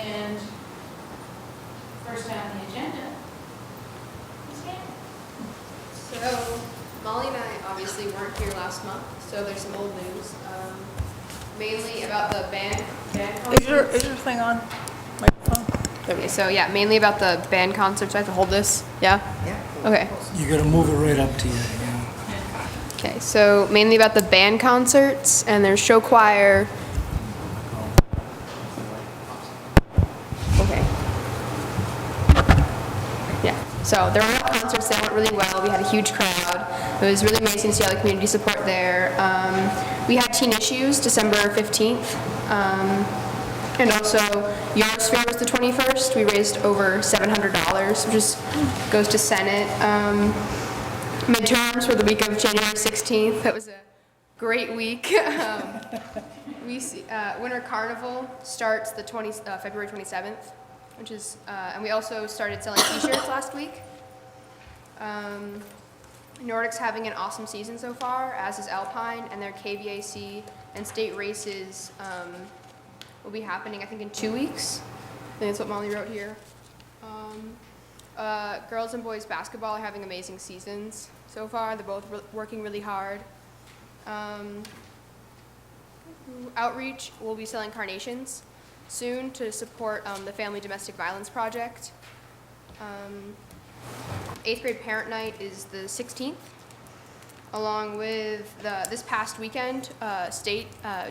And first on the agenda is Hannah. So, Molly and I obviously weren't here last month, so there's some old news. Mainly about the band concerts. Is your thing on? Microphone? Okay, so yeah, mainly about the band concerts. I have to hold this. Yeah? Yeah. Okay. You gotta move it right up to you, yeah. Okay, so mainly about the band concerts, and there's show choir. Okay. Yeah, so there were concerts that went really well. We had a huge crowd. It was really amazing to see all the community support there. We had Teen Issues December 15th. And also, Eurosphere was the 21st. We raised over $700, which goes to Senate. Midterms were the week of January 16th. That was a great week. Winter Carnival starts the February 27th, which is, and we also started selling T-shirts last week. Nordic's having an awesome season so far, as is Alpine, and their KVAC and state races will be happening, I think, in 2 weeks. I think that's what Molly wrote here. Girls and boys basketball are having amazing seasons so far. They're both working really hard. Outreach will be selling carnations soon to support the Family Domestic Violence Project. 8th grade parent night is the 16th, along with this past weekend, state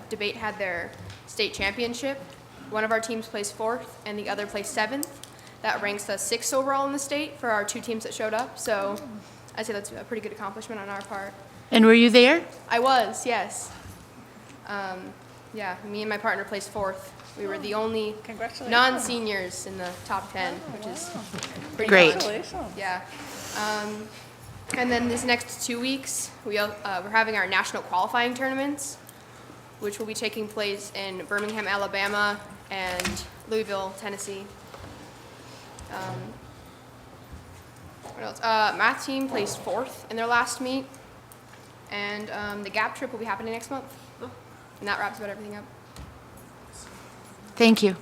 debate had their state championship. One of our teams placed 4th and the other placed 7th. That ranks us 6th overall in the state for our 2 teams that showed up. So I'd say that's a pretty good accomplishment on our part. And were you there? I was, yes. Yeah, me and my partner placed 4th. We were the only non-seniors in the top 10, which is pretty Great. fun. Yeah. And then this next 2 weeks, we're having our national qualifying tournaments, which will be taking place in Birmingham, Alabama, and Louisville, Tennessee. What else? Math team placed 4th in their last meet, and the GAP trip will be happening next month. And that wraps about everything up. Thank you.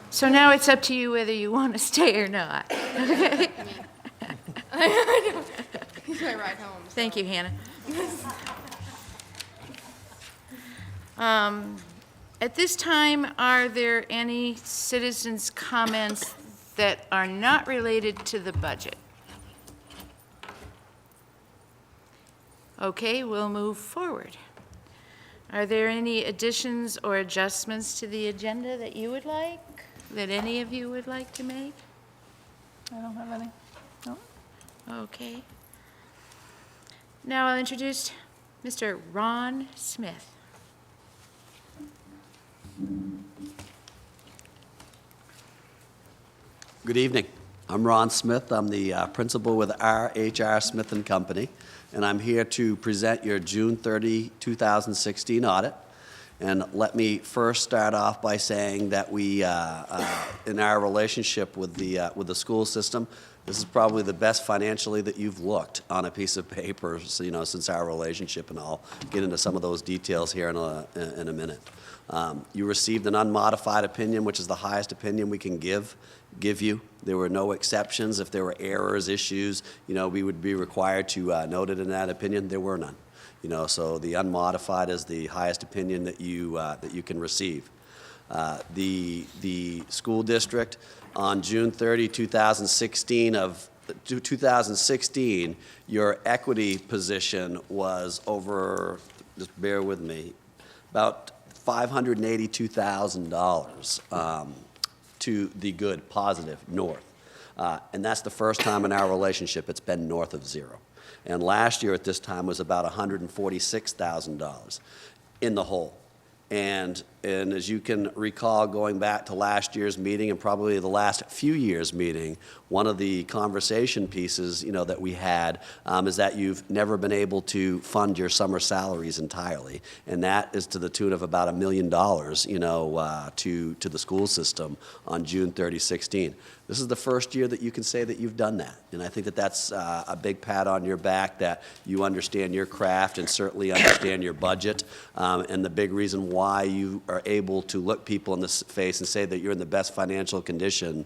So now it's up to you whether you want to stay or not. Okay. He's my ride home. So. Thank you, Hannah. At this time, are there any citizens' comments that are not related to the budget? Okay, we'll move forward. Are there any additions or adjustments to the agenda that you would like, that any of you would like to make? I don't have any. No. Okay. Now I'll introduce Mr. Ron Smith. Good evening. I'm Ron Smith. I'm the principal with R.H.R. Smith & Company, and I'm here to present your June 30, 2016 audit. And let me first start off by saying that we, in our relationship with the school system, this is probably the best financially that you've looked on a piece of paper, so, since our relationship, and I'll get into some of those details here in a minute. You received an unmodified opinion, which is the highest opinion we can give you. There were no exceptions. If there were errors, issues, we would be required to note it in that opinion. There were none. So the unmodified is the highest opinion that you can receive. The school district on June 30, 2016, your equity position was over, just bear with me, about $582,000 to the good, positive, north. And that's the first time in our relationship it's been north of zero. And last year at this time was about $146,000 in the hole. And And as you can recall, going back to last year's meeting and probably the last few years' meeting, one of the conversation pieces, that we had is that you've never been able to fund your summer salaries entirely, and that is to the tune of about $1 million, to the school system on June 30, 16. This is the first year that you can say that you've done that, and I think that that's a big pat on your back, that you understand your craft and certainly understand your budget, and the big reason why you are able to look people in the face and say that you're in the best financial condition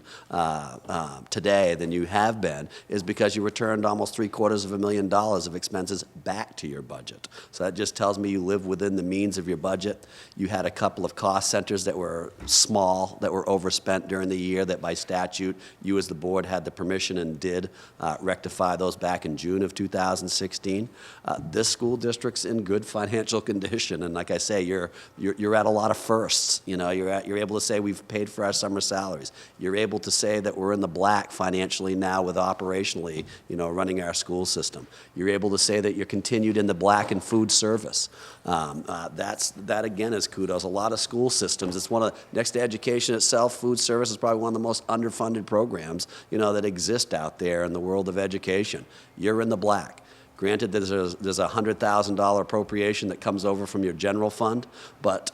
today than you have been is because you returned almost $750,000 of expenses back to your budget. So that just tells me you live within the means of your budget. You had a couple of cost centers that were small, that were overspent during the year, that by statute you as the board had the permission and did rectify those back in June of 2016. This school district's in good financial condition, and like I say, you're at a lot of firsts. You're able to say we've paid for our summer salaries. You're able to say that we're in the black financially now with operationally, running our school system. You're able to say that you're continued in the black in food service. That again is kudos. A lot of school systems, it's one of, next to education itself, food service is probably one of the most underfunded programs, that exist out there in the world of education. You're in the black. Granted, there's a $100,000 appropriation that comes over from your general fund, but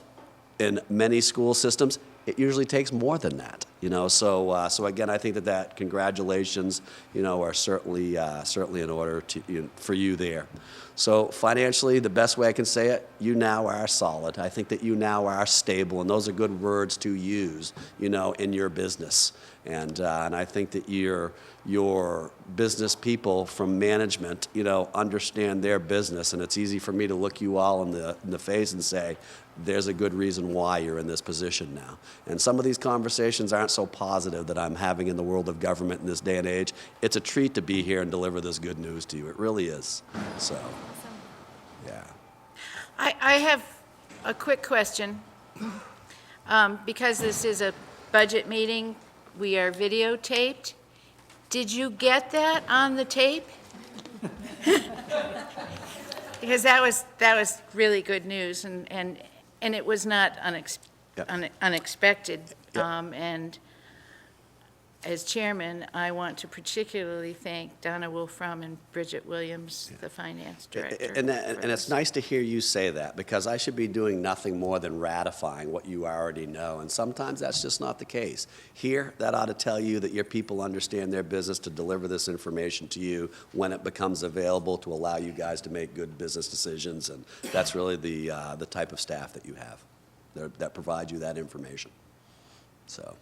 in many school systems, it usually takes more than that, So again, I think that congratulations, are certainly in order for you there. So financially, the best way I can say it, you now are solid. I think that you now are stable, and those are good words to use, in your business. And I think that your business people from management, understand their business, and it's easy for me to look you all in the face and say, there's a good reason why you're in this position now. And some of these conversations aren't so positive that I'm having in the world of government in this day and age. It's a treat to be here and deliver this good news to you. It really is. So, yeah. I have a quick question. Because this is a budget meeting, we are videotaped. Did you get that on the tape? Because that was really good news, and it was not unexpected. Yep. And as chairman, I want to particularly thank Donna Wolfram and Bridget Williams, the finance director. And it's nice to hear you say that, because I should be doing nothing more than ratifying what you already know, and sometimes that's just not the case. Here, that ought to tell you that your people understand their business to deliver this information to you when it becomes available to allow you guys to make good business decisions, and that's really the type of staff that you have that provide you that information. So.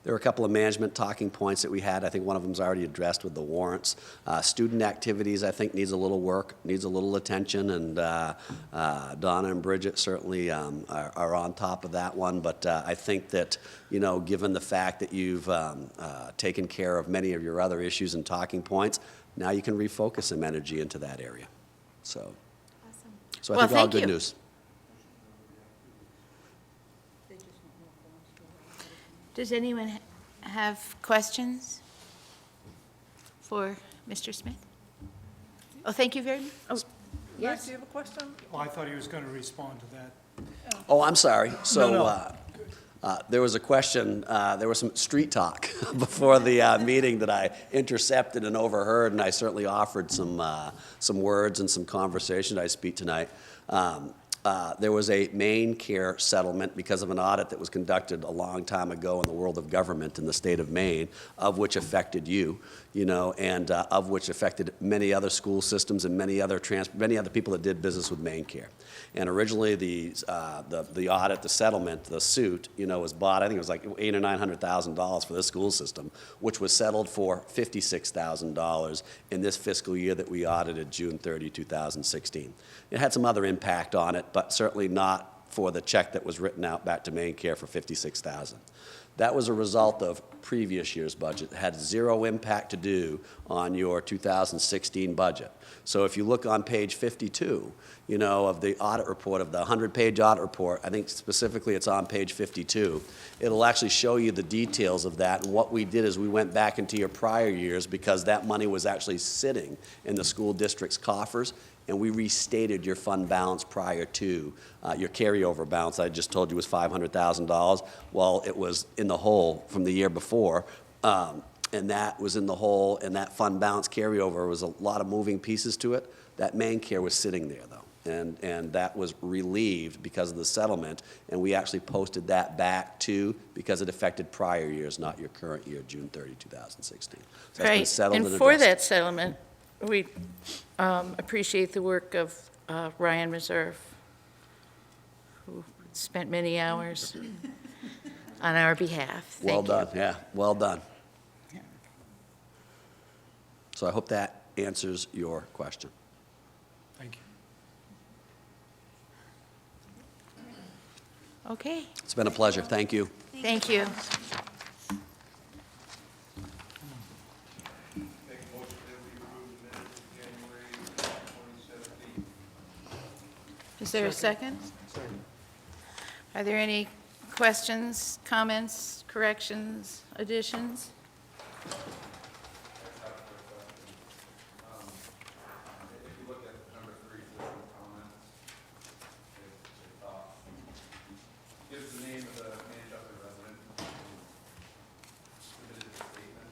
There were a couple of management talking points that we had. I think one of them is already addressed with the warrants. Student activities, I think, needs a little work, needs a little attention, and Donna and Bridget certainly are on top of that one. But I think that, given the fact that you've taken care of many of your other issues and talking points, now you can refocus some energy into that area. So, Awesome. so I Well, think all thank good you. news. Does anyone have questions for Mr. Smith? Oh, thank you very much. Oh, Yes. Do you have a question? Well, I thought he was going to respond to that. Oh, I'm sorry. So No. there was a question, there was some street talk before the meeting that I intercepted and overheard, and I certainly offered some words and some conversation I speak tonight. There was a Maine Care settlement because of an audit that was conducted a long time ago in the world of government in the state of Maine, of which affected you, and of which affected many other school systems and many other people that did business with Maine Care. And originally, the audit, the settlement, the suit, was bought. I think it was like $800,000 or $900,000 for this school system, which was settled for $56,000 in this fiscal year that we audited, June 30, 2016. It had some other impact on it, but certainly not for the check that was written out back to Maine Care for $56,000. That was a result of previous year's budget. It had zero impact to do on your 2016 budget. So if you look on page 52, of the audit report, of the 100-page audit report, I think specifically it's on page 52, it'll actually show you the details of that. And what we did is we went back into your prior years because that money was actually sitting in the school district's coffers, and we restated your fund balance prior to your carryover balance. I just told you was $500,000. Well, it was in the hole from the year before, and that was in the hole, and that fund balance carryover was a lot of moving pieces to it. That main care was sitting there, though. And that was relieved because of the settlement, and we actually posted that back too, because it affected prior years, not your current year, June 30, 2016. So that's been Right, settled and and for addressed. that settlement, we appreciate the work of Ryan Reserve, who spent many hours on our behalf. Well Thank you. done, yeah, well done. So I hope that answers your question. Thank you. Okay, It's been a pleasure, thank you. thank you. Make a motion that we approve the minutes of January 2017. Is there a second? Are there any questions, comments, corrections, additions? If you look at number 3, citizen comments, it gives the name of the Manchester resident who submitted the statement.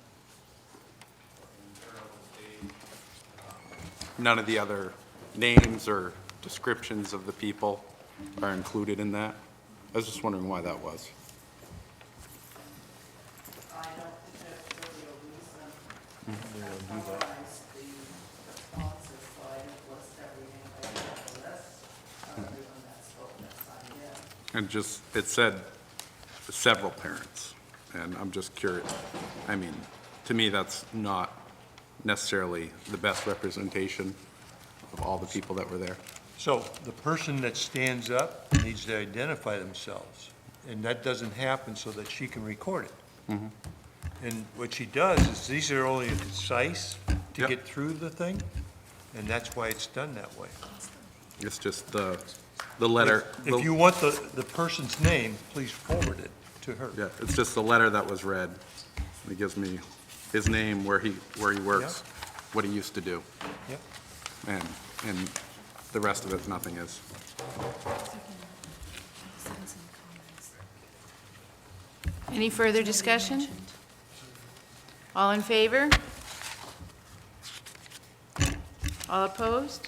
In internal state, none of the other names or descriptions of the people are included in that. I was just wondering why that was. I don't think that's really a reason to summarize the responses, so I didn't list everything I had on the list, other than that scope that signed in. And just, it said several parents, and I'm just curious. I mean, to me, that's not necessarily the best representation of all the people that were there. So the person that stands up needs to identify themselves, and that doesn't happen so that she can record it. And what she does is, these are only concise to Yep. get through the thing, and that's why it's done that way. It's just the letter. If you want the person's name, please forward it to her. Yeah, it's just the letter that was read. It gives me his name, where he works, what he used to do, Yep. and the rest of it, nothing is. Any further discussion? All in favor? All opposed?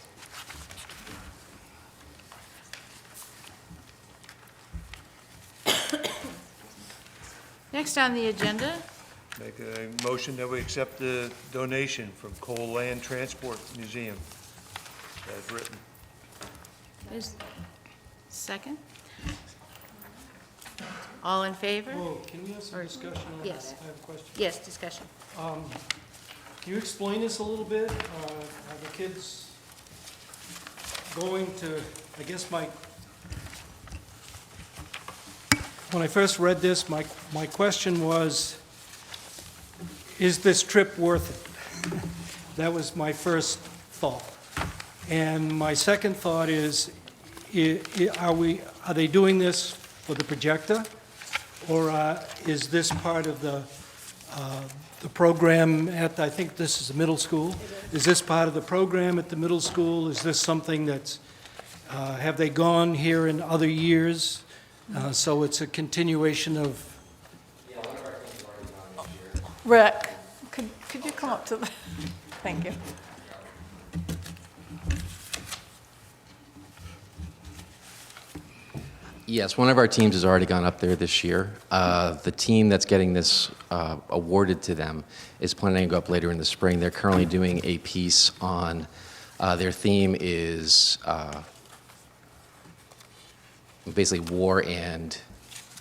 Next on the agenda, Make a motion that we accept the donation from Cole Land Transport Museum as written. is, second? All in favor? Whoa, can we have some Or- discussion on that? yes. I have a question. Yes, discussion. Can you explain this a little bit? Are the kids going to, I guess when I first read this, my question was, is this trip worth it? That was my first thought. And my second thought is, are they doing this for the projector? Or is this part of the program at, I think this is the middle school? Is this part of the program at the middle school? Is this something that's, have they gone here in other years? So it's a continuation of, Rick, could you come up to the, thank you. Yes, one of our teams has already gone up there this year. The team that's getting this awarded to them is planning to go up later in the spring. They're currently doing a piece on, their theme is basically war and,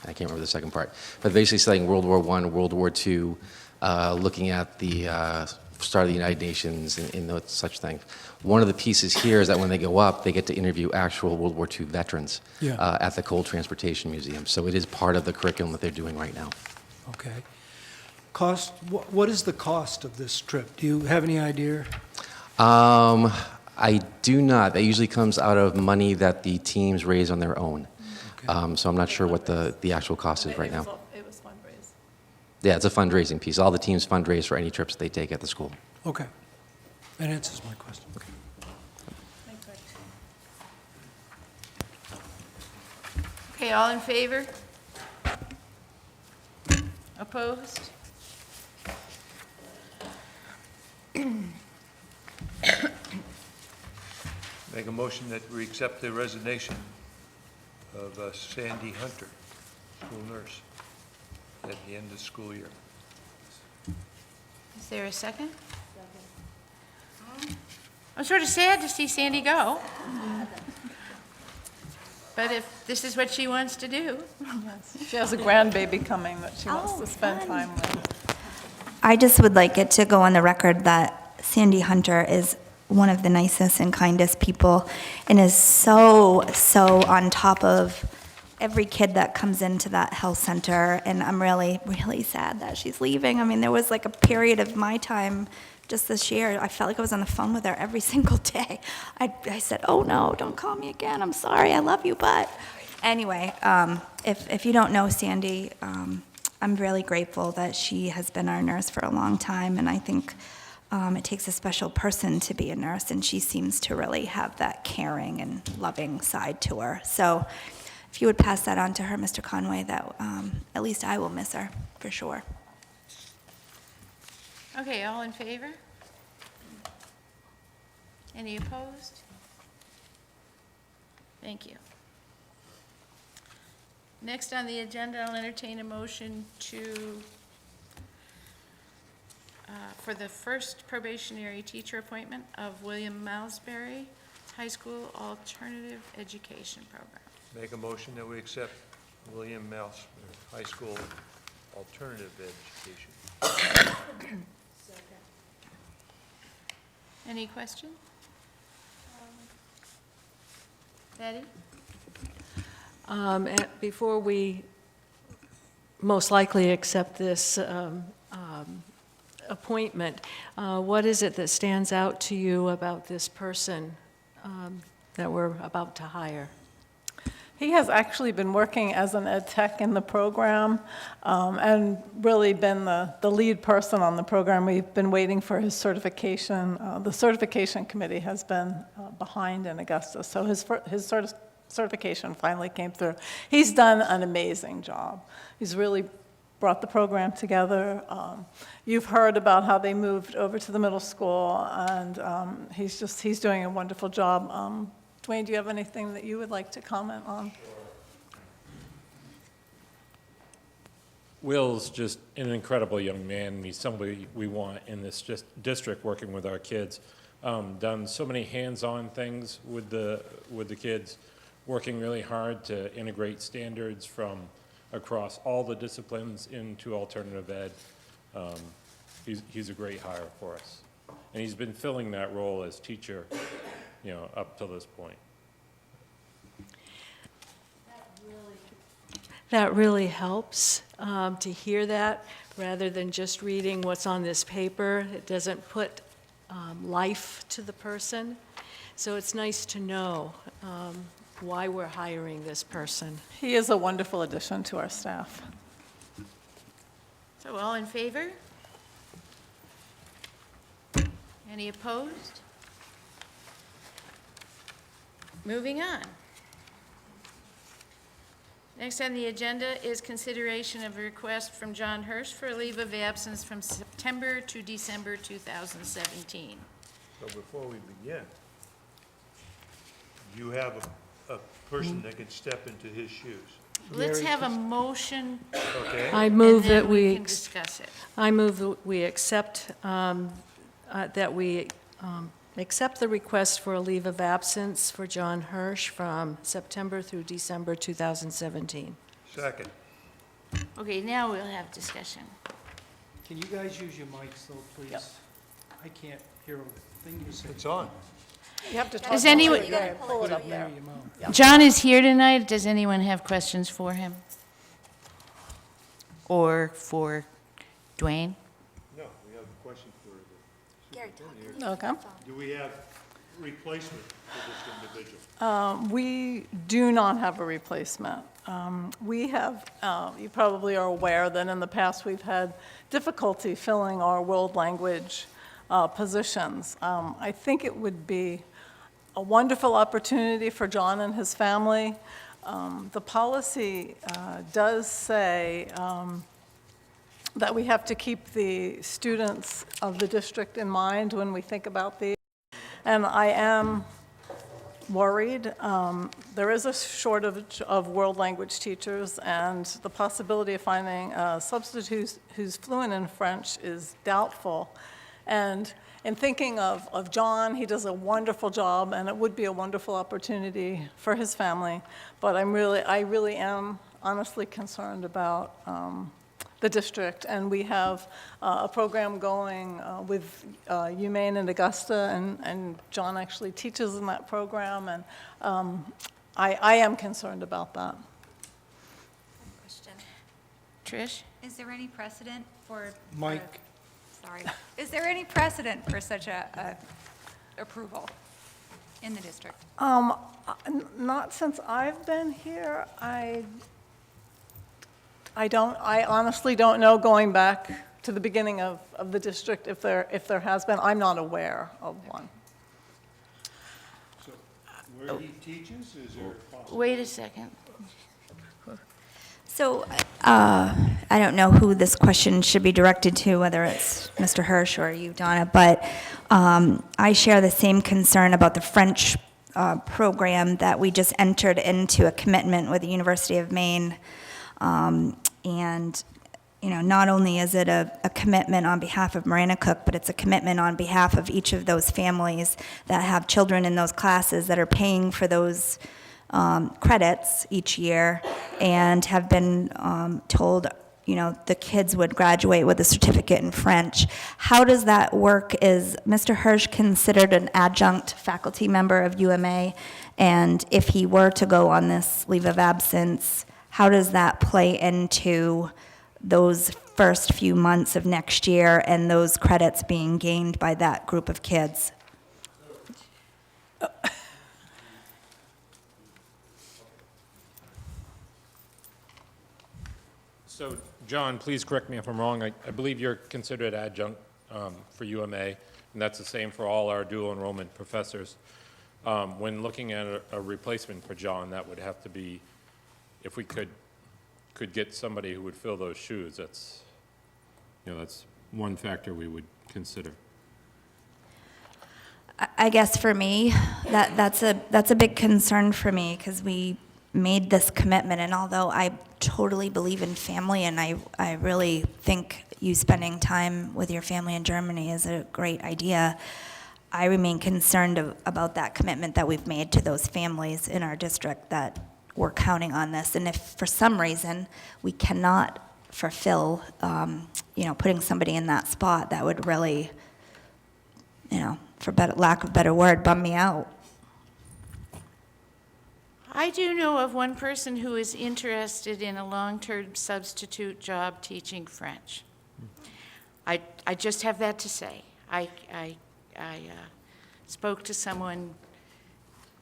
I can't remember the second part, but basically studying World War I, World War II, looking at the start of the United Nations and those such things. One of the pieces here is that when they go up, they get to interview actual World War II veterans Yeah. at the Coal Transportation Museum. So it is part of the curriculum that they're doing right now. okay. Cost, what is the cost of this trip? Do you have any idea? I do not. That usually comes out of money that the teams raise on their own. Okay. So I'm not sure what the actual cost is right now. It was fundraised. Yeah, it's a fundraising piece. All the teams fundraise for any trips they take at the school. Okay. That answers my question. Thank Okay, all in favor? Opposed? Make a motion that we accept the resignation of Sandy Hunter, school nurse, at the end of the school year. Is there a second? I'm sort of sad to see Sandy go. But if this is what she wants to do, She has a grandbaby coming that she wants to spend time with. I just would like it to go on the record that Sandy Hunter is one of the nicest and kindest people and is so on top of every kid that comes into that health center. And I'm really, really sad that she's leaving. I mean, there was like a period of my time just this year, I felt like I was on the phone with her every single day. I said, oh no, don't call me again. I'm sorry, I love you, but anyway, if you don't know Sandy, I'm really grateful that she has been our nurse for a long time, and I think it takes a special person to be a nurse, and she seems to really have that caring and loving side to her. So if you would pass that on to her, Mr. Conway, that at least I will miss her, for sure. okay, all in favor? Any opposed? Thank you. Next on the agenda, I'll entertain a motion to, for the first probationary teacher appointment of William Malsbury, High School Alternative Education Program. Make a motion that we accept William Mouse High School Alternative Education. Any question? Betty? Before we most likely accept this appointment, what is it that stands out to you about this person that we're about to hire? He has actually been working as an ed tech in the program and really been the lead person on the program. We've been waiting for his certification. The certification committee has been behind in Augusta, so his certification finally came through. He's done an amazing job. He's really brought the program together. You've heard about how they moved over to the middle school, and he's doing a wonderful job. Dwayne, do you have anything that you would like to comment on? Will's just an incredible young man. He's somebody we want in this district working with our kids. Done so many hands-on things with the kids, working really hard to integrate standards from across all the disciplines into alternative ed. He's a great hire for us. And he's been filling that role as teacher, up to this point. That really helps to hear that, rather than just reading what's on this paper. It doesn't put life to the person. So it's nice to know why we're hiring this person. He is a wonderful addition to our staff. So all in favor? Any opposed? Moving on. Next on the agenda is consideration of a request from John Hirsch for a leave of absence from September to December 2017. So before we begin, you have a person that can step into his shoes, Let's have a motion, okay? I and move then that we can discuss it. I move that we accept accept the request for a leave of absence for John Hirsch from September through December 2017. Second. Okay, now we'll have discussion. Can you guys use your mics though, please? I can't hear a thing you say. It's on. You have to talk. Does anyone- into it. Pull it up Put there. near your mouth. John is here tonight. Does anyone have questions for him? Or for Dwayne? No, we have a question for the superintendent. Okay. Do we have replacement for this individual? We do not have a replacement. We have, you probably are aware that in the past we've had difficulty filling our world language positions. I think it would be a wonderful opportunity for John and his family The policy does say that we have to keep the students of the district in mind when we think about these. And I am worried. There is a shortage of world language teachers, and the possibility of finding a substitute who's fluent in French is doubtful. And in thinking of John, he does a wonderful job, and it would be a wonderful opportunity for his family. But I really am honestly concerned about the district, and we have a program going with UMaine and Augusta, and John actually teaches in that program, and I am concerned about that. Question. Trish? Is there any precedent for? Mike. Sorry. Is there any precedent for such a approval in the district? Not since I've been here. I honestly don't know, going back to the beginning of the district, if there has been. I'm not aware of one. So where he teaches, is there a possibility? Wait a second. So I don't know who this question should be directed to, whether it's Mr. Hirsch or you, Donna, but I share the same concern about the French program that we just entered into a commitment with the University of Maine. And, you know, not only is it a commitment on behalf of Marana Cook, but it's a commitment on behalf of each of those families that have children in those classes that are paying for those credits each year and have been told, you know, the kids would graduate with a certificate in French. How does that work? Is Mr. Hirsch considered an adjunct faculty member of UMA? And if he were to go on this leave of absence, how does that play into those first few months of next year and those credits being gained by that group of kids? So, John, please correct me if I'm wrong. I believe you're considered adjunct for UMA, and that's the same for all our dual enrollment professors. When looking at a replacement for John, that would have to be, if we could get somebody who would fill those shoes, that's, you know, that's one factor we would consider. I guess for me, that's a big concern for me, because we made this commitment, and although I totally believe in family, and I really think you spending time with your family in Germany is a great idea, I remain concerned about that commitment that we've made to those families in our district, that we're counting on this. And if for some reason we cannot fulfill, you know, putting somebody in that spot, that would really, you know, for lack of a better word, bum me out. I do know of one person who is interested in a long-term substitute job teaching French. I just have that to say. I spoke to someone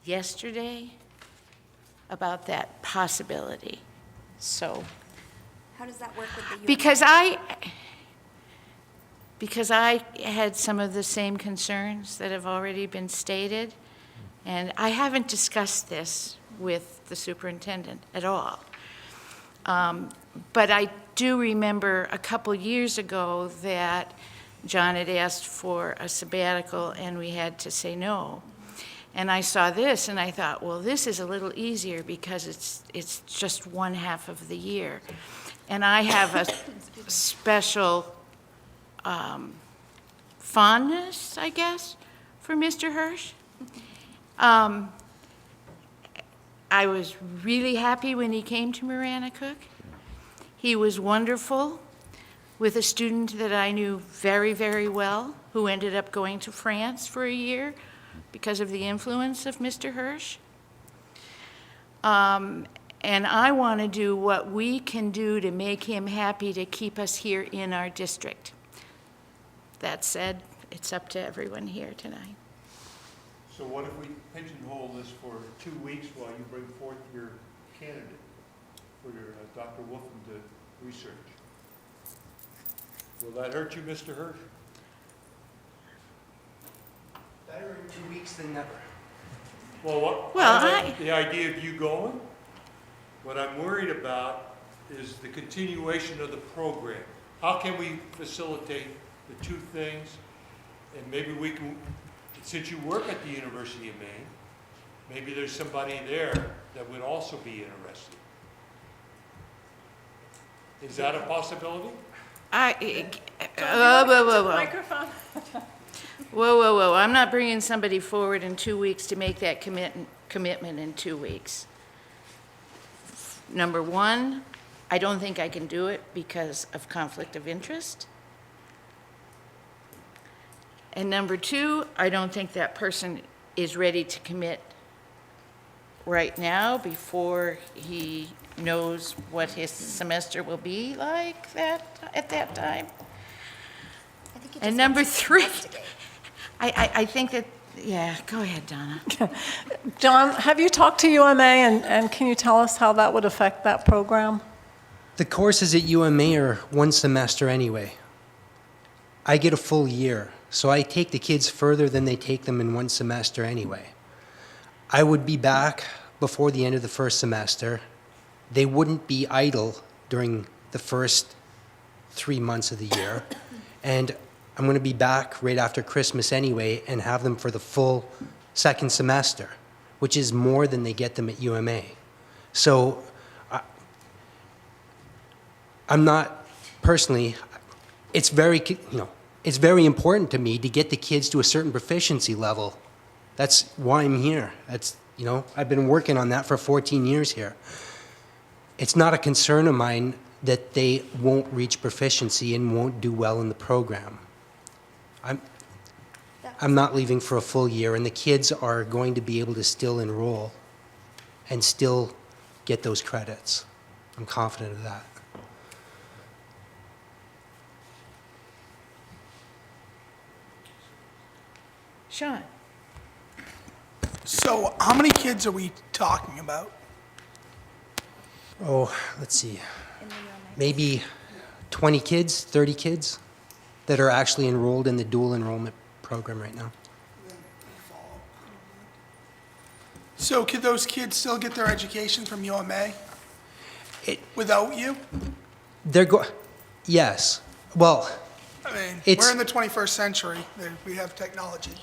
yesterday about that possibility. So, How does that work with the because I had some of the same concerns that have already been stated, and I haven't discussed this with the superintendent at all. But I do remember a couple years ago that John had asked for a sabbatical and we had to say no. And I saw this and I thought, well, this is a little easier because it's just one half of the year. And I have a special fondness, I guess, for Mr. Hirsch. I was really happy when he came to Marana Cook. He was wonderful with a student that I knew very, very well, who ended up going to France for a year because of the influence of Mr. Hirsch. And I want to do what we can do to make him happy to keep us here in our district. That said, it's up to everyone here tonight. So what if we pigeonhole this for 2 weeks while you bring forth your candidate for your Dr. Wolfen to research? Will that hurt you, Mr. Hirsch? Better in 2 weeks than never. Well, Well, the idea of you going? What I'm worried about is the continuation of the program. How can we facilitate the two things? And maybe we can, since you work at the University of Maine, maybe there's somebody there that would also be interested. Is that a possibility? Whoa. Microphone. Whoa. I'm not bringing somebody forward in 2 weeks to make that commitment in 2 weeks. Number one, I don't think I can do it because of conflict of interest. And number two, I don't think that person is ready to commit right now before he knows what his semester will be like at that time. And number three, I think that, yeah, go ahead, Donna. John, have you talked to UMA, and can you tell us how that would affect that program? The courses at UMA are one semester anyway. I get a full year, so I take the kids further than they take them in one semester anyway. I would be back before the end of the first semester. They wouldn't be idle during the first 3 months of the year. And I'm going to be back right after Christmas anyway and have them for the full second semester, which is more than they get them at UMA. So I'm not personally, it's very important to me to get the kids to a certain proficiency level. That's why I'm here. I've been working on that for 14 years here. It's not a concern of mine that they won't reach proficiency and won't do well in the program. I'm not leaving for a full year, and the kids are going to be able to still enroll and still get those credits. I'm confident of that. Sean? So how many kids are we talking about? Oh, let's see. Maybe 20 kids, 30 kids that are actually enrolled in the dual enrollment program right now. So could those kids still get their education from UMA without you? Yes. Well, I mean, it's- we're in the 21st century. We have technology.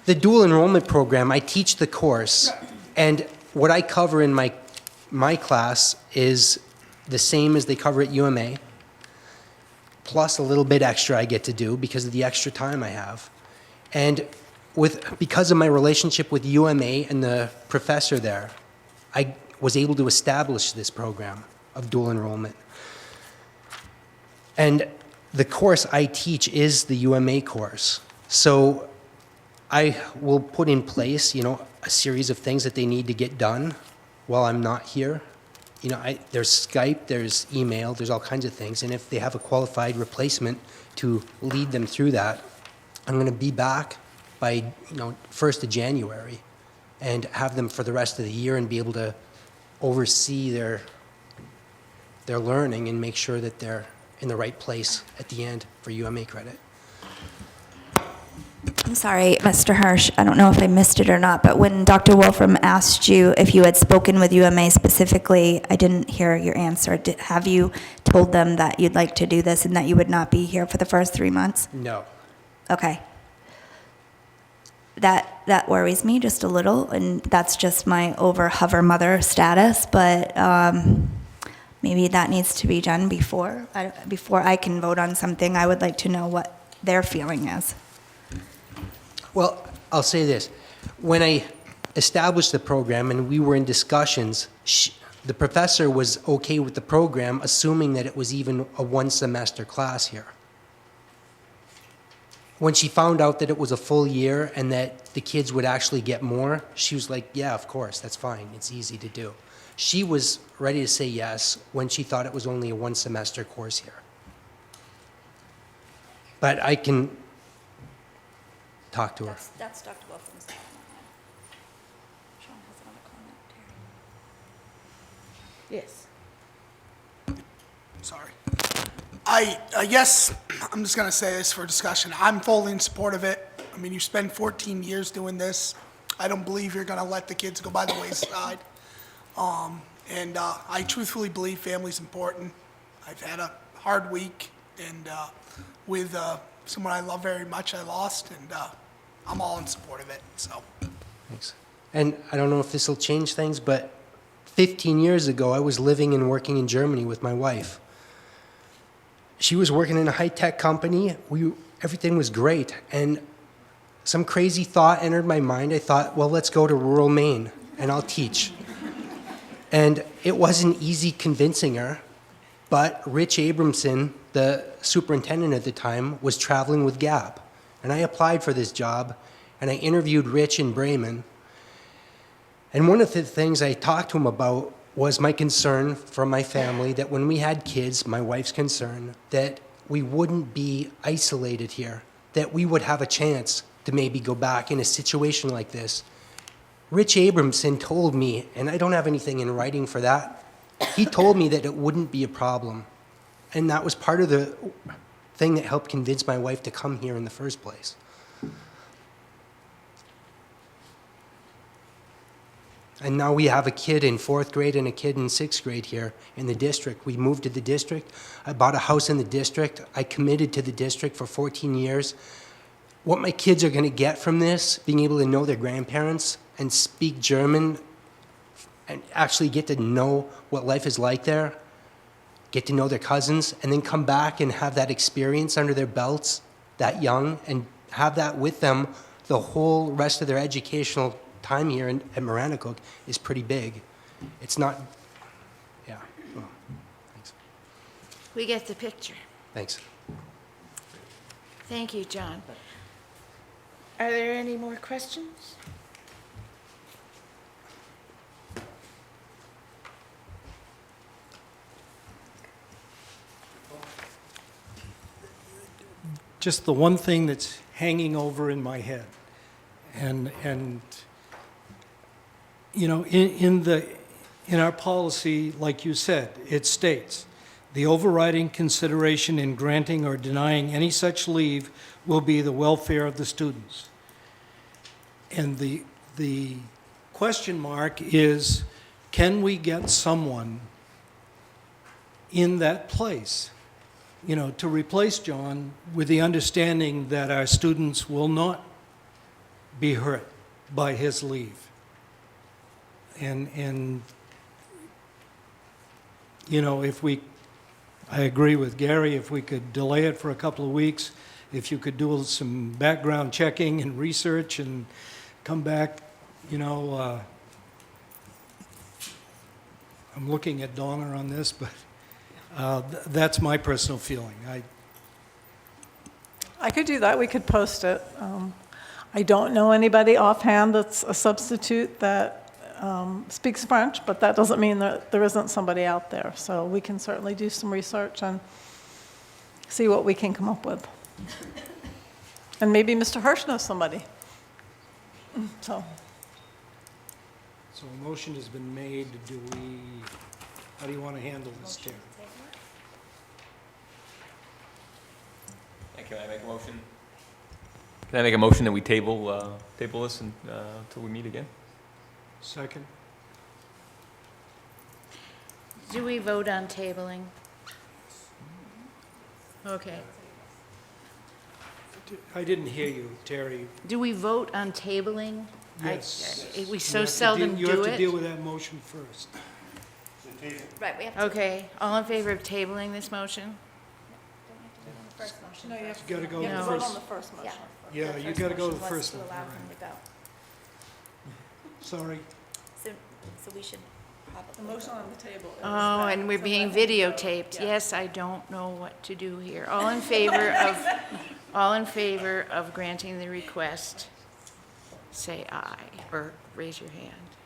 The dual enrollment program, I teach the course, and what I cover in my class is the same as they cover at UMA, plus a little bit extra I get to do because of the extra time I have. And because of my relationship with UMA and the professor there, I was able to establish this program of dual enrollment. And the course I teach is the UMA course. So I will put in place, a series of things that they need to get done while I'm not here. There's Skype, there's email, there's all kinds of things. And if they have a qualified replacement to lead them through that, I'm going to be back by, 1st of January and have them for the rest of the year and be able to oversee their learning and make sure that they're in the right place at the end for UMA credit. I'm sorry, Mr. Hirsch, I don't know if I missed it or not, but when Dr. Wolfram asked you if you had spoken with UMA specifically, I didn't hear your answer. Have you told them that you'd like to do this and that you would not be here for the first 3 months? No. Okay. That worries me just a little, and that's just my over-hover mother status, but maybe that needs to be done before I can vote on something. I would like to know what their feeling is. Well, I'll say this. When I established the program and we were in discussions, the professor was okay with the program, assuming that it was even a one-semester class here. When she found out that it was a full year and that the kids would actually get more, she was like, yeah, of course, that's fine. It's easy to do. She was ready to say yes when she thought it was only a one-semester course here. But I can talk to her. That's Dr. Wolfram's comment. Sean has another comment. Yes. Sorry. I guess I'm just going to say this for discussion. I'm fully in support of it. I mean, you spend 14 years doing this. I don't believe you're going to let the kids go by the wayside. And I truthfully believe family's important. I've had a hard week, and with someone I love very much, I lost, and I'm all in support of it, so. Thanks. And I don't know if this will change things, but 15 years ago, I was living and working in Germany with my wife. She was working in a high-tech company. Everything was great. And some crazy thought entered my mind. I thought, well, let's go to rural Maine, and I'll teach. And it wasn't easy convincing her, but Rich Abramson, the superintendent at the time, was traveling with Gap. And I applied for this job, and I interviewed Rich in Bremen. And one of the things I talked to him about was my concern for my family, that when we had kids, my wife's concern, that we wouldn't be isolated here, that we would have a chance to maybe go back in a situation like this. Rich Abramson told me, and I don't have anything in writing for that, he told me that it wouldn't be a problem. And that was part of the thing that helped convince my wife to come here in the first place. And now we have a kid in 4th grade and a kid in 6th grade here in the district. We moved to the district. I bought a house in the district. I committed to the district for 14 years. What my kids are going to get from this, being able to know their grandparents and speak German and actually get to know what life is like there, get to know their cousins, and then come back and have that experience under their belts that young and have that with them the whole rest of their educational time here at Maranacook is pretty big. It's not, yeah, well, thanks. We get the picture. Thanks. Thank you, John. Are there any more questions? Just the one thing that's hanging over in my head, and you know, in our policy, like you said, it states, the overriding consideration in granting or denying any such leave will be the welfare of the students. And the question mark is, can we get someone in that place, you know, to replace John with the understanding that our students will not be hurt by his leave? And you know, I agree with Gary, if we could delay it for a couple of weeks, if you could do some background checking and research and come back, you know, I'm looking at Donna on this, but that's my personal feeling. I could do that, we could post it. I don't know anybody offhand that's a substitute that speaks French, but that doesn't mean that there isn't somebody out there. So we can certainly do some research and see what we can come up with. And maybe Mr. Hirsch knows somebody. So So a motion has been made. How do you want to handle this, Terry? Can I make a motion? Can I make a motion that we table this until we meet again? Second? Do we vote on tabling? Okay. I didn't hear you, Terry. Do we vote on tabling? Yes. We so seldom You do have to deal it. with that motion first. Right, we have to. Okay, all in favor of tabling this motion? no, you have You gotta go You to have the to vote on first. the first motion. Yeah, you gotta go to the first one. allow Right. him to go. Sorry. So we should probably. The motion on the table is Oh, that- and we're so being let him vote. videotaped. Yeah. Yes, I don't know what to do here. All in favor of granting the request, say aye, or raise your hand.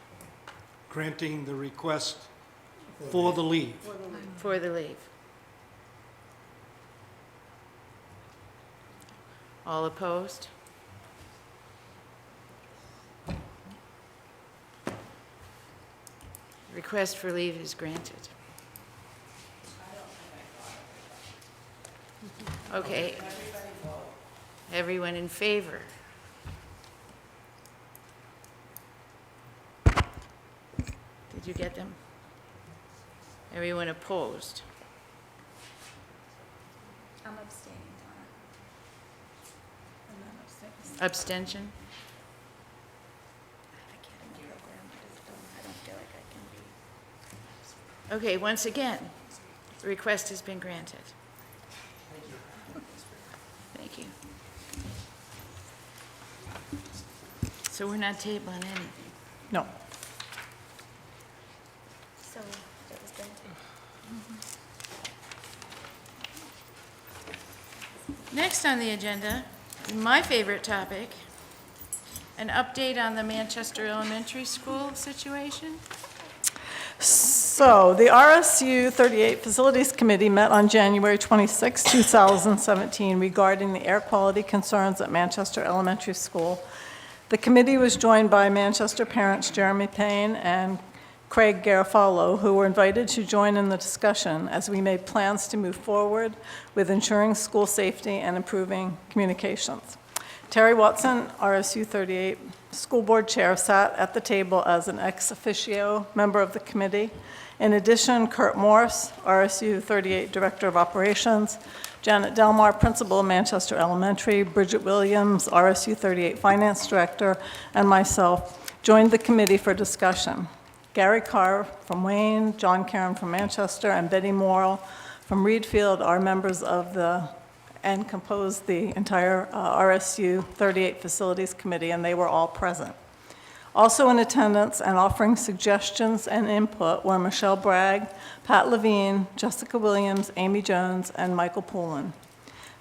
Granting the request for the leave. For the leave. All opposed? Request for leave is granted. Okay. Everyone in favor? Did you get them? Everyone opposed? I'm abstaining, Donna. Abstention? I can't in the program, I don't feel like I can be. Okay, once again, the request has been granted. Thank you. So we're not tabling anything? No. So, that was granted. Next on the agenda, my favorite topic, an update on the Manchester Elementary School situation. So, the RSU 38 Facilities Committee met on January 26, 2017 regarding the air quality concerns at Manchester Elementary School. The committee was joined by Manchester parents Jeremy Payne and Craig Garofalo, who were invited to join in the discussion as we made plans to move forward with ensuring school safety and improving communications. Terry Watson, RSU 38 School Board Chair, sat at the table as an ex officio member of the committee. In addition, Kurt Morse, RSU 38 Director of Operations, Janet Delmar, Principal, Manchester Elementary, Bridget Williams, RSU 38 Finance Director, and myself joined the committee for discussion. Gary Carr from Wayne, John Karen from Manchester, and Betty Morrill from Reedfield are members of and compose the entire RSU 38 Facilities Committee, and they were all present. Also in attendance and offering suggestions and input were Michelle Bragg, Pat Levine, Jessica Williams, Amy Jones, and Michael Poulin.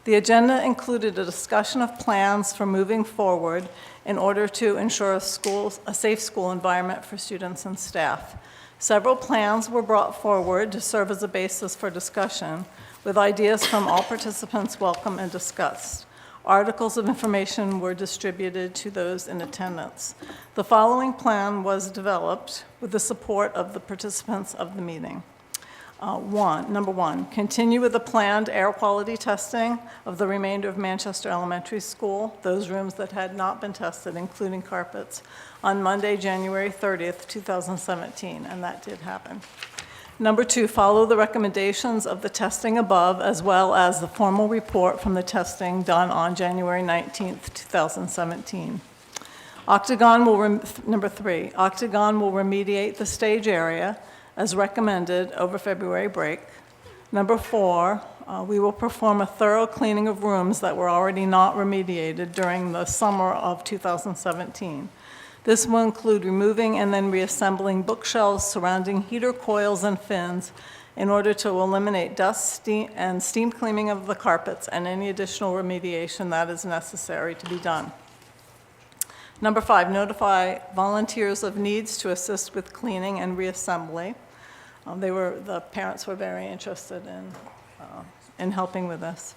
The agenda included a discussion of plans for moving forward in order to ensure a safe school environment for students and staff. Several plans were brought forward to serve as a basis for discussion, with ideas from all participants welcome and discussed. Articles of information were distributed to those in attendance. The following plan was developed with the support of the participants of the meeting. Number one, continue with the planned air quality testing of the remainder of Manchester Elementary School, those rooms that had not been tested, including carpets, on Monday, January 30th, 2017, and that did happen. Number two, follow the recommendations of the testing above, as well as the formal report from the testing done on January 19th, 2017. Number three, Octagon will remediate the stage area as recommended over February break. Number four, we will perform a thorough cleaning of rooms that were already not remediated during the summer of 2017. This will include removing and then reassembling bookshelves surrounding heater coils and fins in order to eliminate dust, steam cleaning of the carpets and any additional remediation that is necessary to be done. Number five, notify volunteers of needs to assist with cleaning and reassembly. The parents were very interested in helping with this.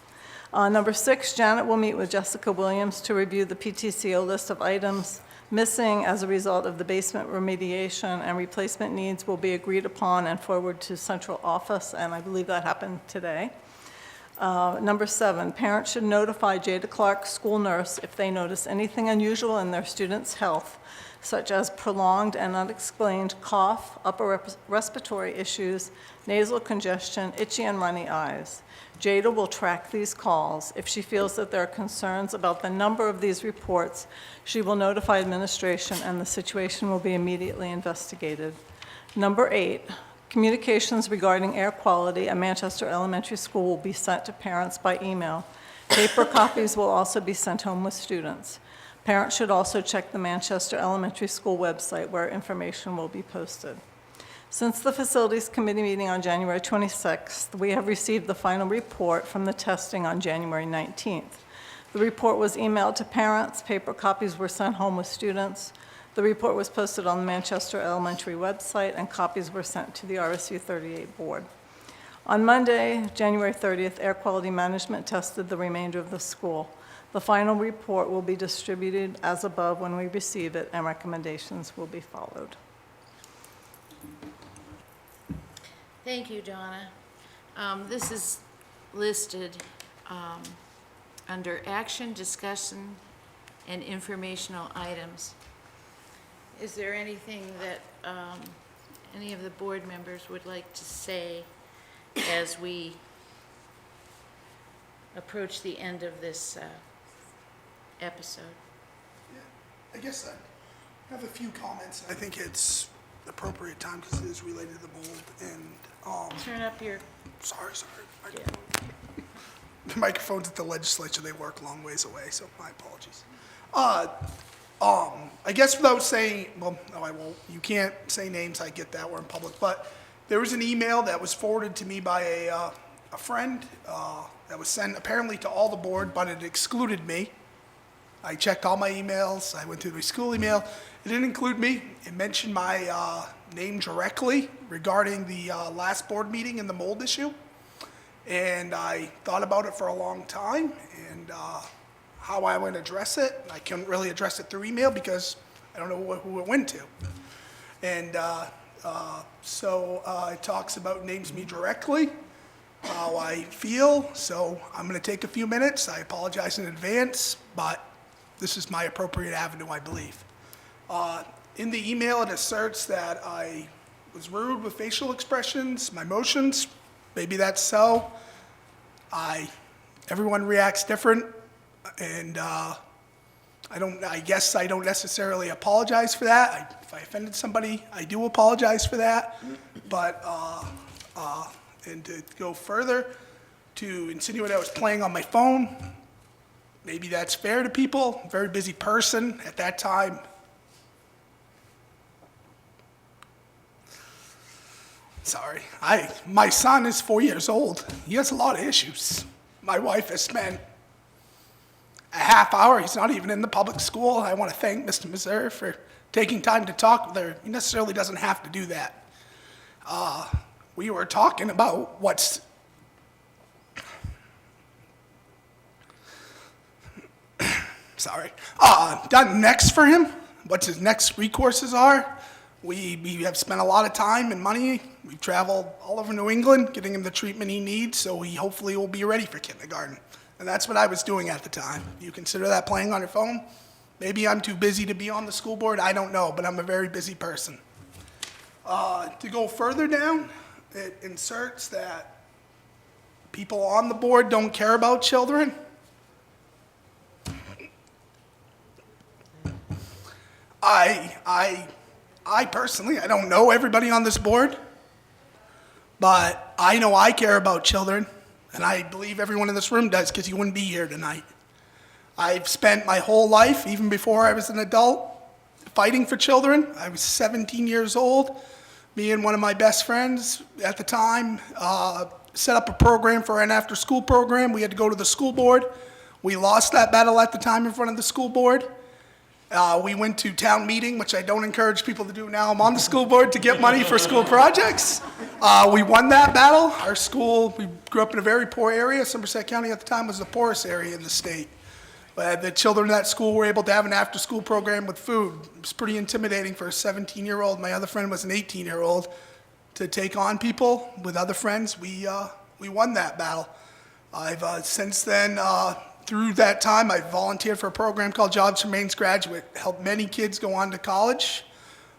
Number six, Janet will meet with Jessica Williams to review the PTCO list of items missing as a result of the basement remediation, and replacement needs will be agreed upon and forwarded to central office, and I believe that happened today. Number seven, parents should notify Jada Clark, school nurse, if they notice anything unusual in their students' health, such as prolonged and unexplained cough, upper respiratory issues, nasal congestion, itchy and runny eyes. Jada will track these calls. If she feels that there are concerns about the number of these reports, she will notify administration and the situation will be immediately investigated. Number eight, communications regarding air quality at Manchester Elementary School will be sent to parents by email. Paper copies will also be sent home with students. Parents should also check the Manchester Elementary School website where information will be posted. Since the Facilities Committee meeting on January 26th, we have received the final report from the testing on January 19th. The report was emailed to parents, paper copies were sent home with students. The report was posted on the Manchester Elementary website, and copies were sent to the RSU 38 board. On Monday, January 30th, Air Quality Management tested the remainder of the school. The final report will be distributed as above when we receive it, and recommendations will be followed. Thank you, Donna. This is listed under action, discussion, and informational items. Is there anything that any of the board members would like to say as we approach the end of this episode? I guess I have a few comments. I think it's appropriate time because it is related to the mold and, Turn up your, sorry. The microphones at the legislature, they work a long ways away, so my apologies. I guess without saying, well, no, I won't. You can't say names, I get that, we're in public, but there was an email that was forwarded to me by a friend that was sent apparently to all the board, but it excluded me. I checked all my emails, I went through my school email. It didn't include me. It mentioned my name directly regarding the last board meeting and the mold issue. And I thought about it for a long time and how I would address it. I couldn't really address it through email because I don't know who it went to. And so it talks about, names me directly, how I feel. So I'm going to take a few minutes. I apologize in advance, but this is my appropriate avenue, I believe. In the email, it asserts that I was rude with facial expressions, my motions. Maybe that's so. Everyone reacts different, and I guess I don't necessarily apologize for that. If I offended somebody, I do apologize for that. But and to go further, to insinuate I was playing on my phone, maybe that's fair to people. Very busy person at that time. Sorry. My son is 4 years old. He has a lot of issues. My wife has spent a half hour, he's not even in the public school. I want to thank Mr. Missouri for taking time to talk with her. He necessarily doesn't have to do that. We were talking about what's done next for him, what his next recourses are. We have spent a lot of time and money. We've traveled all over New England getting him the treatment he needs, so he hopefully will be ready for kindergarten. And that's what I was doing at the time. You consider that playing on your phone? Maybe I'm too busy to be on the school board, I don't know, but I'm a very busy person. To go further down, it inserts that people on the board don't care about children. I personally, I don't know everybody on this board, but I know I care about children, and I believe everyone in this room does, because you wouldn't be here tonight. I've spent my whole life, even before I was an adult, fighting for children. I was 17 years old. Me and one of my best friends at the time set up a program for an after-school program. We had to go to the school board. We lost that battle at the time in front of the school board. We went to town meeting, which I don't encourage people to do now. I'm on the school board to get money for school projects. We won that battle. Our school, we grew up in a very poor area. Somerset County at the time was the poorest area in the state. But the children at that school were able to have an after-school program with food. It was pretty intimidating for a 17-year-old. My other friend was an 18-year-old. To take on people with other friends, we won that battle. I've since then, through that time, I volunteered for a program called Jobs for Maine's Graduate, helped many kids go on to college.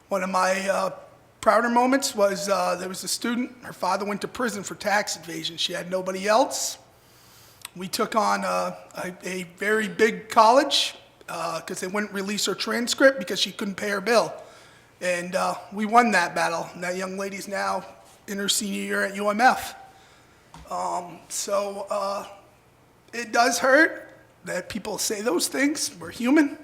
One of my prouder moments was there was a student, her father went to prison for tax evasion. She had nobody else. We took on a very big college because they wouldn't release her transcript because she couldn't pay her bill. And we won that battle. And that young lady's now in her senior year at UMF. It does hurt that people say those things. We're human.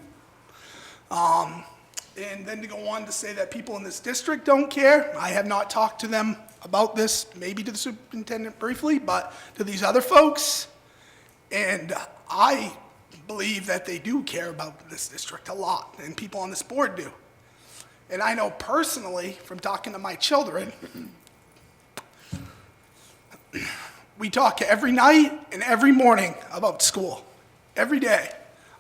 And then to go on to say that people in this district don't care. I have not talked to them about this, maybe to the superintendent briefly, but to these other folks. And I believe that they do care about this district a lot, and people on this board do. And I know personally from talking to my children, we talk every night and every morning about school, every day,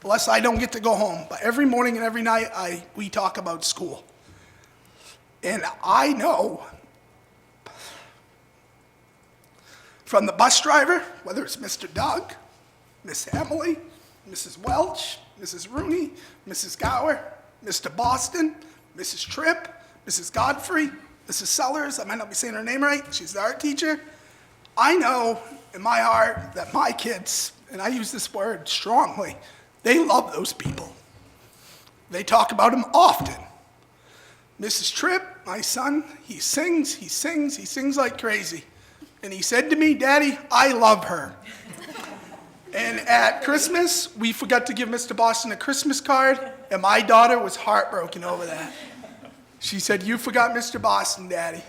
unless I don't get to go home. But every morning and every night, we talk about school. And I know from the bus driver, whether it's Mr. Doug, Miss Emily, Mrs. Welch, Mrs. Rooney, Mrs. Gower, Mr. Boston, Mrs. Tripp, Mrs. Godfrey, Mrs. Sellers, I might not be saying her name right, she's the art teacher. I know in my heart that my kids, and I use this word strongly, they love those people. They talk about them often. Mrs. Tripp, my son, he sings like crazy. And he said to me, Daddy, I love her. And at Christmas, we forgot to give Mr. Boston a Christmas card, and my daughter was heartbroken over that. She said, you forgot Mr. Boston, Daddy.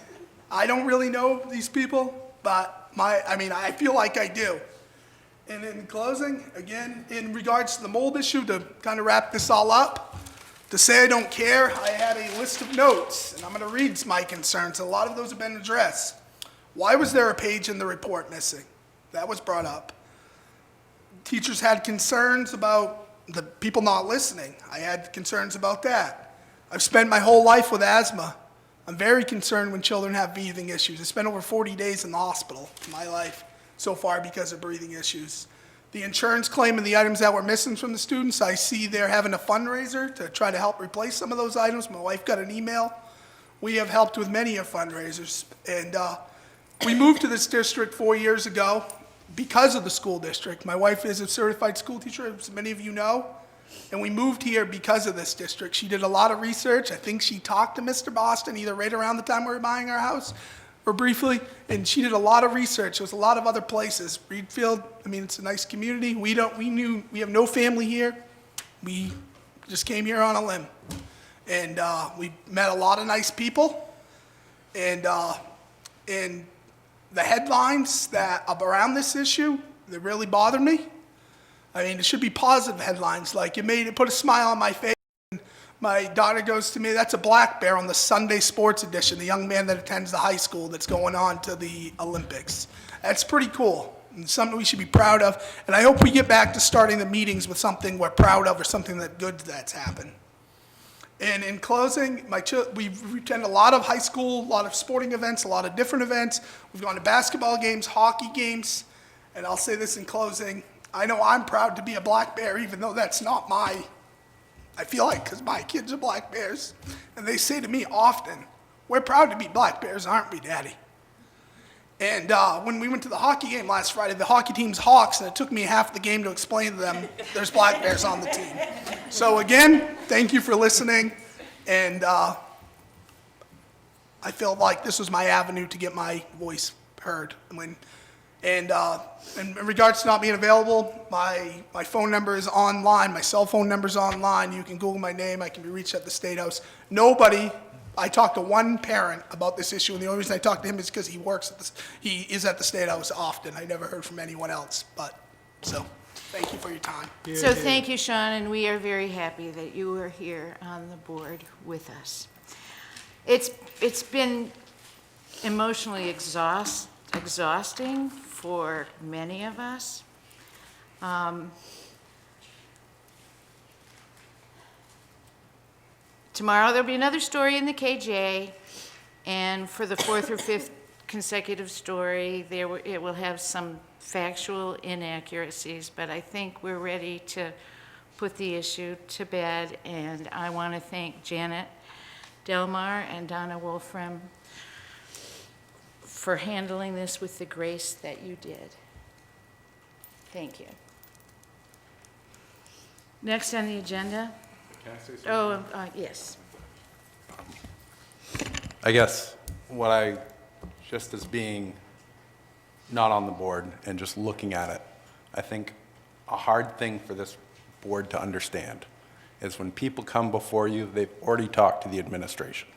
I don't really know these people, but I feel like I do. And in closing, again, in regards to the mold issue, to kind of wrap this all up, to say I don't care, I had a list of notes, and I'm going to read my concerns. A lot of those have been addressed. Why was there a page in the report missing? That was brought up. Teachers had concerns about the people not listening. I had concerns about that. I've spent my whole life with asthma. I'm very concerned when children have breathing issues. I spent over 40 days in the hospital in my life so far because of breathing issues. The insurance claim and the items that were missing from the students, I see they're having a fundraiser to try to help replace some of those items. My wife got an email. We have helped with many of fundraisers. And we moved to this district 4 years ago because of the school district. My wife is a certified school teacher, as many of you know. And we moved here because of this district. She did a lot of research. I think she talked to Mr. Boston either right around the time we were buying our house or briefly, and she did a lot of research. There was a lot of other places. Reedfield, it's a nice community. We have no family here. We just came here on a limb. And we met a lot of nice people. And the headlines that are around this issue, they really bother me. It should be positive headlines, like it put a smile on my face. My daughter goes to me, that's a black bear on the Sunday Sports Edition, the young man that attends the high school that's going on to the Olympics. That's pretty cool, and something we should be proud of. And I hope we get back to starting the meetings with something we're proud of or something good that's happened. And in closing, we attend a lot of high school, a lot of sporting events, a lot of different events. We've gone to basketball games, hockey games, and I'll say this in closing. I know I'm proud to be a black bear, even though that's not I feel like, because my kids are black bears, and they say to me often, we're proud to be black bears, aren't we, Daddy? And when we went to the hockey game last Friday, the hockey team's Hawks, and it took me half the game to explain to them there's black bears on the team. So again, thank you for listening, and I felt like this was my avenue to get my voice heard. And in regards to not being available, my phone number is online. My cell phone number is online. You can Google my name. I can be reached at the State House. I talked to one parent about this issue, and the only reason I talked to him is because he is at the State House often. I never heard from anyone else. So thank you for your time. So thank you, Sean, and we are very happy that you are here on the board with us. It's been emotionally exhausting for many of us. Tomorrow there'll be another story in the KJ, and for the fourth or fifth consecutive story, it will have some factual inaccuracies, but I think we're ready to put the issue to bed, and I want to thank Janet Delmar and Donna Wolfram for handling this with the grace that you did. Thank you. Next on the agenda. Can I say something? Yes. I guess just as being not on the board and just looking at it, I think a hard thing for this board to understand is when people come before you, they've already talked to the administration.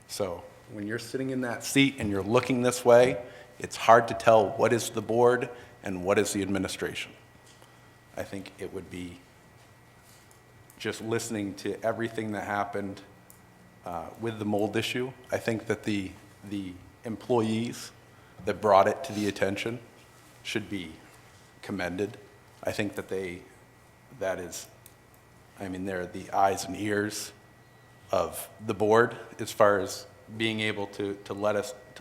So when you're sitting in that seat and you're looking this way, it's hard to tell what is the board and what is the administration. I think it would be just listening to everything that happened with the mold issue. I think that the employees that brought it to the attention should be commended. I think that they're the eyes and ears of the board as far as being able to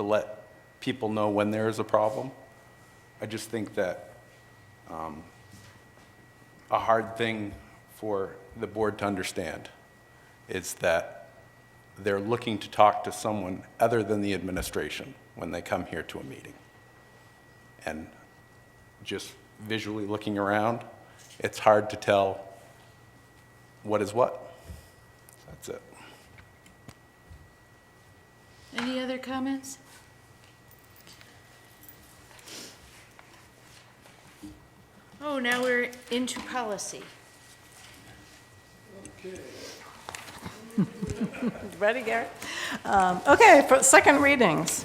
let people know when there is a problem. I just think that a hard thing for the board to understand is that they're looking to talk to someone other than the administration when they come here to a meeting. And just visually looking around, it's hard to tell what is what. That's it. Any other comments? Oh, now we're into policy. Ready, Gary? Okay, for second readings.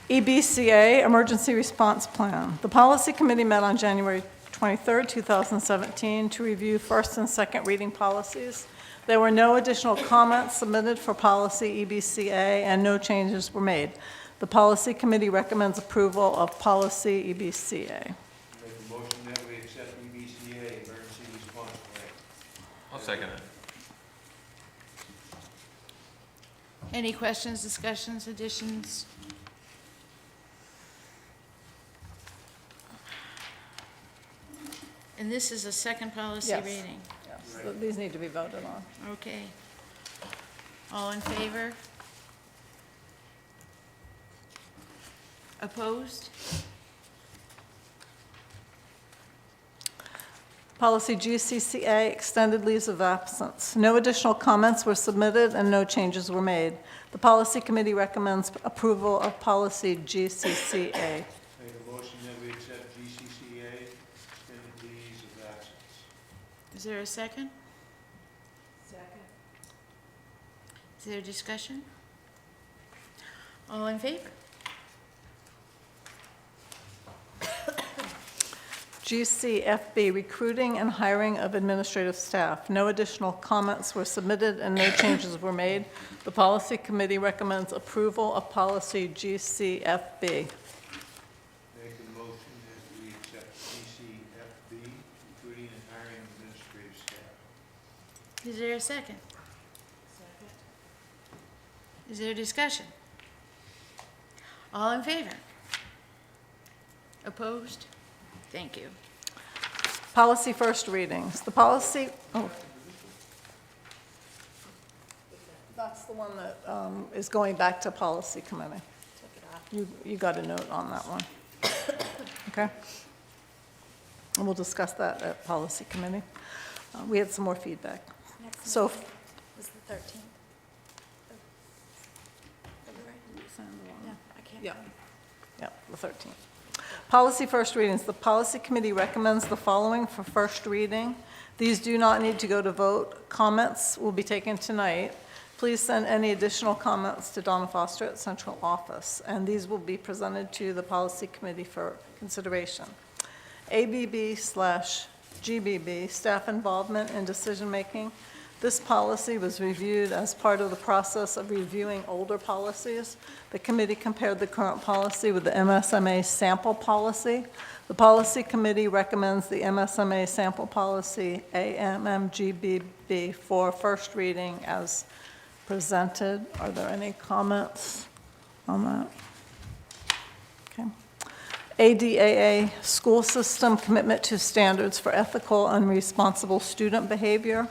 EBCA, Emergency Response Plan. The Policy Committee met on January 23rd, 2017, to review first and second reading policies. There were no additional comments submitted for policy EBCA, and no changes were made. The Policy Committee recommends approval of policy EBCA. Make a motion that we accept EBCA, Emergency Response Plan. I'll second it. Any questions, discussions, additions? And this is a second policy Yes. reading? Yes, so these need to be voted on. Okay. All in favor? Opposed? Policy GCCA, Extended Leaves of Absence. No additional comments were submitted and no changes were made. The Policy Committee recommends approval of policy GCCA. Make a motion that we accept GCCA, extended leaves of absence. Is there a second? Second. Is there discussion? All in favor? GCFB, Recruiting and Hiring of Administrative Staff. No additional comments were submitted and no changes were made. The Policy Committee recommends approval of policy GCFB. Make a motion that we accept GCFB, recruiting and hiring of administrative staff. Is there a second? Second. Is there discussion? All in favor? Opposed? Thank you. Policy first readings. The policy, that's the one that is going back to Policy Committee. You got a note on that one. Okay? And we'll discuss that at Policy Committee. We had some more feedback. So, Was the 13th? yeah, the 13th. Policy first readings. The Policy Committee recommends the following for first reading. These do not need to go to vote. Comments will be taken tonight. Please send any additional comments to Donna Foster at Central Office, and these will be presented to the Policy Committee for consideration. ABB/GBB, staff involvement in decision-making. This policy was reviewed as part of the process of reviewing older policies. The committee compared the current policy with the MSMA sample policy. The Policy Committee recommends the MSMA sample policy, AMMGBB, for first reading as presented. Are there any comments on that? Okay. ADAA, School System Commitment to Standards for Ethical and Responsible Student Behavior.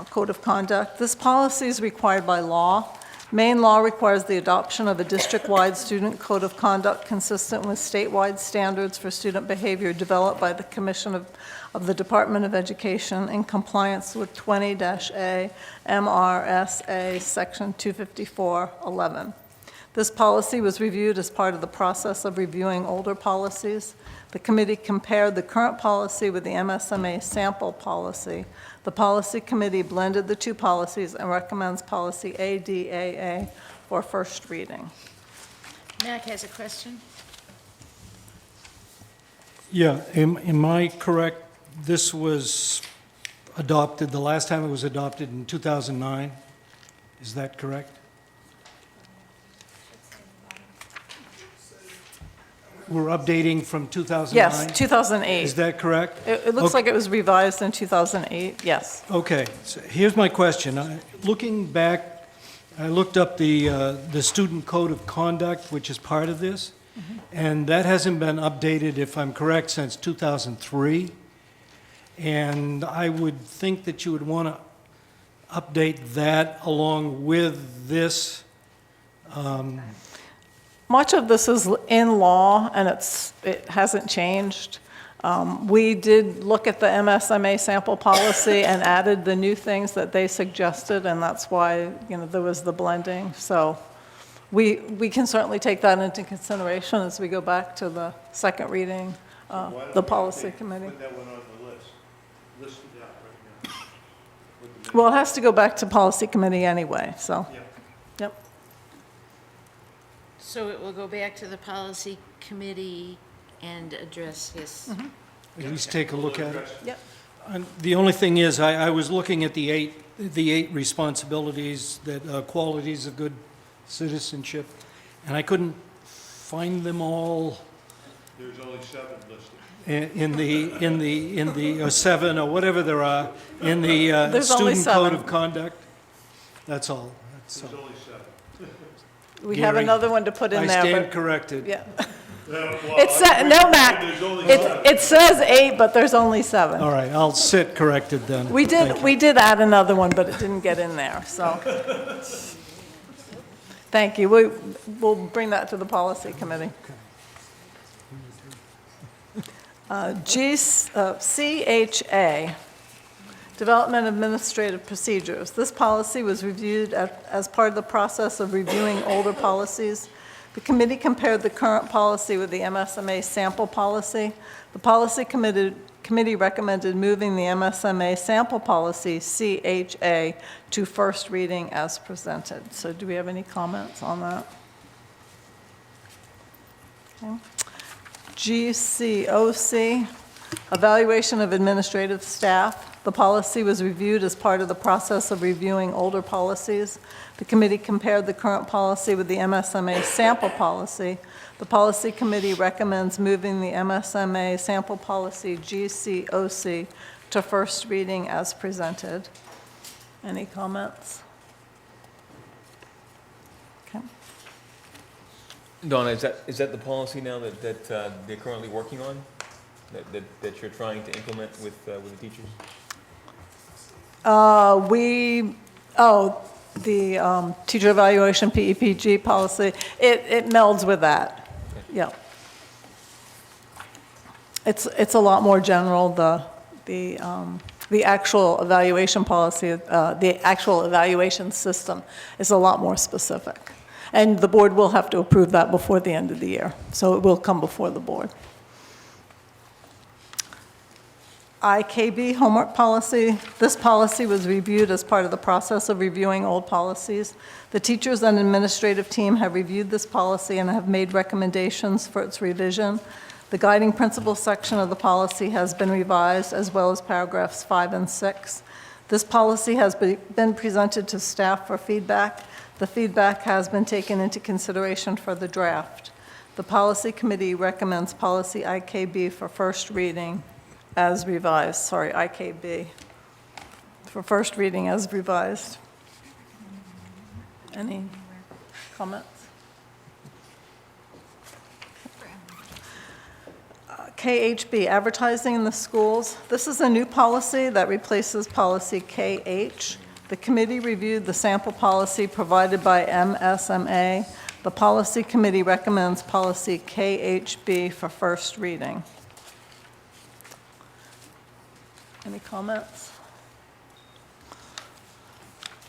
Code of Conduct. This policy is required by law. Maine law requires the adoption of a district-wide student code of conduct consistent with statewide standards for student behavior developed by the Commission of the Department of Education in compliance with 20-A MRSA Section 254-11. This policy was reviewed as part of the process of reviewing older policies. The committee compared the current policy with the MSMA sample policy. The Policy Committee blended the two policies and recommends policy ADAA for first reading. Mac has a question. Yeah, am I correct? This was adopted, the last time it was adopted in 2009? Is that correct? We're updating from 2009? Yes, 2008. Is that correct? It looks Okay. like it was revised in 2008, yes. Okay, so here's my question. Looking back, I looked up the Student Code of Conduct, which is part of this, and that hasn't been updated, if I'm correct, since 2003. And I would think that you would want to update that along with this? Much of this is in law, and it hasn't changed. We did look at the MSMA sample policy and added the new things that they suggested, and that's why, there was the blending. So we can certainly take that into consideration as we go back to the second reading, the policy committee. Put that one on the list. List it out right now. Well, it has to go back to policy committee anyway, so. Yeah. Yep. So it will go back to the policy committee and address his. At least take a look at it. Yep. And the only thing is, I was looking at the eight responsibilities, that qualities of good citizenship, and I couldn't find them all There's only 7 listed. in the 7 or whatever there are in the There's only student code 7. of conduct. That's all. That's There's all. only 7. We have Gary, another one to put in I there. stand but- corrected. Yeah. Well, No, Matt, there's only it says 8, but there's only 7. All right, I'll sit corrected then. We Thank did, you. we did add another one, but it didn't get in there, so. Thank you. We'll bring that to the policy committee. CHA, Development Administrative Procedures. This policy was reviewed as part of the process of reviewing older policies. The committee compared the current policy with the MSMA sample policy. The policy committee recommended moving the MSMA sample policy, CHA, to first reading as presented. So do we have any comments on that? Okay. GCOC, Evaluation of Administrative Staff. The policy was reviewed as part of the process of reviewing older policies. The committee compared the current policy with the MSMA sample policy. The policy committee recommends moving the MSMA sample policy, GCOC, to first reading as presented. Any comments? Okay. Donna, is that the policy now that they're currently working on? That you're trying to implement with the teachers? The teacher evaluation, PEPG policy, it melds with that. Yeah. It's a lot more general, the actual evaluation policy, the actual evaluation system is a lot more specific. And the board will have to approve that before the end of the year, so it will come before the board. IKB homework policy. This policy was reviewed as part of the process of reviewing old policies. The teachers and administrative team have reviewed this policy and have made recommendations for its revision. The guiding principles section of the policy has been revised, as well as paragraphs 5 and 6. This policy has been presented to staff for feedback. The feedback has been taken into consideration for the draft. The policy committee recommends policy IKB for first reading as revised. Sorry, IKB for first reading as revised. Any comments? KHB, advertising in the schools. This is a new policy that replaces policy KH. The committee reviewed the sample policy provided by MSMA. The policy committee recommends policy KHB for first reading. Any comments?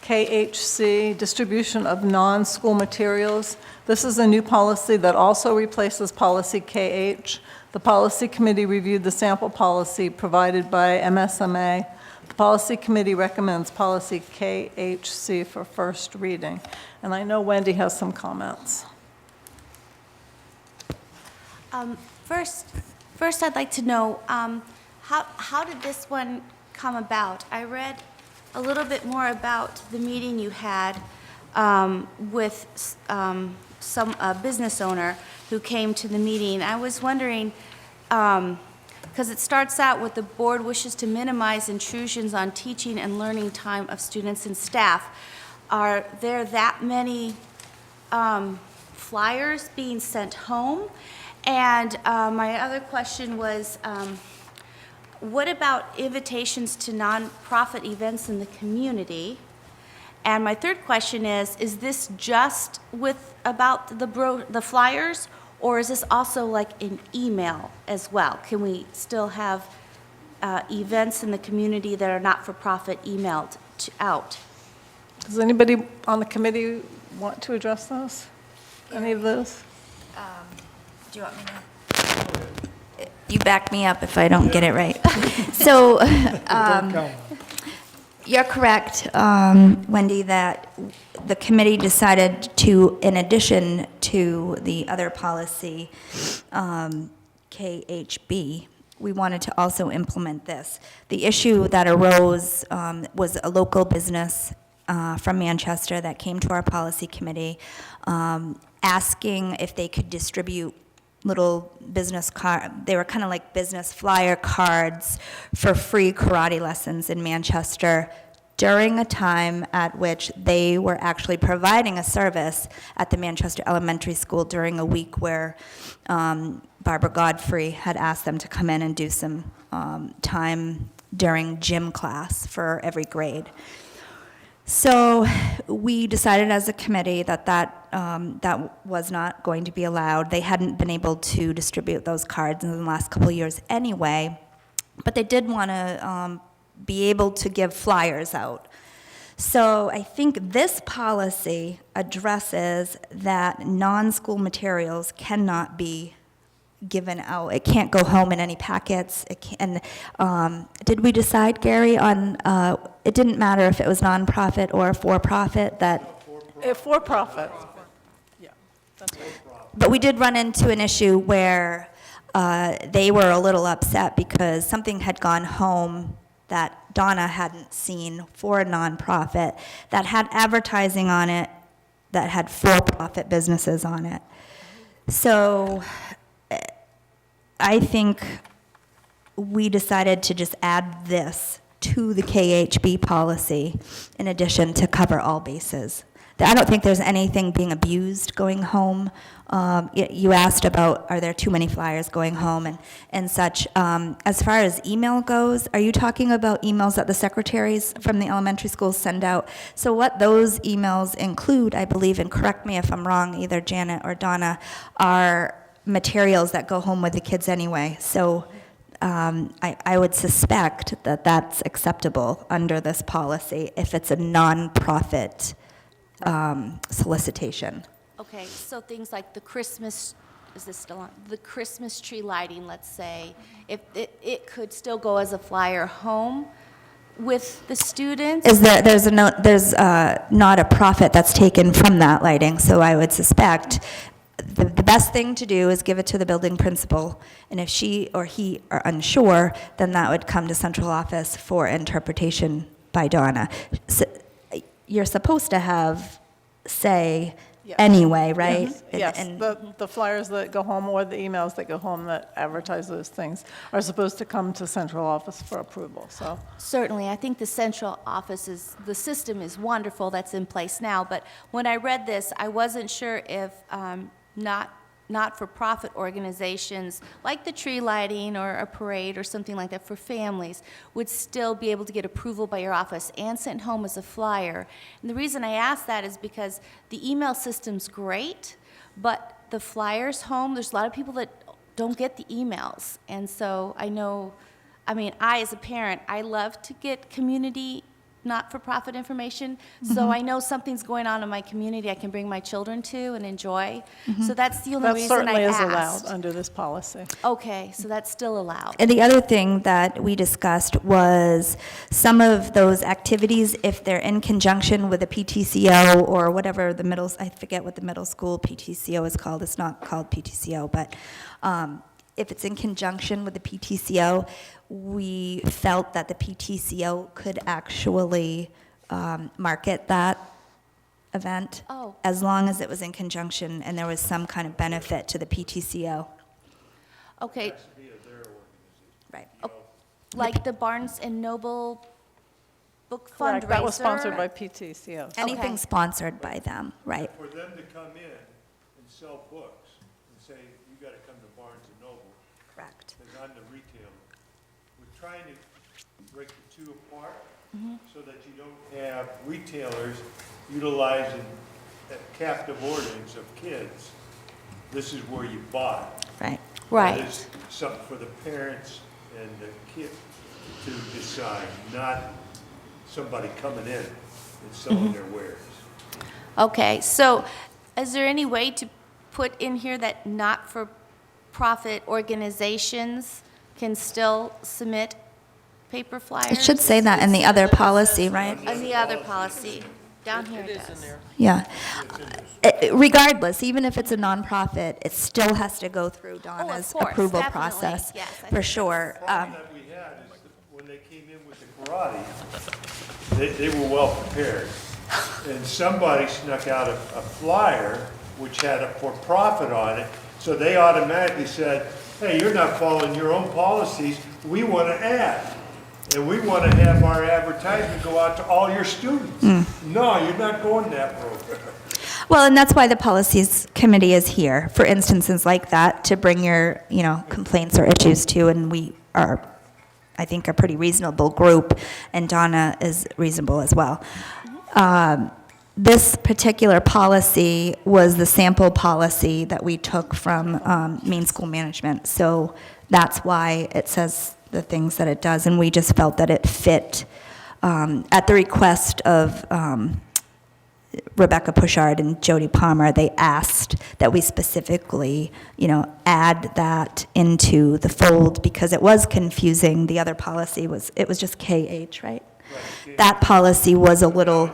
KHC, distribution of non-school materials. This is a new policy that also replaces policy KH. The policy committee reviewed the sample policy provided by MSMA. The policy committee recommends policy KHC for first reading. And I know Wendy has some comments. First I'd like to know, how did this one come about? I read a little bit more about the meeting you had with some business owner who came to the meeting. I was wondering, because it starts out with the board wishes to minimize intrusions on teaching and learning time of students and staff. Are there that many flyers being sent home? And my other question was, what about invitations to nonprofit events in the community? And my third question is this just about the flyers, or is this also like an email as well? Can we still have events in the community that are not-for-profit emailed out? Does anybody on the committee want to address those? Any of those? Do you want me to? You back me up if I don't get it right. So, you're correct, Wendy, that the committee decided to, in addition to the other policy, KHB, we wanted to also implement this. The issue that arose was a local business from Manchester that came to our policy committee asking if they could distribute little business they were kind of like business flyer cards for free karate lessons in Manchester during a time at which they were actually providing a service at the Manchester Elementary School during a week where Barbara Godfrey had asked them to come in and do some time during gym class for every grade. So we decided as a committee that that was not going to be allowed. They hadn't been able to distribute those cards in the last couple of years anyway, but they did want to be able to give flyers out. So I think this policy addresses that non-school materials cannot be given out. It can't go home in any packets. Did we decide, Gary, on, it didn't matter if it was nonprofit or for-profit, that... For-profit. Yeah, that's right. But we did run into an issue where they were a little upset because something had gone home that Donna hadn't seen for a nonprofit that had advertising on it that had for-profit businesses on it. So I think we decided to just add this to the KHB policy in addition to cover all bases. I don't think there's anything being abused going home. You asked about, are there too many flyers going home and such. As far as email goes, are you talking about emails that the secretaries from the elementary schools send out? So what those emails include, I believe, and correct me if I'm wrong, either Janet or Donna, are materials that go home with the kids anyway. So I would suspect that that's acceptable under this policy if it's a nonprofit solicitation. Okay, so things like the Christmas, is this still on? The Christmas tree lighting, let's say, if it could still go as a flyer home with the students? There's not a profit that's taken from that lighting, so I would suspect the best thing to do is give it to the building principal, and if she or he are unsure, then that would come to central office for interpretation by Donna. So, you're supposed to have say Yes. Anyway, right? Yes, the flyers that go home or the emails that go home that advertise those things are supposed to come to central office for approval, so. Certainly, I think the central office the system is wonderful that's in place now, but when I read this, I wasn't sure if not-for-profit organizations, like the tree lighting or a parade or something like that for families, would still be able to get approval by your office and sent home as a flyer. And the reason I ask that is because the email system's great, but the flyers home, there's a lot of people that don't get the emails. And so I as a parent, I love to get community not-for-profit information, so I know something's going on in my community I can bring my children to and enjoy. So that's the only reason I asked. That certainly is allowed under this policy. Okay, so that's still allowed. And the other thing that we discussed was some of those activities, if they're in conjunction with a PTCO or whatever I forget what the middle school PTCO is called. It's not called PTCO, but if it's in conjunction with the PTCO, we felt that the PTCO could actually market that event as long as it was in conjunction and there was some kind of benefit to the PTCO. Okay. Right. Like the Barnes and Noble book fundraiser? Correct, that was sponsored by PTCO. Anything sponsored by them, right. For them to come in and sell books and say, you gotta come to Barnes and Noble. Correct. Because I'm the retailer. we're trying to break the two apart so that you don't have retailers utilizing captive audience of kids. This is where you buy. Right. Right. That is something for the parents and the kid to decide, not somebody coming in and selling their wares. Okay, so is there any way to put in here that not-for-profit organizations can still submit paper flyers? It should say that in the other policy, right? On the other policy, down here it does. Yeah. Regardless, even if it's a nonprofit, it still has to go through Donna's course, approval definitely. process, Yes, I for think sure. The problem that we had is that when they came in with the karate, they were well prepared. And somebody snuck out a flyer which had a for-profit on it, so they automatically said, hey, you're not following your own policies, we want to add. And we want to have our advertisement go out to all your students. No, you're not going that road. Well, and that's why the policies committee is here, for instances like that, to bring your, complaints or issues to, and we are, I think, a pretty reasonable group, and Donna is reasonable as well. This particular policy was the sample policy that we took from Maine School Management, so that's why it says the things that it does, and we just felt that it fit at the request of Rebecca Pushard and Jody Palmer. They asked that we specifically, add that into the fold because it was confusing. The other policy was just KH, right? That policy was a little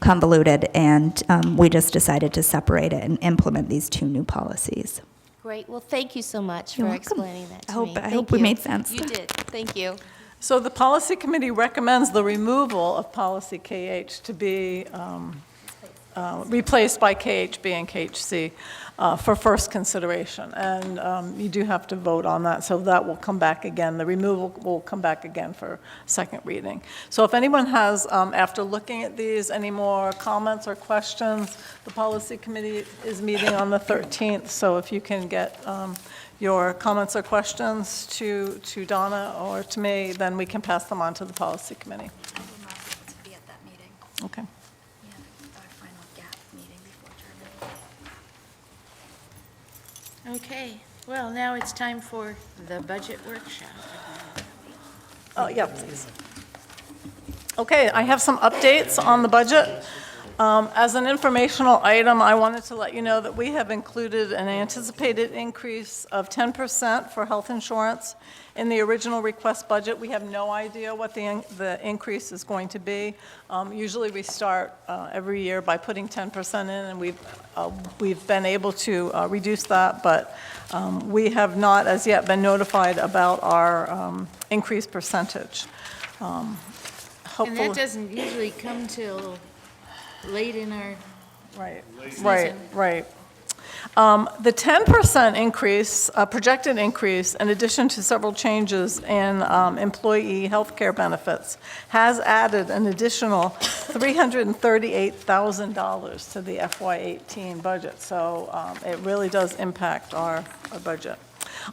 convoluted, and we just decided to separate it and implement these two new policies. Great, well, thank you so much You're for welcome. explaining that to I me. hope we made sense. You did, thank you. So the policy committee recommends the removal of policy KH to be replaced by KHB and KHC for first consideration. And you do have to vote on that, so that will come back again. The removal will come back again for second reading. So if anyone has, after looking at these, any more comments or questions, the policy committee is meeting on the 13th, so if you can get your comments or questions to Donna or to me, then we can pass them on to the policy committee. I will not be able to be at that meeting. Okay. Our final gap meeting before term. Okay, well, now it's time for the budget workshop. Oh, yeah, please. Okay, I have some updates on the budget. As an informational item, I wanted to let you know that we have included an anticipated increase of 10% for health insurance in the original request budget. We have no idea what the increase is going to be. Usually we start every year by putting 10% in, and we've been able to reduce that, but we have not as yet been notified about our increased percentage. And Hopefully. that doesn't usually come till late in our Right, season. right. The 10% increase, projected increase, in addition to several changes in employee health care benefits, has added an additional $338,000 to the FY18 budget. So it really does impact our budget.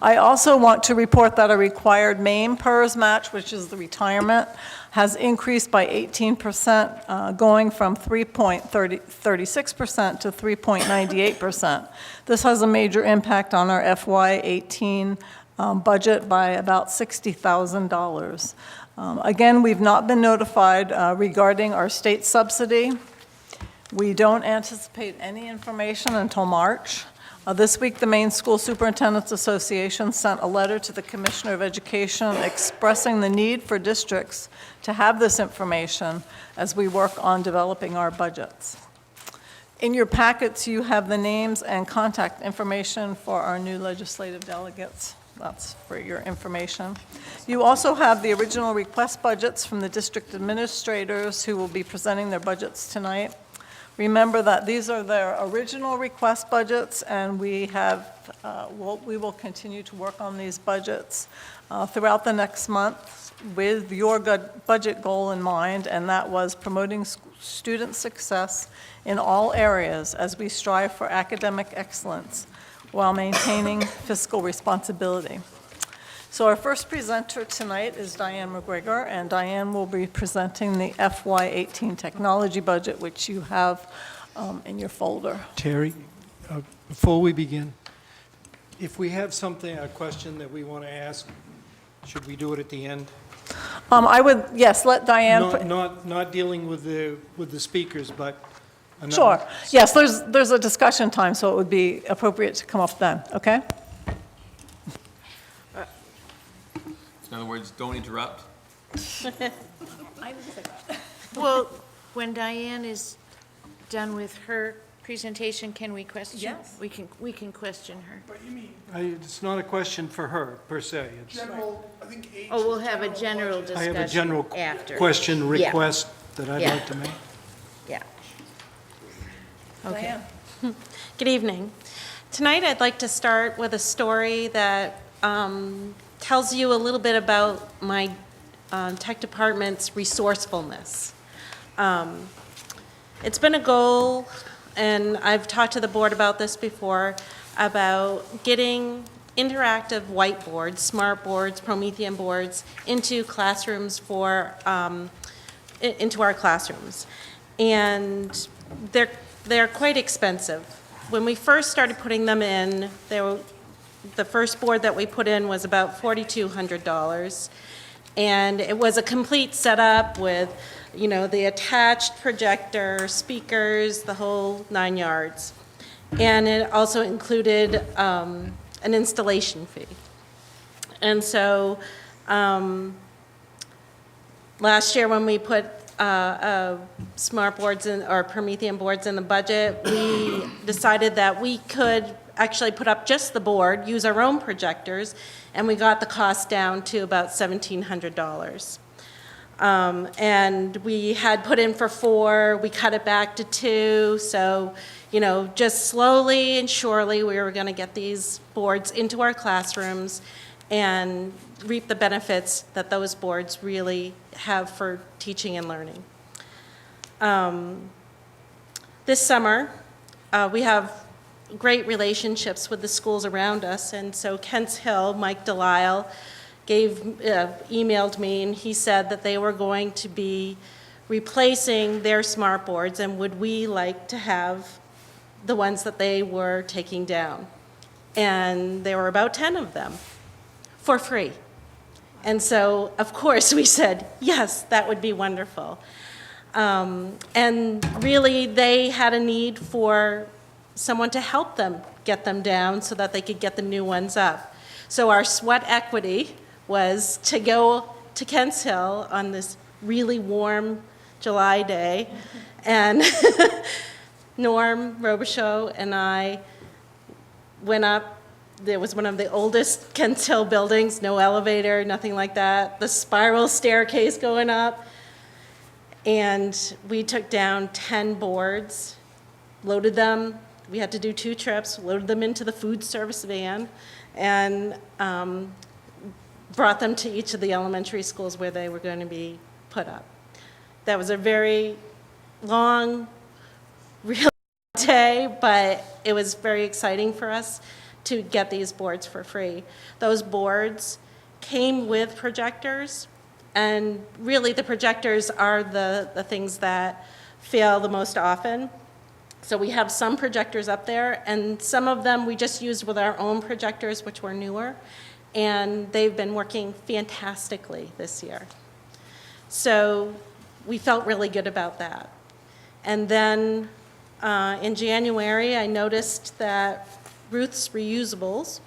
I also want to report that a required MAME PERS match, which is the retirement, has increased by 18%, going from 3.36% to 3.98%. This has a major impact on our FY18 budget by about $60,000. Again, we've not been notified regarding our state subsidy. We don't anticipate any information until March. This week, the Maine School Superintendents Association sent a letter to the Commissioner of Education expressing the need for districts to have this information as we work on developing our budgets. In your packets, you have the names and contact information for our new legislative delegates. That's for your information. You also have the original request budgets from the district administrators who will be presenting their budgets tonight. Remember that these are their original request budgets, and we will continue to work on these budgets throughout the next month with your budget goal in mind, and that was promoting student success in all areas as we strive for academic excellence while maintaining fiscal responsibility. So our first presenter tonight is Diane McGregor, and Diane will be presenting the FY18 technology budget, which you have in your folder. Terry, before we begin, if we have a question that we want to ask, should we do it at the end? I would, yes, let Diane. Not dealing with the speakers, but. Sure. Yes, there's a discussion time, so it would be appropriate to come up then, okay? In other words, don't interrupt. Well, when Diane is done with her presentation, can we question? Yes. We can question her. But you mean It's not a question for her, per se. It's- general, I think age. Oh, we'll have a general I have a discussion general after. question, Yeah. request that I'd Yeah. like to make. Yeah. Okay. Diane? Good evening. Tonight, I'd like to start with a story that tells you a little bit about my tech department's resourcefulness. It's been a goal, and I've talked to the board about this before, about getting interactive whiteboards, smart boards, Promethean boards, into classrooms into our classrooms. And they're quite expensive. When we first started putting them in, the first board that we put in was about $4,200. And it was a complete setup with, the attached projector, speakers, the whole 9 yards. And it also included an installation fee. And so last year when we put smart boards or Promethean boards in the budget, we decided that we could actually put up just the board, use our own projectors, and we got the cost down to about $1,700. And we had put in for 4, we cut it back to 2, so, just slowly and surely we were gonna get these boards into our classrooms and reap the benefits that those boards really have for teaching and learning. This summer, we have great relationships with the schools around us, and so Kents Hill, Mike Delisle, emailed me, and he said that they were going to be replacing their smart boards, and would we like to have the ones that they were taking down. And there were about 10 of them for free. And so, of course, we said, yes, that would be wonderful. And really, they had a need for someone to help them get them down so that they could get the new ones up. So our sweat equity was to go to Kents Hill on this really warm July day, and Norm Robichaud and I went up. There was one of the oldest Kents Hill buildings, no elevator, nothing like that, the spiral staircase going up. And we took down 10 boards, loaded them. We had to do 2 trips, loaded them into the food service van, and brought them to each of the elementary schools where they were going to be put up. That was a very long, real day, but it was very exciting for us to get these boards for free. Those boards came with projectors, and really the projectors are the things that fail the most often. So we have some projectors up there, and some of them we just used with our own projectors, which were newer, and they've been working fantastically this year. So we felt really good about that. And then in January, I noticed that Ruth's Reusables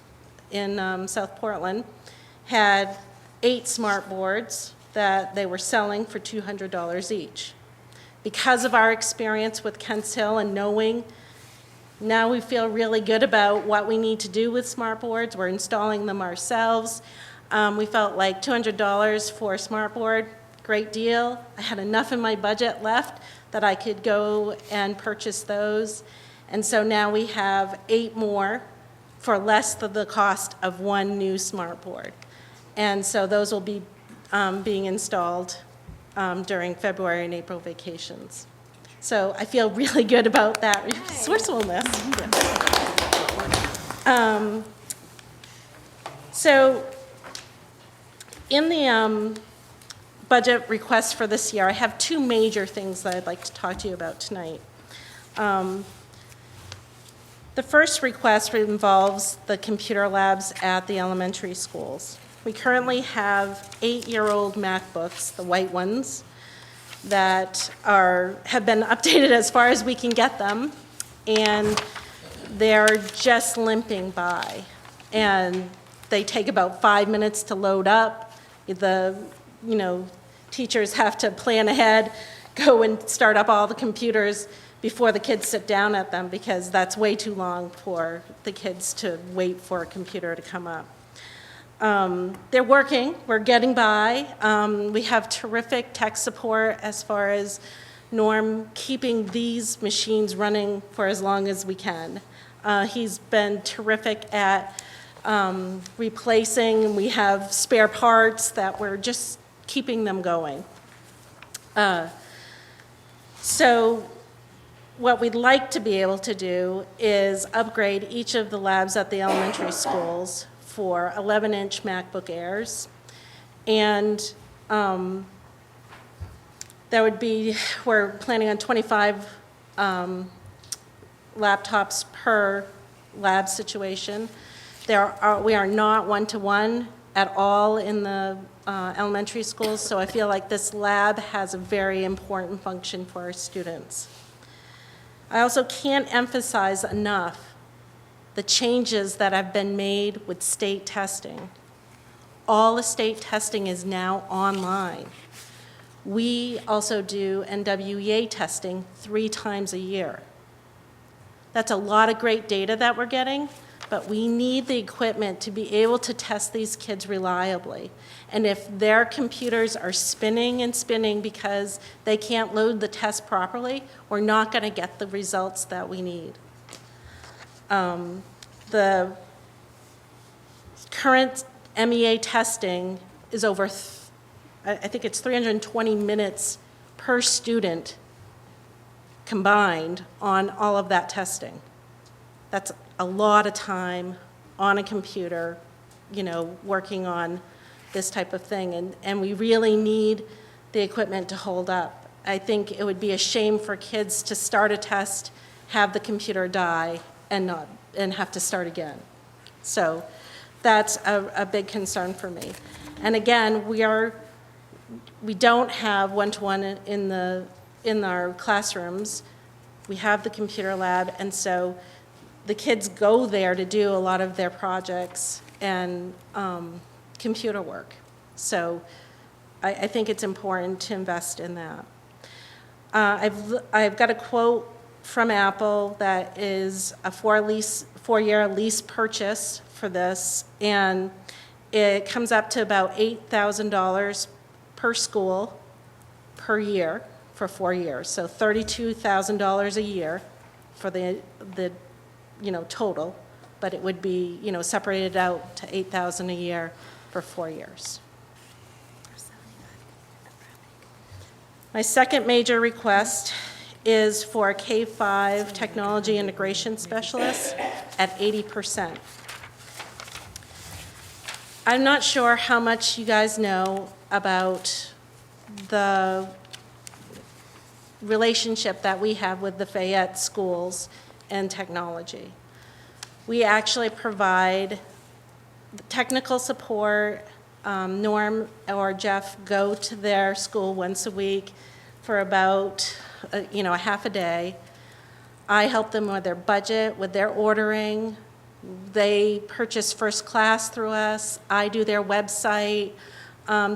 in South Portland had 8 smart boards that they were selling for $200 each. Because of our experience with Kents Hill and knowing, now we feel really good about what we need to do with smart boards. We're installing them ourselves. We felt like $200 for a smart board, great deal. I had enough in my budget left that I could go and purchase those. And so now we have 8 more for less than the cost of 1 new smart board. And so those will be being installed during February and April vacations. So I feel really good about that resourcefulness. So In the budget request for this year, I have two major things that I'd like to talk to you about tonight. The first request involves the computer labs at the elementary schools. We currently have 8-year-old MacBooks, the white ones, that have been updated as far as we can get them, and they're just limping by. And they take about 5 minutes to load up. Teachers have to plan ahead, go and start up all the computers before the kids sit down at them, because that's way too long for the kids to wait for a computer to come up. They're working, we're getting by. We have terrific tech support as far as Norm keeping these machines running for as long as we can. He's been terrific at replacing. We have spare parts that we're just keeping them going. So what we'd like to be able to do is upgrade each of the labs at the elementary schools for 11-inch MacBook Airs. And that would be, we're planning on 25 laptops per lab situation. We are not one-to-one at all in the elementary schools, so I feel like this lab has a very important function for our students. I also can't emphasize enough the changes that have been made with state testing. All the state testing is now online. We also do NWEA testing 3 times a year. That's a lot of great data that we're getting, but we need the equipment to be able to test these kids reliably. And if their computers are spinning and spinning because they can't load the test properly, we're not going to get the results that we need. The current MEA testing is over, I think it's 320 minutes per student combined on all of that testing. That's a lot of time on a computer, working on this type of thing, and we really need the equipment to hold up. I think it would be a shame for kids to start a test, have the computer die, and have to start again. So that's a big concern for me. And again, we don't have one-to-one in our classrooms. We have the computer lab, and so the kids go there to do a lot of their projects and computer work. So I think it's important to invest in that. I've got a quote from Apple that is a 4-year lease purchase for this, and it comes up to about $8,000 per school per year for 4 years. So $32,000 a year for the total, but it would be, separated out to $8,000 a year for 4 years. My second major request is for a K-5 technology integration specialist at 80%. I'm not sure how much you guys know about the relationship that we have with the Fayette schools and technology. We actually provide technical support. Norm or Jeff go to their school once a week for about a half a day. I help them with their budget, with their ordering. They purchase first class through us. I do their website.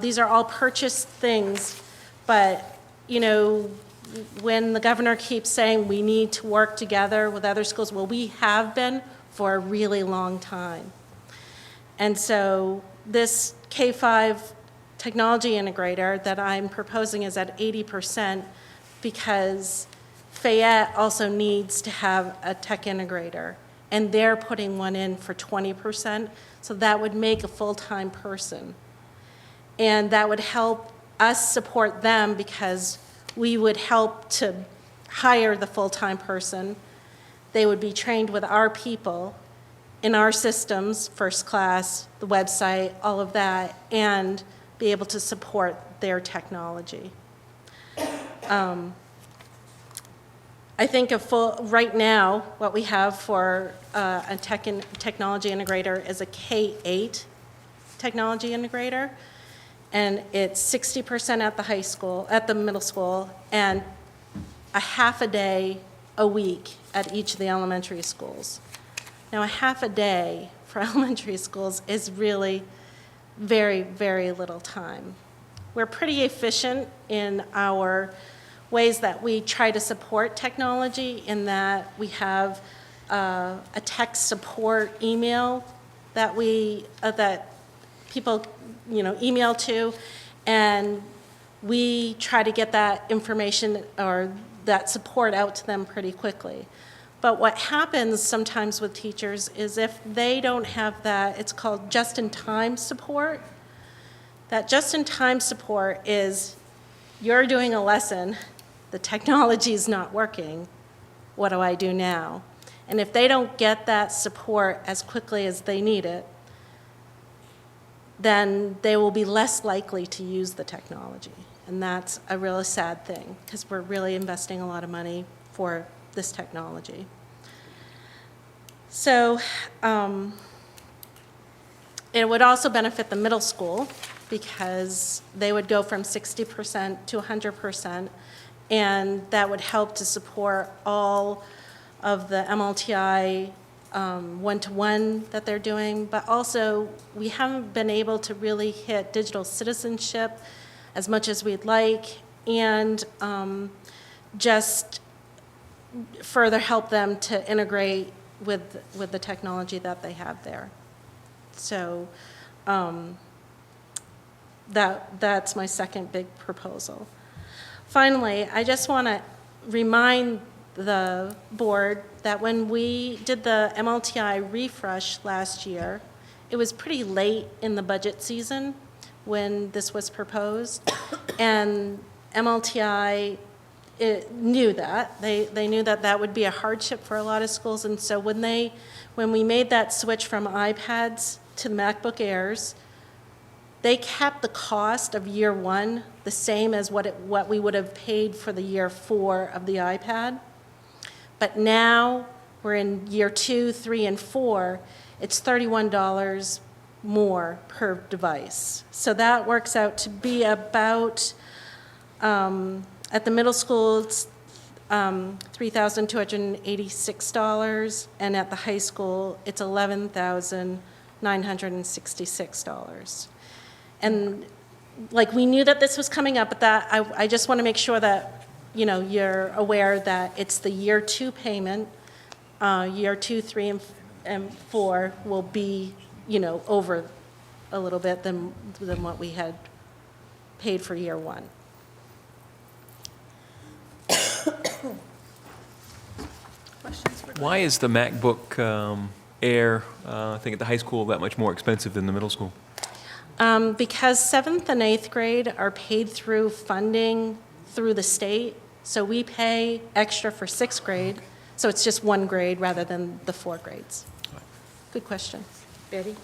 These are all purchased things, but when the governor keeps saying we need to work together with other schools, well, we have been for a really long time. And so this K-5 technology integrator that I'm proposing is at 80% because Fayette also needs to have a tech integrator, and they're putting one in for 20%, so that would make a full-time person. And that would help us support them because we would help to hire the full-time person. They would be trained with our people in our systems, first class, the website, all of that, and be able to support their technology. I think right now, what we have for a technology integrator is a K-8 technology integrator, and it's 60% at the high school, at the middle school, and a half a day a week at each of the elementary schools. Now, a half a day for elementary schools is really very, very little time. We're pretty efficient in our ways that we try to support technology, in that we have a text support email that that people email to, and we try to get that information or that support out to them pretty quickly. But what happens sometimes with teachers is if they don't have that, it's called just-in-time support. That just-in-time support is, you're doing a lesson, the technology is not working, what do I do now? And if they don't get that support as quickly as they need it, then they will be less likely to use the technology. And that's a really sad thing, because we're really investing a lot of money for this technology. So it would also benefit the middle school, because they would go from 60% to 100%, and that would help to support all of the MLTI one-to-one that they're doing. But also, we haven't been able to really hit digital citizenship as much as we'd like, and just further help them to integrate with the technology that they have there. So that's my second big proposal. Finally, I just want to remind the board that when we did the MLTI refresh last year, it was pretty late in the budget season when this was proposed, and MLTI knew that. They knew that that would be a hardship for a lot of schools, and so when we made that switch from iPads to MacBook Airs, they kept the cost of year one the same as what we would have paid for the year 4 of the iPad. But now we're in year 2, 3, and 4. It's $31 more per device. So that works out to be about, at the middle school, it's $3,286, and at the high school, it's $11,966. And we knew that this was coming up, but I just want to make sure that you're aware that it's the year 2 payment. Year 2, 3, and 4 will be over a little bit than what we had paid for year 1. Why is the MacBook Air, I think at the high school, that much more expensive than the middle school? Because 7th and 8th grade are paid through funding through the state, so we pay extra for 6th grade, so it's just 1 grade rather than the 4 grades. Good question. Betty?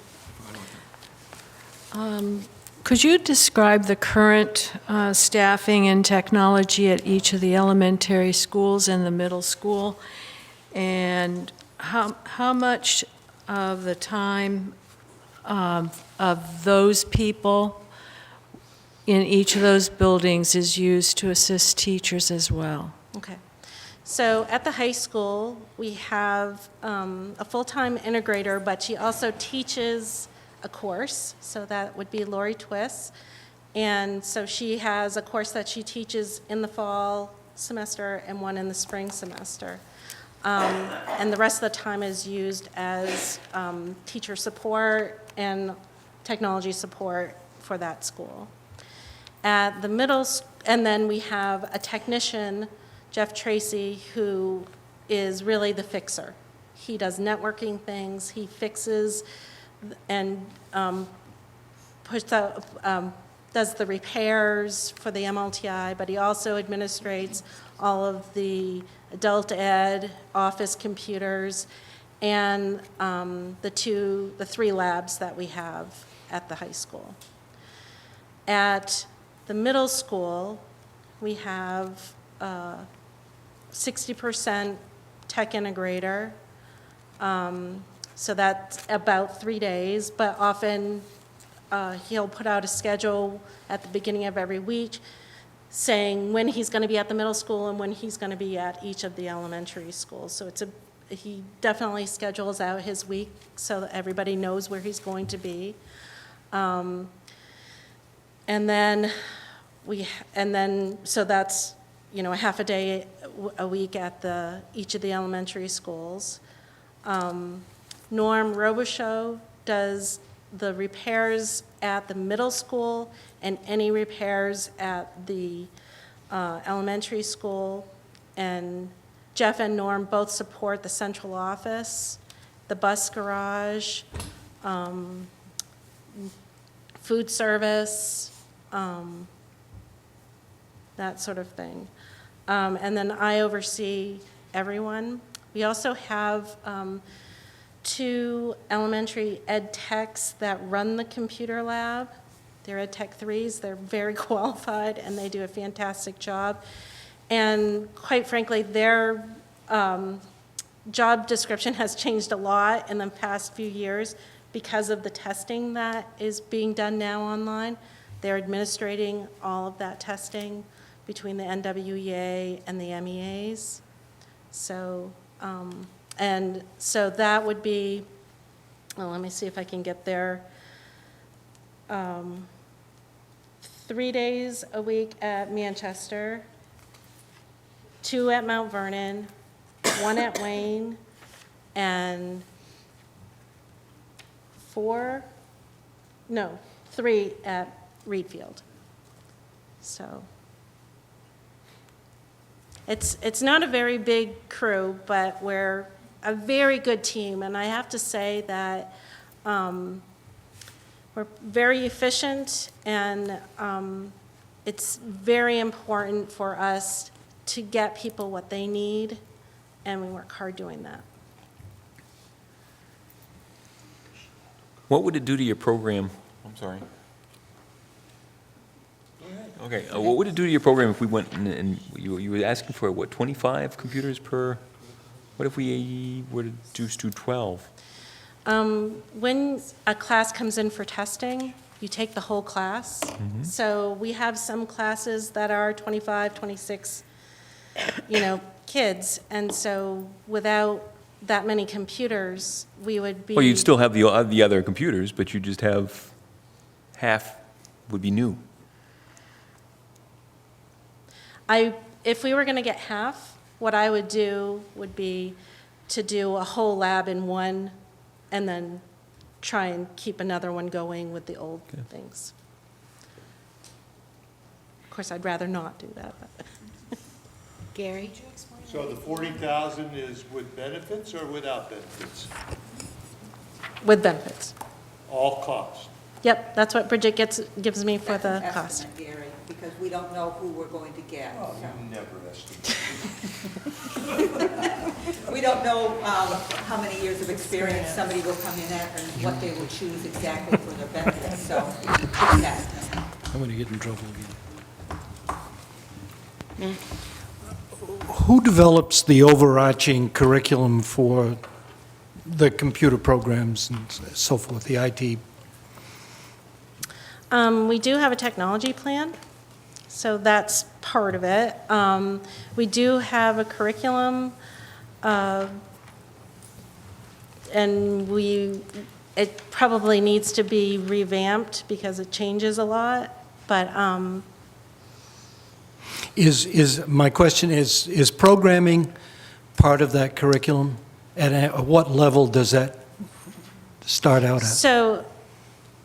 Could you describe the current staffing and technology at each of the elementary schools and the middle school, and how much of the time of those people in each of those buildings is used to assist teachers as well? Okay. So at the high school, we have a full-time integrator, but she also teaches a course, so that would be Lori Twiss. And so she has a course that she teaches in the fall semester and one in the spring semester. And the rest of the time is used as teacher support and technology support for that school. At the middle, and then we have a technician, Jeff Tracy, who is really the fixer. He does networking things, he fixes and does the repairs for the MLTI, but he also administrates all of the adult ed, office computers, and the 3 labs that we have at the high school. At the middle school, we have 60% tech integrator. So that's about 3 days, but often he'll put out a schedule at the beginning of every week saying when he's going to be at the middle school and when he's going to be at each of the elementary schools. So he definitely schedules out his week so that everybody knows where he's going to be. And then so that's, a half a day a week at each of the elementary schools. Norm Robichaux does the repairs at the middle school and any repairs at the elementary school. And Jeff and Norm both support the central office, the bus garage, food service, that sort of thing. And then I oversee everyone. We also have 2 elementary ed techs that run the computer lab. They're ed tech 3s. They're very qualified, and they do a fantastic job. And quite frankly, their job description has changed a lot in the past few years because of the testing that is being done now online. They're administrating all of that testing between the NWEA and the MEAs. So, and so that would be, well, let me see if I can get there. 3 days a week at Manchester, 2 at Mount Vernon, 1 at Wayne, and 3 at Reedfield. So it's not a very big crew, but we're a very good team, and I have to say that we're very efficient, and it's very important for us to get people what they need, and we work hard doing that. What would it do to your program? I'm sorry. Okay, what would it do to your program if we went and you were asking for, what, 25 computers per? What if we were to reduce to 12? When a class comes in for testing, you take the whole class. Mm-hmm. So we have some classes that are 25, 26, kids. And so without that many computers, we would be... Well, you'd still have the other computers, but you just have half would be new. If we were going to get half, what I would do would be to do a whole lab in one and then try and keep another one going with the old things. Of course, I'd rather not do that. But Gary? So the 40,000 is with benefits or without benefits? With benefits. All costs? Yep, that's what Bridget gives me for the That's an cost. estimate, Gary, because we don't know who we're going to get. Oh, so. you never estimate. We don't know how many years of experience somebody will come in at and what they will choose exactly for their benefits, so it's an estimate. I'm going to get in trouble again. Who develops the overarching curriculum for the computer programs and so forth, the IT? We do have a technology plan, so that's part of it. We do have a curriculum, and it probably needs to be revamped because it changes a lot, but My question is programming part of that curriculum? At what level does that start out at? so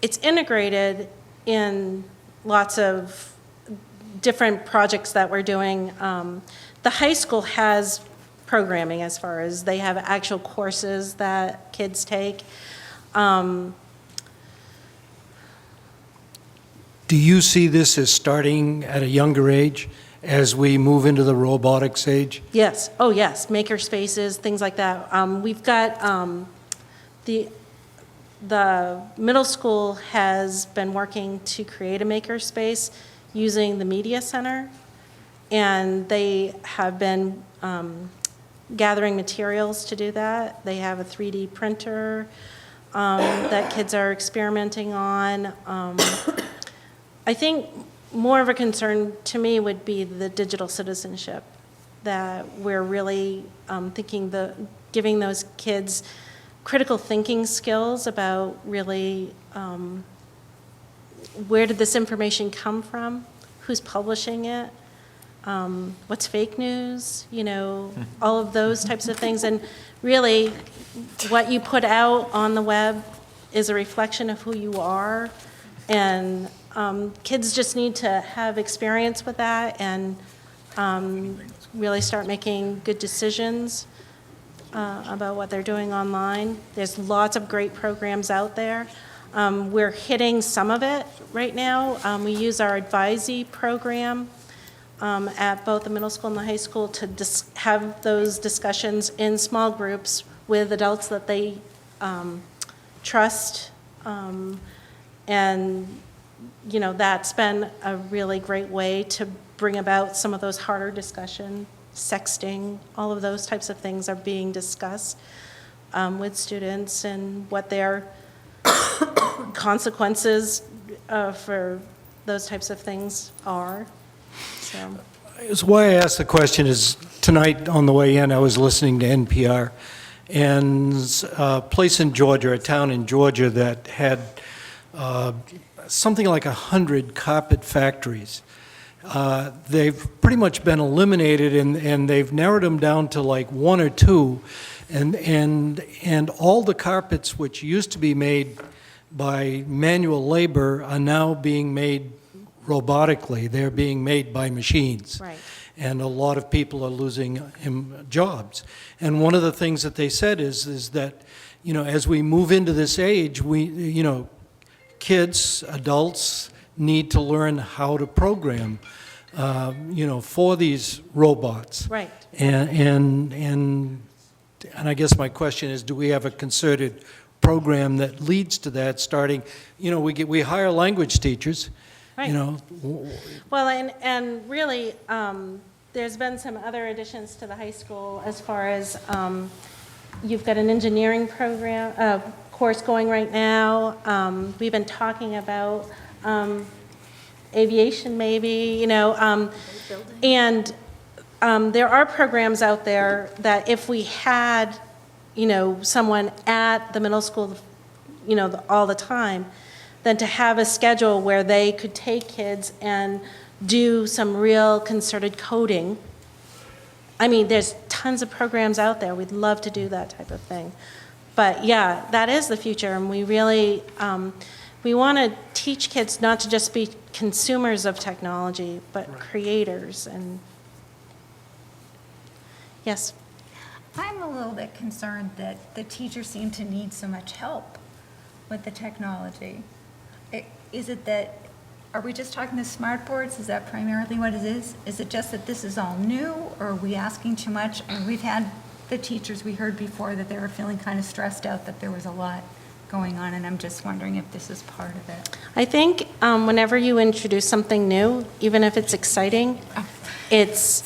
it's integrated in lots of different projects that we're doing. The high school has programming as far as they have actual courses that kids take. Do you see this as starting at a younger age as we move into the robotics age? Yes, oh yes, maker spaces, things like that. We've got the the middle school has been working to create a makerspace using the media center, and they have been gathering materials to do that. They have a 3D printer that kids are experimenting on. I think more of a concern to me would be the digital citizenship, that we're really giving those kids critical thinking skills about really where did this information come from, who's publishing it, what's fake news, all of those types of things. And really, what you put out on the web is a reflection of who you are. And kids just need to have experience with that and really start making good decisions about what they're doing online. There's lots of great programs out there. We're hitting some of it right now. We use our Advisee program at both the middle school and the high school to have those discussions in small groups with adults that they trust. And, that's been a really great way to bring about some of those harder discussions. Sexting, all of those types of things are being discussed with students and what their consequences for those types of things are. So. It's why I asked the question is tonight on the way in, I was listening to NPR, and a place in Georgia, a town in Georgia that had something like 100 carpet factories. They've pretty much been eliminated, and they've narrowed them down to like one or two, and all the carpets which used to be made by manual labor are now being made robotically. They're being made by machines. Right. And a lot of people are losing jobs. And one of the things that they said is that, as we move into this age, kids, adults need to learn how to program, for these robots. Right. And I guess my question is, do we have a concerted program that leads to that? Starting, we hire language teachers. Right. Well, and really, there's been some other additions to the high school as far as you've got an engineering program course going right now. We've been talking about aviation, maybe, and there are programs out there that if we had, someone at the middle school, all the time, then to have a schedule where they could take kids and do some real concerted coding. I mean, there's tons of programs out there. We'd love to do that type of thing. But yeah, that is the future, and we really, we want to teach kids not to just be consumers of technology, but creators. And yes? I'm a little bit concerned that the teachers seem to need so much help with the technology. Is it that, are we just talking the smart boards? Is that primarily what it is? Is it just that this is all new, or are we asking too much? And we've had the teachers, we heard before that they were feeling kind of stressed out, that there was a lot going on, and I'm just wondering if this is part of it. I think whenever you introduce something new, even if it's exciting, it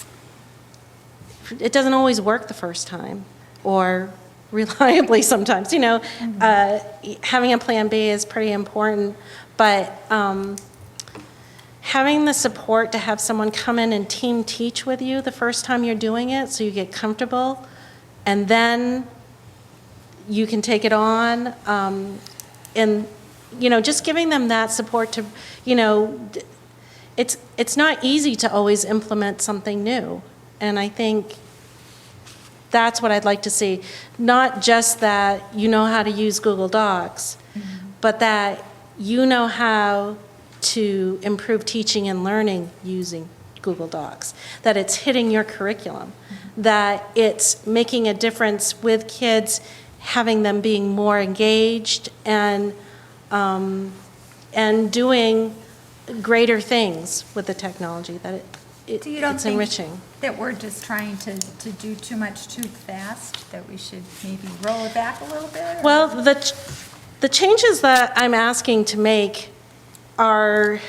doesn't always work the first time, or reliably sometimes. Having a plan B is pretty important, but having the support to have someone come in and team teach with you the first time you're doing it, so you get comfortable, and then you can take it on, and just giving them that support to, it's not easy to always implement something new, and I think that's what I'd like to see. Not just that you know how to use Google Docs, but that you know how to improve teaching and learning using Google Docs, that it's hitting your curriculum, that it's making a difference with kids, having them being more engaged and doing greater things with the technology, that So you don't it's think enriching. that we're just trying to do too much too fast, that we should maybe roll it back a little bit? Well, The changes that I'm asking to make are,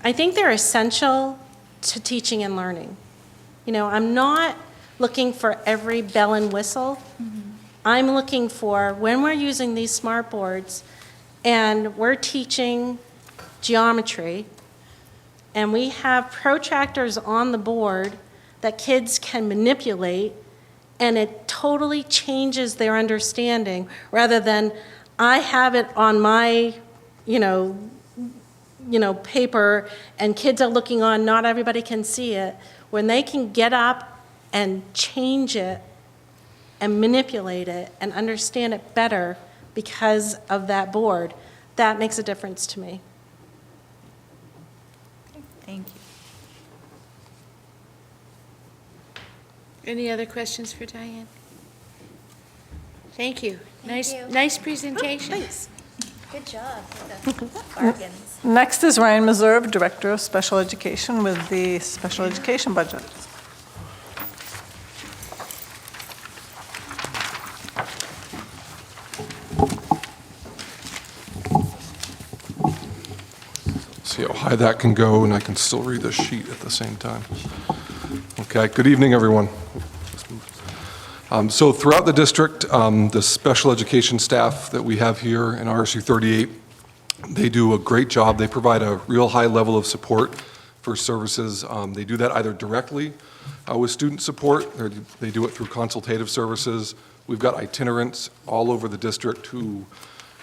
I think they're essential to teaching and learning. You know, I'm not looking for every bell and whistle. I'm looking for, when we're using these smart boards and we're teaching geometry, and we have protractors on the board that kids can manipulate, and it totally changes their understanding, rather than I have it on my, paper, and kids are looking on, not everybody can see it. When they can get up and change it and manipulate it and understand it better because of that board, that makes a difference to me. Thank you. Any other questions for Diane? Thank you. Thank you. Nice presentation. Thanks. Good job with the bargains. Next is Ryan Meserve, Director of Special Education with the Special Education budget. See how high that can go, and I can still read the sheet at the same time. Okay, good evening, everyone. So throughout the district, the special education staff that we have here in RSU 38, they do a great job. They provide a real high level of support for services. They do that either directly with student support, or they do it through consultative services. We've got itinerants all over the district who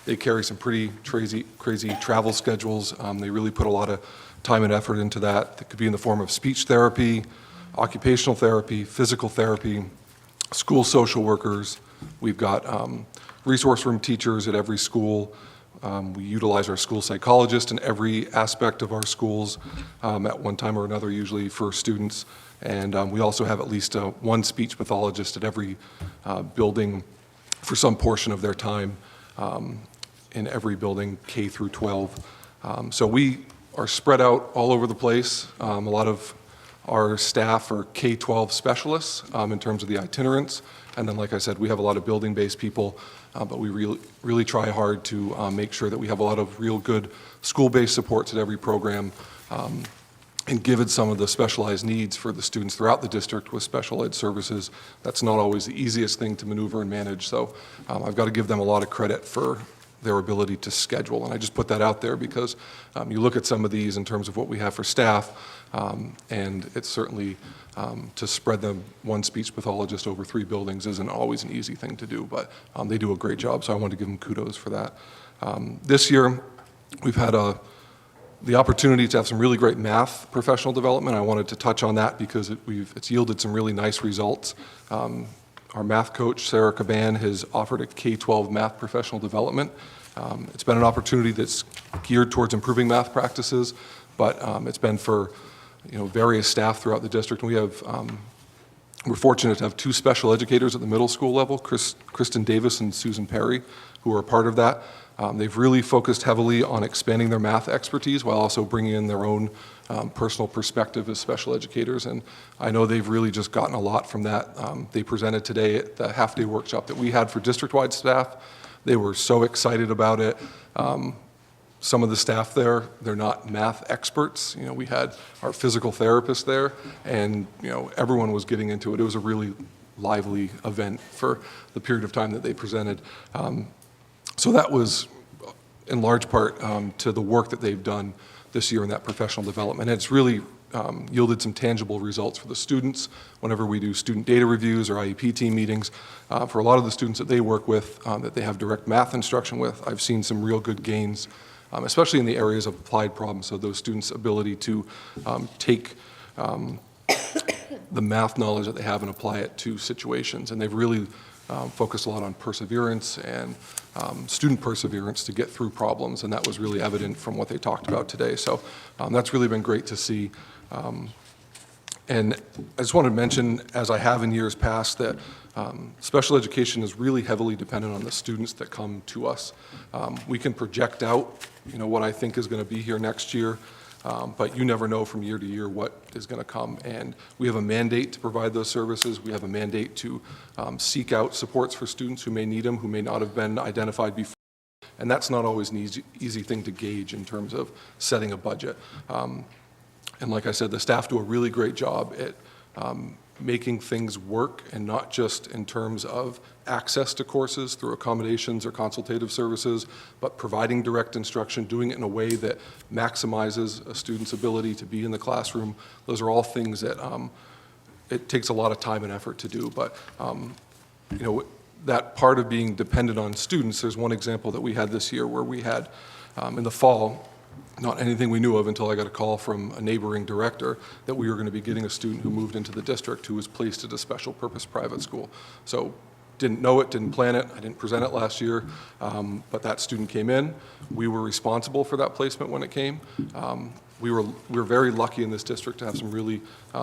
they carry some pretty crazy travel schedules. They really put a lot of time and effort into that. It could be in the form of speech therapy, occupational therapy, physical therapy, school social workers. We've got resource room teachers at every school. We utilize our school psychologist in every aspect of our schools at one time or another, usually for students. And we also have at least one speech pathologist at every building for some portion of their time in every building, K through 12. So we are spread out all over the place. A lot of our staff are K-12 specialists in terms of the itinerants. And then, like I said, we have a lot of building-based people, but we really try hard to make sure that we have a lot of real good school-based supports at every program. And given some of the specialized needs for the students throughout the district with special ed services, that's not always the easiest thing to maneuver and manage. So I've got to give them a lot of credit for their ability to schedule. And I just put that out there because you look at some of these in terms of what we have for staff, and it's certainly to spread them one speech pathologist over 3 buildings isn't always an easy thing to do, but they do a great job, so I want to give them kudos for that. This year, we've had the opportunity to have some really great math professional development. I wanted to touch on that because it's yielded some really nice results. Our math coach, Sarah Caban, has offered a K-12 math professional development. It's been an opportunity that's geared towards improving math practices, but it's been for various staff throughout the district. And we're fortunate to have 2 special educators at the middle school level, Kristen Davis and Susan Perry, who are a part of that. They've really focused heavily on expanding their math expertise while also bringing in their own personal perspective as special educators. And I know they've really just gotten a lot from that. They presented today at the half-day workshop that we had for district-wide staff. They were so excited about it. Some of the staff there, they're not math experts. We had our physical therapist there, and everyone was getting into it. It was a really lively event for the period of time that they presented. So that was in large part to the work that they've done this year in that professional development. And it's really yielded some tangible results for the students whenever we do student data reviews or IEP team meetings. For a lot of the students that they work with, that they have direct math instruction with, I've seen some real good gains, especially in the areas of applied problems. So those students' ability to take the math knowledge that they have and apply it to situations. And they've really focused a lot on perseverance and student perseverance to get through problems, and that was really evident from what they talked about today. So that's really been great to see. And I just wanted to mention, as I have in years past, that special education is really heavily dependent on the students that come to us. We can project out, what I think is going to be here next year, But you never know from year to year what is going to come. And we have a mandate to provide those services. We have a mandate to seek out supports for students who may need them, who may not have been identified before. And that's not always an easy thing to gauge in terms of setting a budget. And like I said, the staff do a really great job at making things work, and not just in terms of access to courses through accommodations or consultative services, but providing direct instruction, doing it in a way that maximizes a student's ability to be in the classroom. Those are all things that it takes a lot of time and effort to do. But you know, that part of being dependent on students, there's one example that we had this year where we had in the fall, not anything we knew of until I got a call from a neighboring director that we were going to be getting a student who moved into the district who was placed at a special purpose private school. So didn't know it, didn't plan it, I didn't present it last year, but that student came in. We were responsible for that placement when it came. We were very lucky in this district to have some really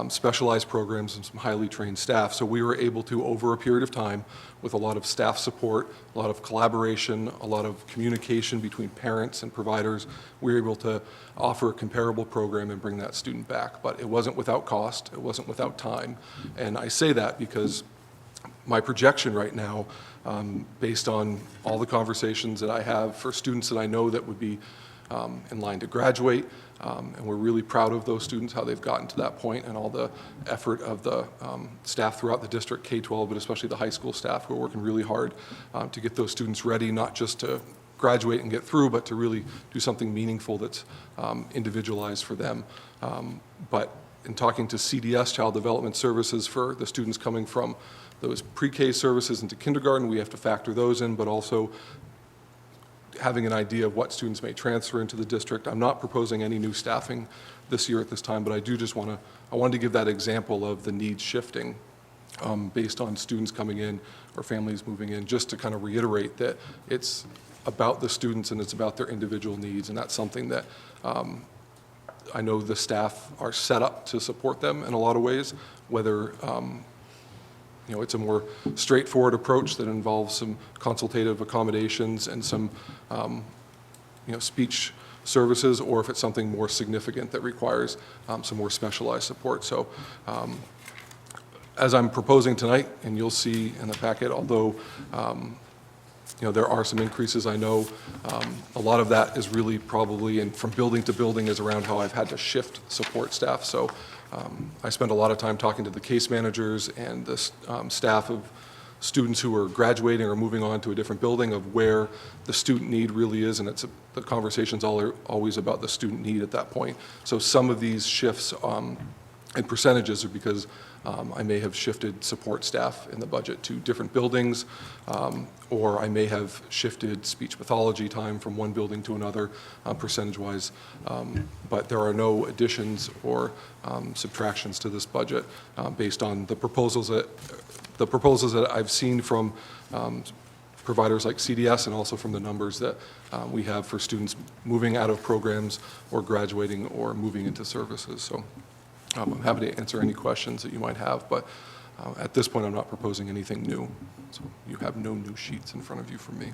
specialized programs and some highly trained staff. So we were able to, over a period of time, with a lot of staff support, a lot of collaboration, a lot of communication between parents and providers, we were able to offer a comparable program and bring that student back. But it wasn't without cost, it wasn't without time. And I say that because my projection right now, based on all the conversations that I have for students that I know that would be in line to graduate, and we're really proud of those students, how they've gotten to that point, and all the effort of the staff throughout the district, K-12, but especially the high school staff who are working really hard to get those students ready, not just to graduate and get through, but to really do something meaningful that's individualized for them. But in talking to CDS, Child Development Services, for the students coming from those pre-K services into kindergarten, we have to factor those in, but also having an idea of what students may transfer into the district. I'm not proposing any new staffing this year at this time, but I do just I wanted to give that example of the needs shifting based on students coming in or families moving in, just to kind of reiterate that it's about the students and it's about their individual needs, and that's something that I know the staff are set up to support them in a lot of ways, whether you know, it's a more straightforward approach that involves some consultative accommodations and some, you know, speech services, or if it's something more significant that requires some more specialized support. So as I'm proposing tonight, and you'll see in the packet, although you know, there are some increases, I know a lot of that is really probably, and from building to building, is around how I've had to shift support staff. So I spend a lot of time talking to the case managers and the staff of students who are graduating or moving on to a different building, of where the student need really is, and the conversation's always about the student need at that point. So some of these shifts and percentages are because I may have shifted support staff in the budget to different buildings, or I may have shifted speech pathology time from one building to another percentage-wise. But there are no additions or subtractions to this budget based on the proposals that I've seen from providers like CDS, and also from the numbers that we have for students moving out of programs or graduating or moving into services. So I'm happy to answer any questions that you might have, but at this point I'm not proposing anything new. So you have no new sheets in front of you from me.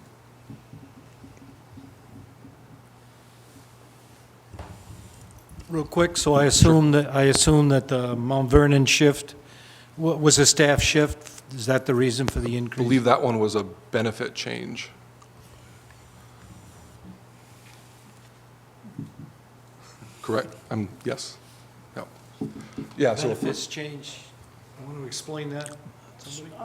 Real quick, so I assume that the Mount Vernon shift was a staff shift. Is that the reason for the increase? I believe that one was a benefit change. Correct. Yes. Yep. Yeah. So Benefits change. I want to explain that. Somebody?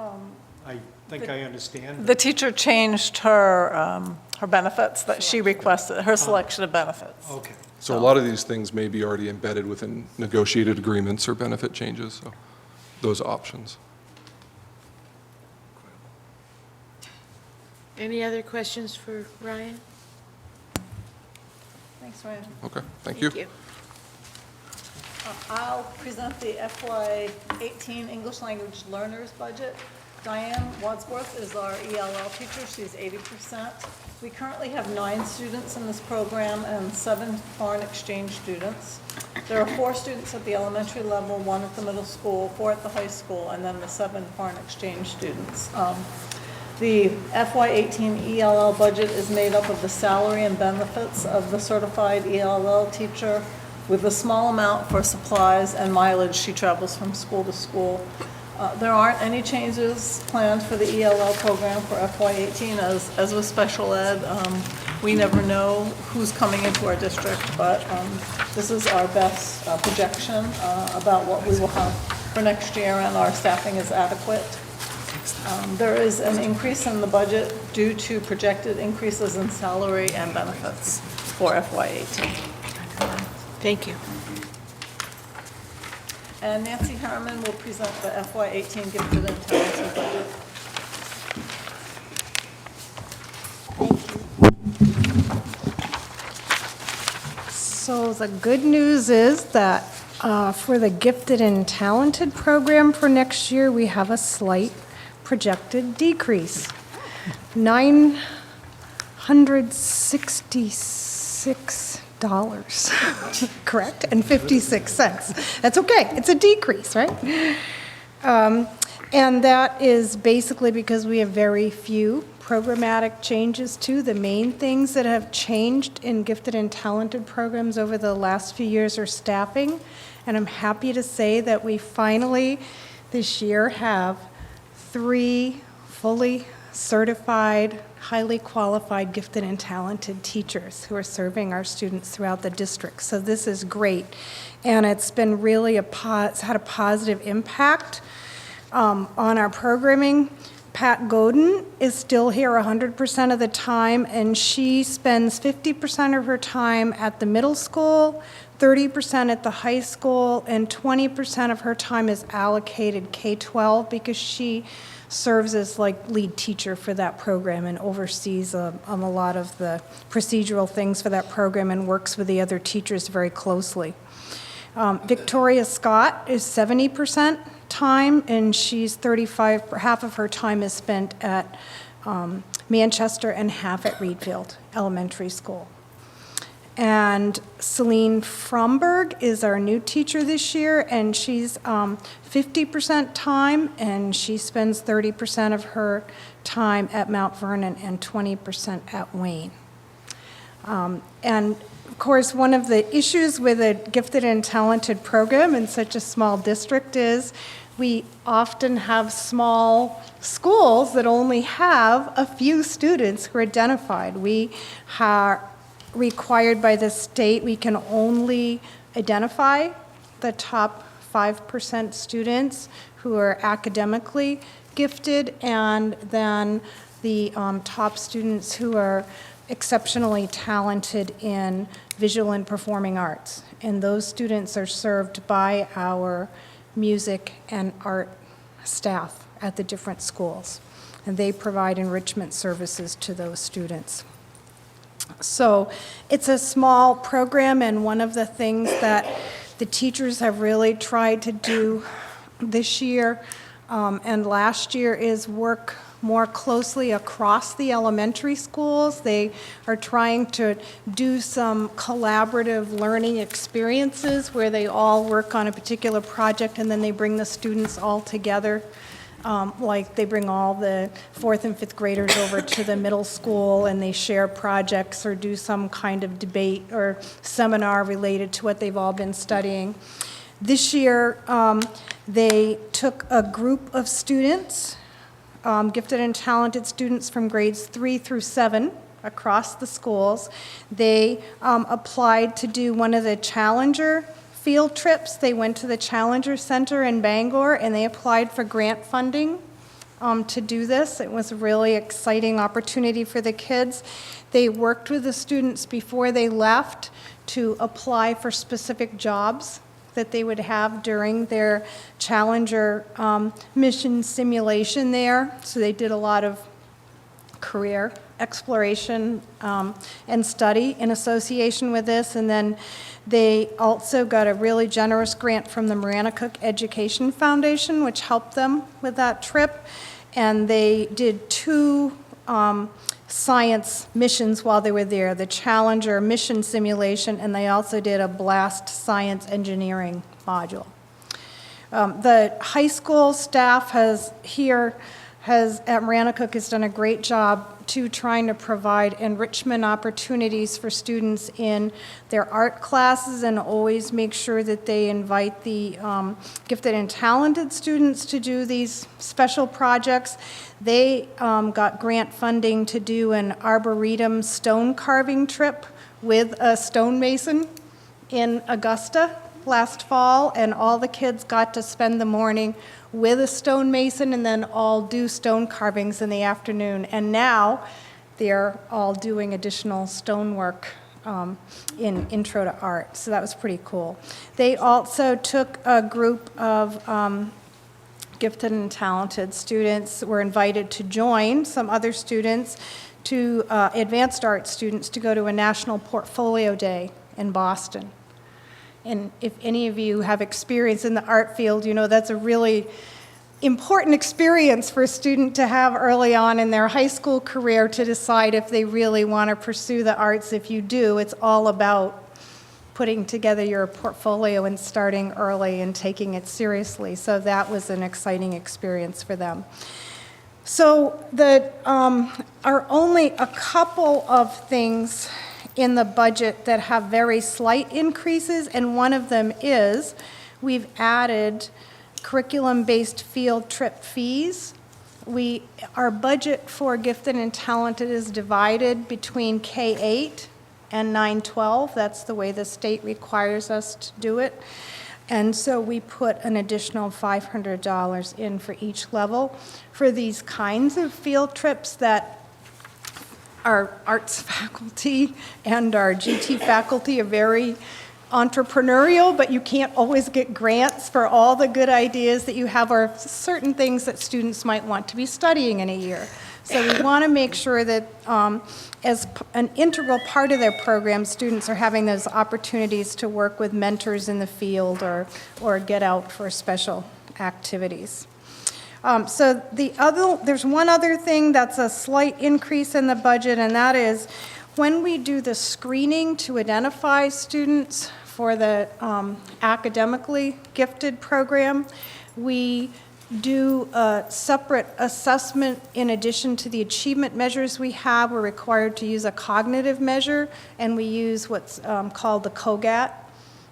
I think I understand. The teacher changed her, her benefits that she requested, her selection of benefits. Okay. So a lot of these things may be already embedded within negotiated agreements or benefit changes, so those options. Any other questions for Ryan? Thanks, Ryan. Okay, thank you. I'll present the FY18 English Language Learners budget. Diane Wadsworth is our ELL teacher. She's 80%. We currently have 9 students in this program and 7 foreign exchange students. There are 4 students at the elementary level, 1 at the middle school, 4 at the high school, and then the 7 foreign exchange students. The FY18 ELL budget is made up of the salary and benefits of the certified ELL teacher, with a small amount for supplies and mileage. She travels from school to school. There aren't any changes planned for the ELL program for FY18 as with special ed. We never know who's coming into our district, but this is our best projection about what we will have for next year, and our staffing is adequate. There is an increase in the budget due to projected increases in salary and benefits for FY18. Thank you. And Nancy Harriman will present the FY18 gifted and talented budget. So the good news is that for the gifted and talented program for next year, we have a slight projected decrease. $966, correct? And 56 cents. That's okay. It's a decrease, right? And that is basically because we have very few programmatic changes too. The main things that have changed in gifted and talented programs over the last few years are staffing. And I'm happy to say that we finally this year have 3 fully certified, highly qualified gifted and talented teachers who are serving our students throughout the district. So this is great. And it's been really it's had a positive impact on our programming. Pat Godin is still here 100% of the time, and she spends 50% of her time at the middle school, 30% at the high school, and 20% of her time is allocated K-12 because she serves as like lead teacher for that program and oversees a lot of the procedural things for that program and works with the other teachers very closely. Victoria Scott is 70% time, and she's 35, half of her time is spent at Manchester and half at Reedfield Elementary School. And Celine Fromberg is our new teacher this year, and she's 50% time, and she spends 30% of her time at Mount Vernon and 20% at Wayne. And of course, one of the issues with a gifted and talented program in such a small district is we often have small schools that only have a few students who are identified. We are required by the state, we can only identify the top 5% students who are academically gifted, and then the top students who are exceptionally talented in visual and performing arts. And those students are served by our music and art staff at the different schools. And they provide enrichment services to those students. So it's a small program, and one of the things that the teachers have really tried to do this year and last year is work more closely across the elementary schools. They are trying to do some collaborative learning experiences where they all work on a particular project and then they bring the students all together. Like they bring all the 4th and 5th graders over to the middle school and they share projects or do some kind of debate or seminar related to what they've all been studying. This year, they took a group of students, gifted and talented students from grades 3 through 7 across the schools. They applied to do one of the Challenger field trips. They went to the Challenger Center in Bangor and they applied for grant funding to do this. It was a really exciting opportunity for the kids. They worked with the students before they left to apply for specific jobs that they would have during their Challenger mission simulation there. So they did a lot of career exploration and study in association with this. And then they also got a really generous grant from the Marana Cook Education Foundation, which helped them with that trip. And they did 2 science missions while they were there, the Challenger mission simulation, and they also did a BLAST science engineering module. The high school staff has at Maranacook has done a great job to trying to provide enrichment opportunities for students in their art classes and always make sure that they invite the gifted and talented students to do these special projects. They got grant funding to do an arboretum stone carving trip with a stonemason in Augusta last fall, and all the kids got to spend the morning with a stonemason and then all do stone carvings in the afternoon. And now they're all doing additional stonework in Intro to Art. So that was pretty cool. They also took a group of gifted and talented students, were invited to join some other students, to advanced art students, to go to a national portfolio day in Boston. And if any of you have experience in the art field, you know that's a really important experience for a student to have early on in their high school career to decide if they really want to pursue the arts. If you do, it's all about putting together your portfolio and starting early and taking it seriously. So that was an exciting experience for them. So there are only a couple of things in the budget that have very slight increases, and one of them is we've added curriculum-based field trip fees. Our budget for gifted and talented is divided between K-8 and 9-12. That's the way the state requires us to do it. And so we put an additional $500 in for each level for these kinds of field trips that our arts faculty and our GT faculty are very entrepreneurial, but you can't always get grants for all the good ideas that you have, or certain things that students might want to be studying in a year. So we want to make sure that as an integral part of their program, students are having those opportunities to work with mentors in the field or get out for special activities. So there's one other thing that's a slight increase in the budget, and that is when we do the screening to identify students for the academically gifted program, we do a separate assessment in addition to the achievement measures we have. We're required to use a cognitive measure, and we use what's called the COGAT.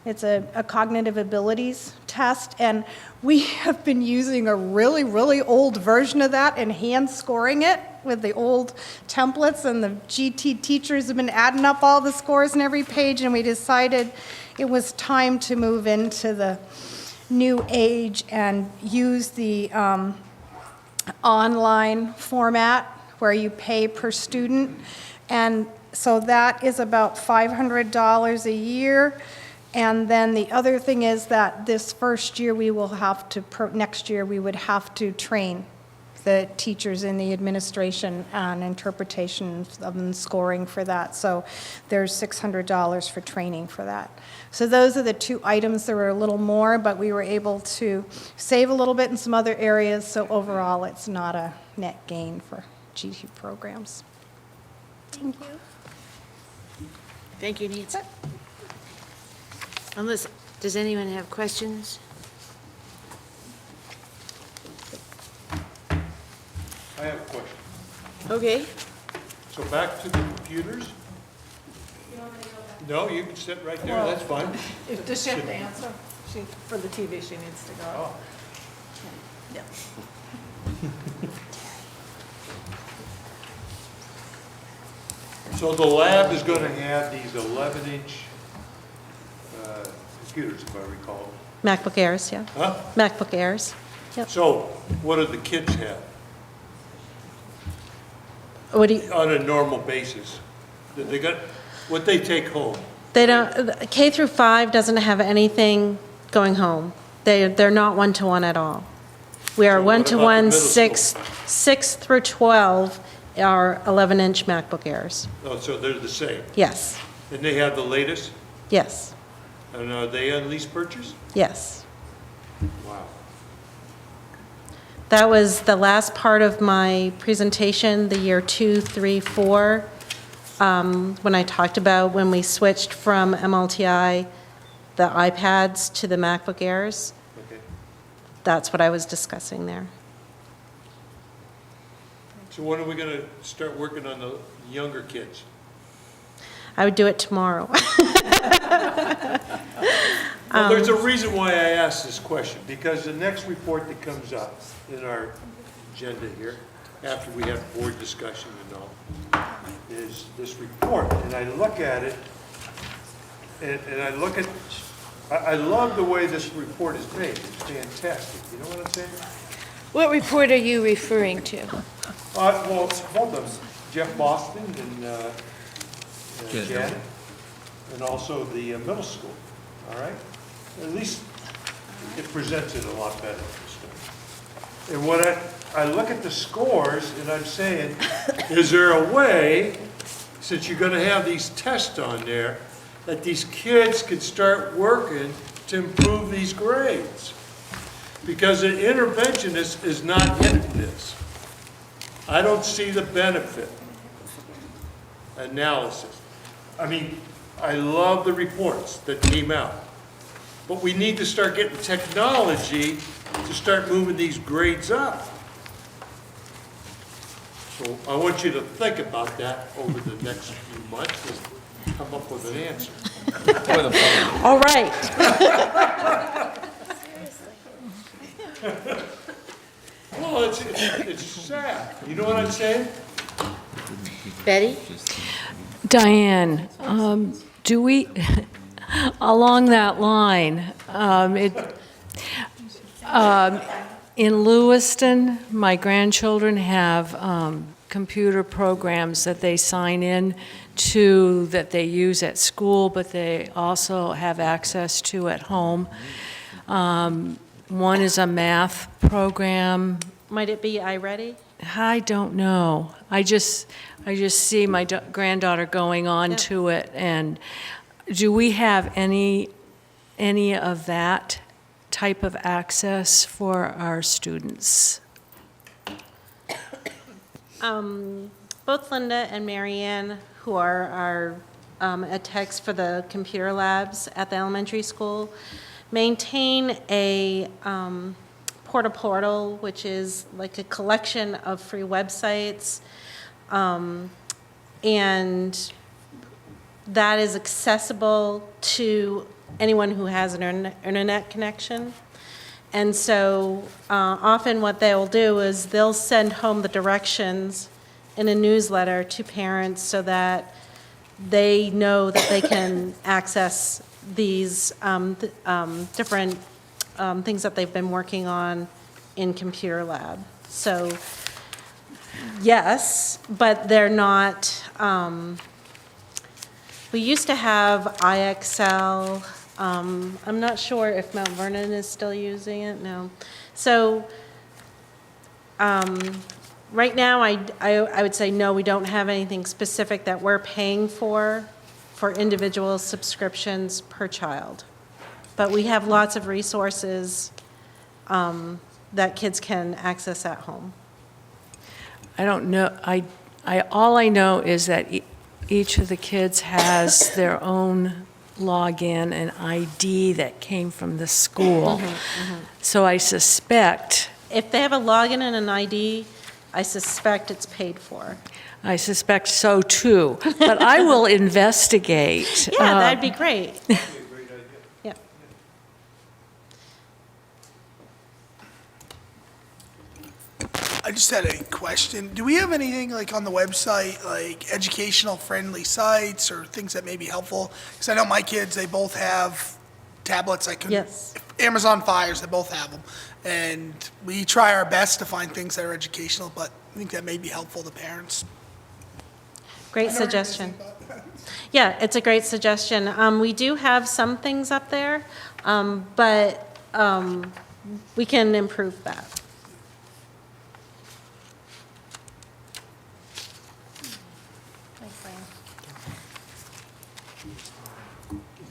It's a cognitive abilities test, and we have been using a really, really old version of that and hand scoring it with the old templates, and the GT teachers have been adding up all the scores in every page, and we decided it was time to move into the new age and use the online format where you pay per student. And so that is about $500 a year. And then the other thing is that this first year we will have to, next year we would have to train the teachers in the administration on interpretation and scoring for that. So there's $600 for training for that. So those are the two items. There were a little more, but we were able to save a little bit in some other areas. So overall, it's not a net gain for GT programs. Thank you. Thank you, Nancy. Unless, does anyone have questions? I have a question. Okay. So back to the computers? No, you can sit right there, that's fine. Does she have to answer? For the TV, she needs to go. Oh. Yeah. So the lab is going to have these 11-inch computers, if I recall. MacBook Airs, yeah. Huh? MacBook Airs. Yep. So what do the kids have What do you, on a normal basis? They got, what they take home? they don't, K through 5 doesn't have anything going home. They're not one-to-one at all. We are So what about the one-to-one middle six through 12 are 11-inch MacBook Airs. Oh, so they're the same? Yes, And they have the latest? yes, And are they on lease purchase? yes. Wow. That was the last part of my presentation, the year 2, 3, 4, when I talked about when we switched from MLTI, the iPads to the MacBook Airs. Okay. That's what I was discussing there. So when are we gonna start working on the younger kids? I would do it tomorrow. Well, there's a reason why I asked this question, because the next report that comes up in our agenda here, after we have board discussion and all, is this report, and I look at it, and I look at, I love the way this report is made, it's fantastic, you know what I'm saying? What report are you referring to? Well, both of them, Jeff Boston and Janet, and also the middle school, all right? At least it presents it a lot better this time. And what I look at the scores, and I'm saying, is there a way, since you're gonna have these tests on there, that these kids could start working to improve these grades? Because an interventionist is not in this. I don't see the benefit analysis. I mean, I love the reports that came out, but we need to start getting technology to start moving these grades up. So I want you to think about that over the next few months and come up with an answer. All right. Well, it's sad. You know what I'm saying? Betty? Diane, do we, along that line, in Lewiston, my grandchildren have computer programs that they sign in to, that they use at school, but they also have access to at home. One is a math program. Might it be iReady? I don't know. I just see my granddaughter going on to it, and do we have any of that type of access for our students? Both Linda and Marianne, who are our techs for the computer labs at the elementary school, maintain a portal, which is like a collection of free websites, and that is accessible to anyone who has an internet connection. And so often what they'll do is they'll send home the directions in a newsletter to parents so that they know that they can access these different things that they've been working on in computer lab. So yes, but they're not, we used to have IXL. I'm not sure if Mount Vernon is still using it, no. So right now, I would say no, we don't have anything specific that we're paying for individual subscriptions per child. But we have lots of resources that kids can access at home. I don't know. All I know is that each of the kids has their own login and ID that came from the school. So I suspect... If they have a login and an ID, I suspect it's paid for. I suspect so too, but I will investigate. Yeah, that'd be great. Yeah. I just had a question. Do we have anything like on the website, like educational friendly sites or things that may be helpful? Because I know my kids, they both have tablets. Yes. Amazon Fires, they both have them. And we try our best to find things that are educational, but I think that may be helpful to parents. Great suggestion. Yeah, it's a great suggestion. We do have some things up there, but we can improve that.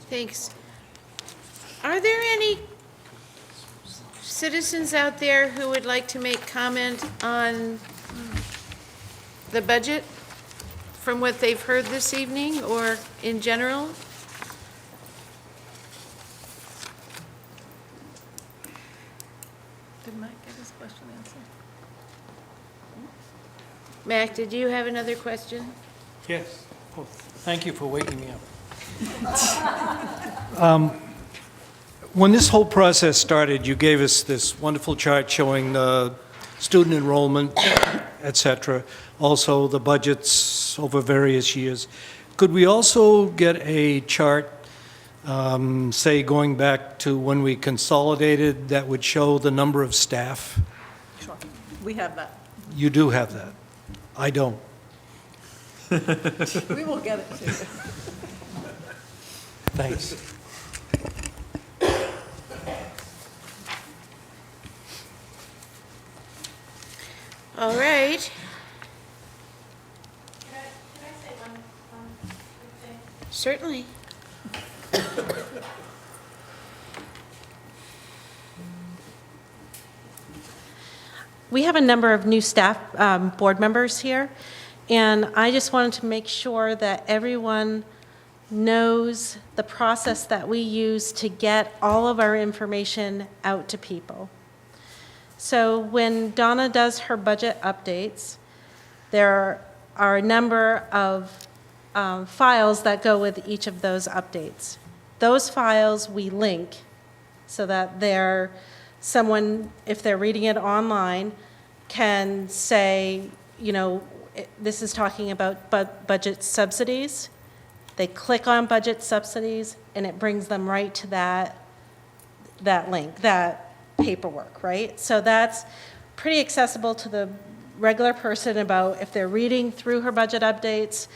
Thanks. Are there any citizens out there who would like to make comment on the budget from what they've heard this evening or in general? Did Mike get his question answered? Mac, did you have another question? Yes. Oh, thank you for waking me up. When this whole process started, you gave us this wonderful chart showing the student enrollment, et cetera, also the budgets over various years. Could we also get a chart, say, going back to when we consolidated, that would show the number of staff? Sure. We have that. You do have that. I don't. We will get it to you. Thanks. All right. Could I say one quick thing? Certainly. We have a number of new staff, board members here, and I just wanted to make sure that everyone knows the process that we use to get all of our information out to people. So when Donna does her budget updates, there are a number of files that go with each of those updates. Those files we link so that someone, if they're reading it online, can say, you know, this is talking about budget subsidies. They click on budget subsidies, and it brings them right to that link, that paperwork, right? So that's pretty accessible to the regular person. About if they're reading through her budget updates,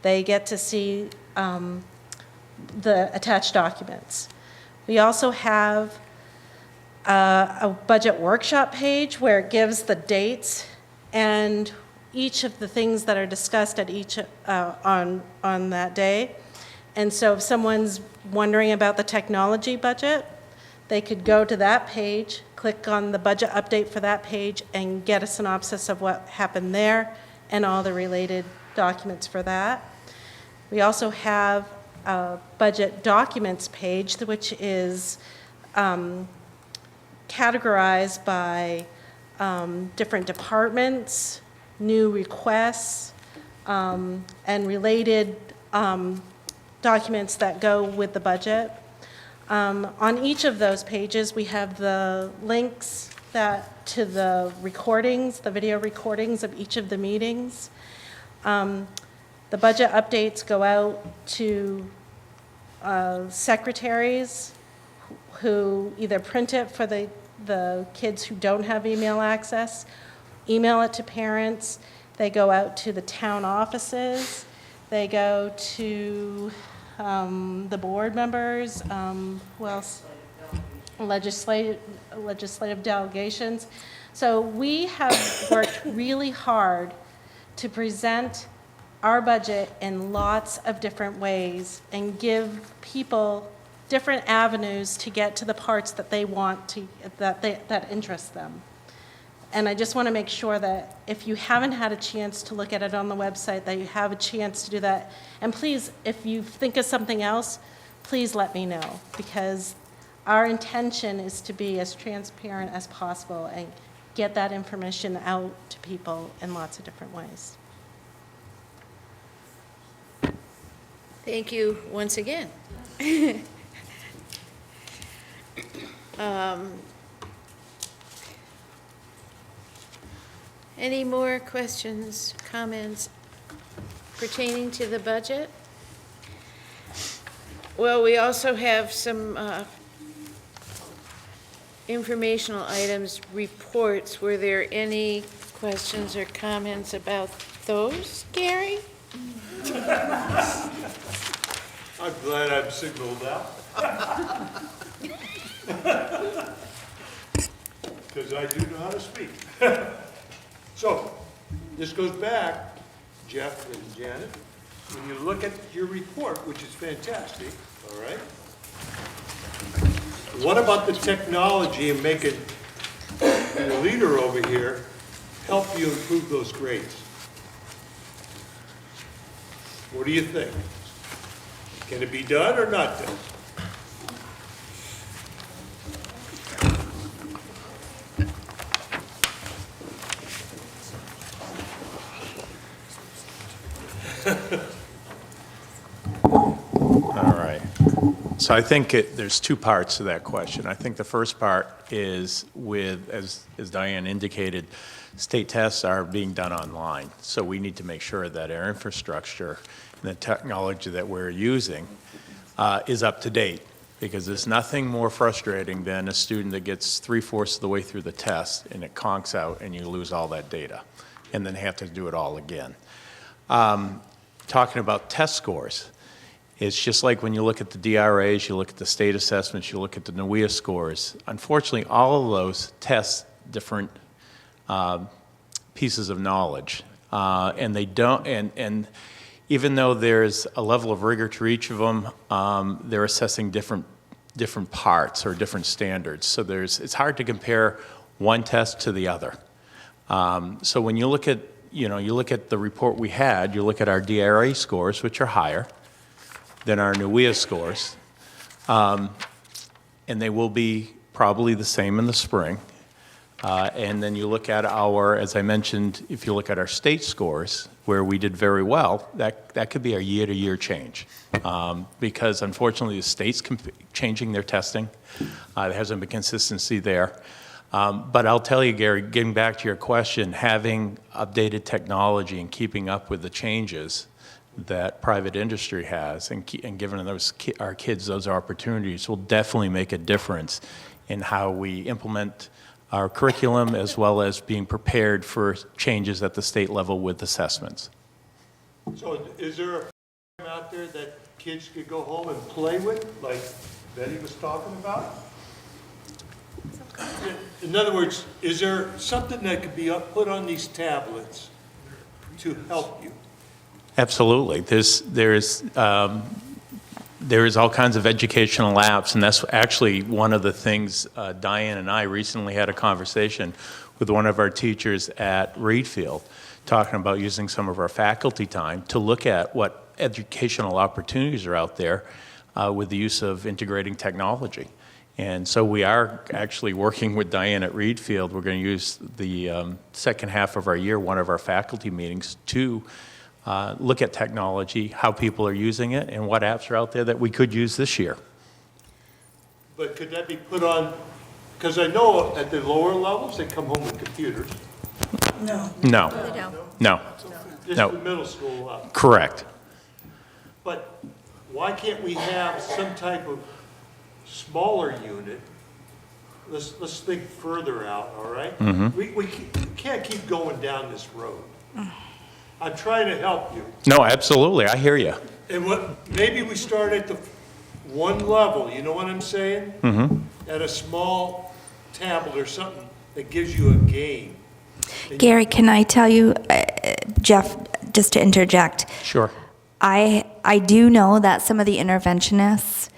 they get to see the attached documents. We also have a budget workshop page where it gives the dates and each of the things that are discussed at each on that day. And so if someone's wondering about the technology budget, they could go to that page, click on the budget update for that page, and get a synopsis of what happened there and all the related documents for that. We also have a budget documents page, which is categorized by different departments, new requests, and related documents that go with the budget. On each of those pages, we have the links to the recordings, the video recordings of each of the meetings. The budget updates go out to secretaries who either print it for the kids who don't have email access, email it to parents. They go out to the town offices. They go to the board members, who else? Legislative delegations. So we have worked really hard to present our budget in lots of different ways and give people different avenues to get to the parts that they want to, that interest them. And I just want to make sure that if you haven't had a chance to look at it on the website, that you have a chance to do that. And please, if you think of something else, please let me know, because our intention is to be as transparent as possible and get that information out to people in lots of different ways. Thank you once again. Any more questions, comments pertaining to the budget? Well, we also have some informational items, reports. Were there any questions or comments about those, Gary? I'm glad I'm signaled out. Because I do know how to speak. So, this goes back, Jeff and Janet, when you look at your report, which is fantastic, all right? What about the technology and making your leader over here help you improve those grades? What do you think? Can it be done or not done? All right. So I think there's two parts to that question. I think the first part is with, as Diane indicated, state tests are being done online. So we need to make sure that our infrastructure and the technology that we're using is up to date, because there's nothing more frustrating than a student that gets 3/4 of the way through the test and it conks out and you lose all that data and then have to do it all again. Talking about test scores, it's just like when you look at the DRAs, you look at the state assessments, you look at the NWEA scores. Unfortunately, all of those test different pieces of knowledge, and they don't. And even though there's a level of rigor to each of them, they're assessing different parts or different standards. So it's hard to compare one test to the other. So when you look at the report we had, you look at our DRA scores, which are higher than our NWEA scores, and they will be probably the same in the spring. And then you look at as I mentioned, if you look at our state scores, where we did very well, that could be a year-to-year change. Because unfortunately, the state's changing their testing. There hasn't been consistency there. But I'll tell you, Gary, getting back to your question, having updated technology and keeping up with the changes that private industry has and giving our kids those opportunities will definitely make a difference in how we implement our curriculum, as well as being prepared for changes at the state level with assessments. So is there a program out there that kids could go home and play with, like Betty was talking about? In other words, is there something that could be put on these tablets to help you? Absolutely. There is all kinds of educational apps, and that's actually one of the things Diane and I recently had a conversation with one of our teachers at Reedfield, talking about using some of our faculty time to look at what educational opportunities are out there with the use of integrating technology. And so we are actually working with Diane at Reedfield. We're going to use the second half of our year, one of our faculty meetings, to look at technology, how people are using it, and what apps are out there that we could use this year. But could that be put on, because I know at the lower levels, they come home with computers. No. They No. don't. No. Just No. the middle school up. Correct. But why can't we have some type of smaller unit? Let's think further out, all right? Mhm. We can't keep going down this road. I'm trying to help you. No, absolutely. I hear you. And maybe we start at the one level, you know what I'm saying? Mm-hmm. At a small tablet or something that gives you a game. Gary, can I tell you, Jeff, just to interject? Sure. I do know that some of the interventionists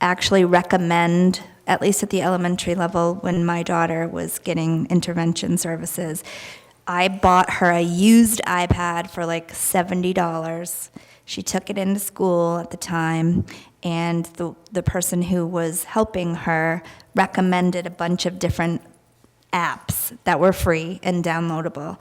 actually recommend, at least at the elementary level, when my daughter was getting intervention services, I bought her a used iPad for like $70. She took it into school at the time, and the person who was helping her recommended a bunch of different apps that were free and downloadable,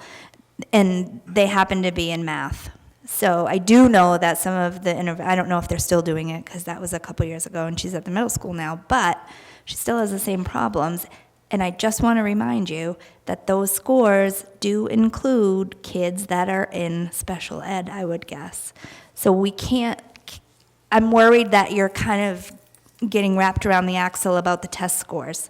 and they happened to be in math. So I do know that some of the, I don't know if they're still doing it, because that was a couple years ago, and she's at the middle school now, but she still has the same problems. And I just want to remind you that those scores do include kids that are in special ed, I would guess. So we can't, I'm worried that you're kind of getting wrapped around the axle about the test scores.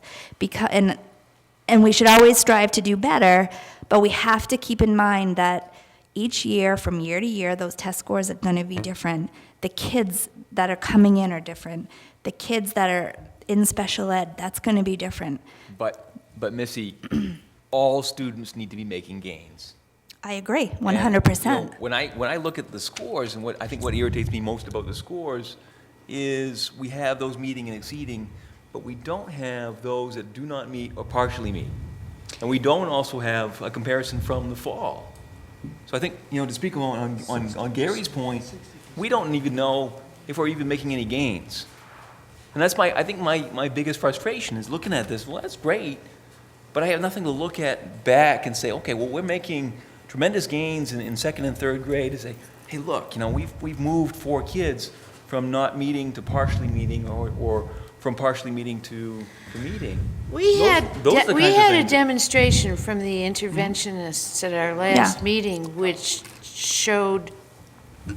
And we should always strive to do better, but we have to keep in mind that each year, from year to year, those test scores are going to be different. The kids that are coming in are different. The kids that are in special ed, that's going to be different. But Missy, all students need to be making gains. I agree, 100%. And, when I look at the scores, and I think what irritates me most about the scores is we have those meeting and exceeding, but we don't have those that do not meet or partially meet. And we don't also have a comparison from the fall. So I think, to speak on Gary's point, we don't even know if we're even making any gains. And that's I think my biggest frustration is looking at this. Well, that's great, but I have nothing to look at back and say, okay, well, we're making tremendous gains in second and third grade. To say, hey, look, we've moved 4 kids from not meeting to partially meeting, or from partially meeting to meeting. We had those are the we kinds of had a things- demonstration from the interventionists at our last meeting, which showed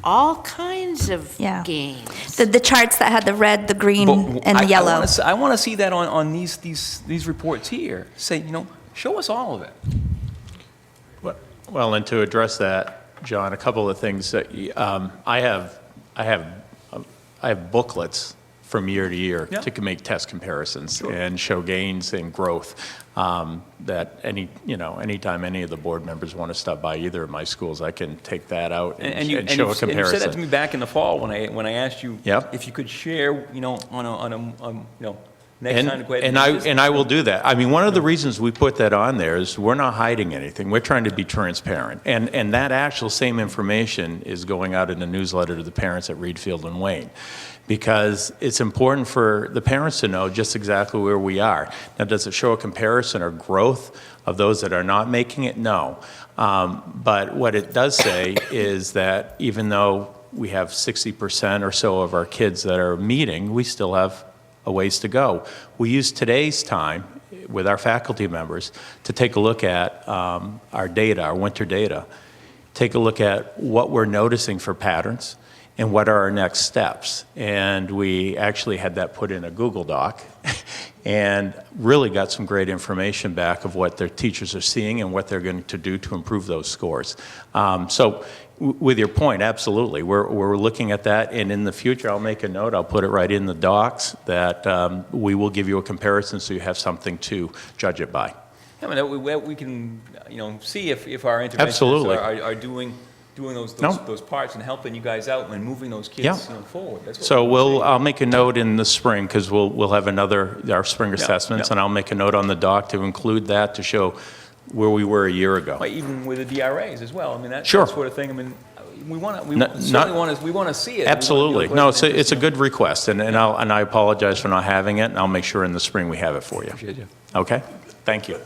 all kinds of gains. The charts that had the red, the green, and the yellow. I want to see that on these reports here. Say, show us all of it. Well, and to address that, John, a couple of things that I have booklets from year to year to make test comparisons and show gains and growth. That anytime any of the board members want to stop by either of my schools, I can take that out and show a comparison. And you said that to me back in the fall when I asked you if you could share, next time to go ahead and I will do that. I mean, one of the reasons we put that on there is we're not hiding anything. We're trying to be transparent. And that actual same information is going out in a newsletter to the parents at Reed Field and Wayne, because it's important for the parents to know just exactly where we are. Now, does it show a comparison or growth of those that are not making it? No. But what it does say is that even though we have 60% or so of our kids that are meeting, we still have a ways to go. We use today's time with our faculty members to take a look at our data, our winter data, take a look at what we're noticing for patterns and what are our next steps. And we actually had that put in a Google Doc and really got some great information back of what their teachers are seeing and what they're going to do to improve those scores. So with your point, absolutely. We're looking at that, and in the future, I'll make a note, I'll put it right in the docs, that we will give you a comparison so you have something to judge it by. I mean, we can, see if our interventionists are doing those parts and helping you guys out and moving those kids forward. That's what So I'll make a note in the spring, because we'll have our spring assessments, and I'll make a note on the doc to include that to show where we were a year ago. Even with the DRAs as well. I mean, that Sure. sort of thing. I mean, we want to see it. Absolutely. No, it's a good request, and I apologize for not having it, and I'll make sure in the spring we have it for you. Appreciate you. Okay? Thank you.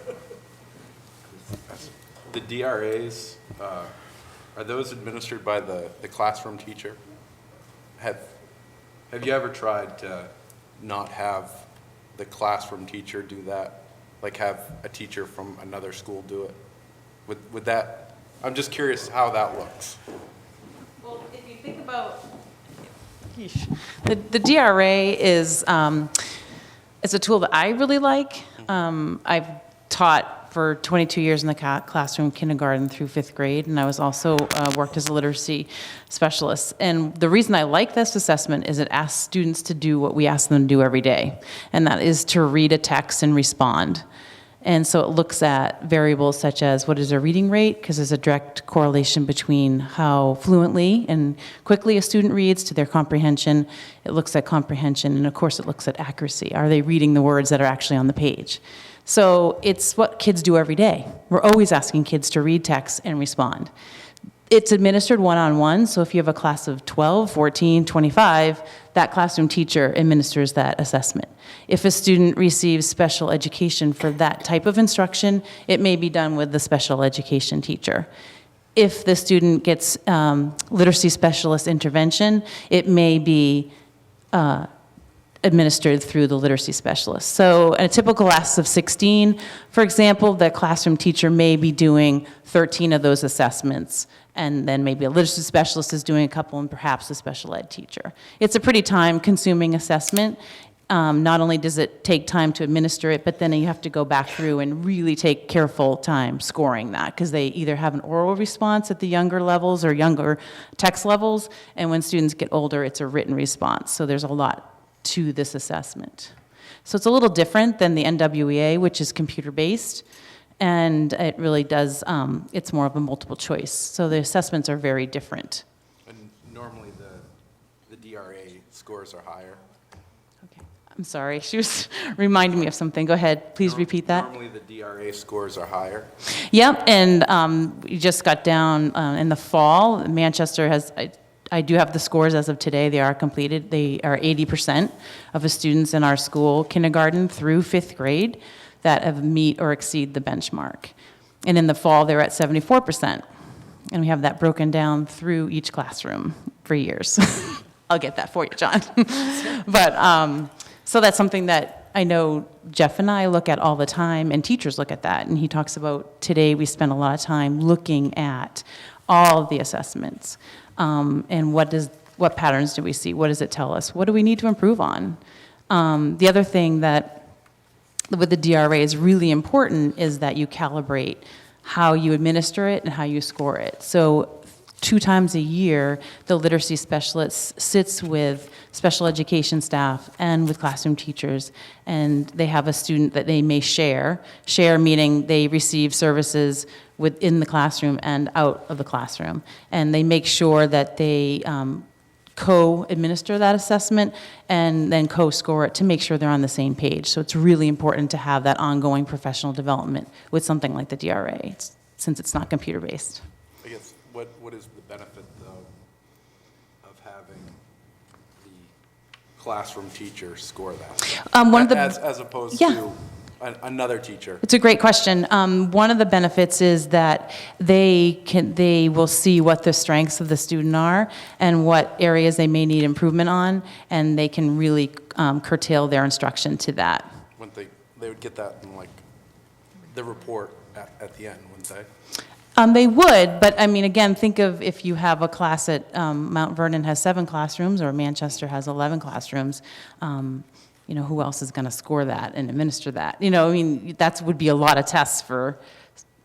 The DRAs, are those administered by the classroom teacher? Have you ever tried to not have the classroom teacher do that? Like have a teacher from another school do it? Would that, I'm just curious how that looks. Well, if you think about, the DRA is a tool that I really like. I've taught for 22 years in the classroom, kindergarten through 5th grade, and I was also worked as a literacy specialist. And the reason I like this assessment is it asks students to do what we ask them to do every day, and that is to read a text and respond. And so it looks at variables such as what is their reading rate, because there's a direct correlation between how fluently and quickly a student reads to their comprehension. It looks at comprehension, and of course it looks at accuracy. Are they reading the words that are actually on the page? So it's what kids do every day. We're always asking kids to read text and respond. It's administered one-on-one, so if you have a class of 12, 14, 25, that classroom teacher administers that assessment. If a student receives special education for that type of instruction, it may be done with the special education teacher. If the student gets literacy specialist intervention, it may be administered through the literacy specialist. So in a typical class of 16, for example, the classroom teacher may be doing 13 of those assessments, and then maybe a literacy specialist is doing a couple, and perhaps a special ed teacher. It's a pretty time-consuming assessment. Not only does it take time to administer it, but then you have to go back through and really take careful time scoring that, because they either have an oral response at the younger levels or younger text levels, and when students get older, it's a written response. So there's a lot to this assessment. So it's a little different than the NWEA, which is computer-based, and it really does, it's more of a multiple choice. So the assessments are very different. And normally the DRA scores are higher. I'm sorry, she was reminding me of something. Go ahead, please repeat that. Normally the DRA scores are higher. Yep, and we just got down in the fall. Manchester has, I do have the scores as of today. They are completed. They are 80% of the students in our school, kindergarten through 5th grade, that have meet or exceed the benchmark. And in the fall, they're at 74%. And we have that broken down through each classroom for years. I'll get that for you, John. But, so that's something that I know Jeff and I look at all the time, and teachers look at that. And he talks about today we spend a lot of time looking at all of the assessments. And what patterns do we see? What does it tell us? What do we need to improve on? The other thing that with the DRA is really important is that you calibrate how you administer it and how you score it. So 2 times a year, the literacy specialist sits with special education staff and with classroom teachers, and they have a student that they may share meaning they receive services within the classroom and out of the classroom. And they make sure that they co-administer that assessment and then co-score it to make sure they're on the same page. So it's really important to have that ongoing professional development with something like the DRA, since it's not computer-based. I guess, what is the benefit, though, of having the classroom teacher score that? One of the, as opposed yeah. to another teacher? It's a great question. One of the benefits is that they will see what the strengths of the student are and what areas they may need improvement on, and they can really curtail their instruction to that. Wouldn't they would get that in like the report at the end, wouldn't they? They would, but I mean, again, think of if you have a class at Mount Vernon has 7 classrooms or Manchester has 11 classrooms, who else is going to score that and administer that? I mean, that would be a lot of tests for,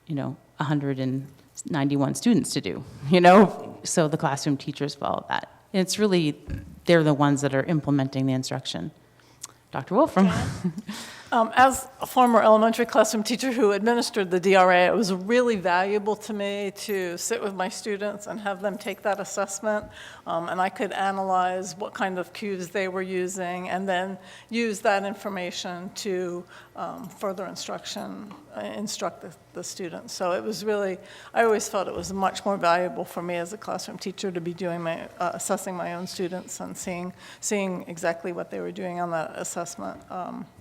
191 students to do, So the classroom teachers follow that. And it's really, they're the ones that are implementing the instruction. Dr. Wolfram. As a former elementary classroom teacher who administered the DRA, it was really valuable to me to sit with my students and have them take that assessment, and I could analyze what kind of cues they were using and then use that information to further instruct the students. So it was really, I always felt it was much more valuable for me as a classroom teacher to be doing assessing my own students and seeing exactly what they were doing on that assessment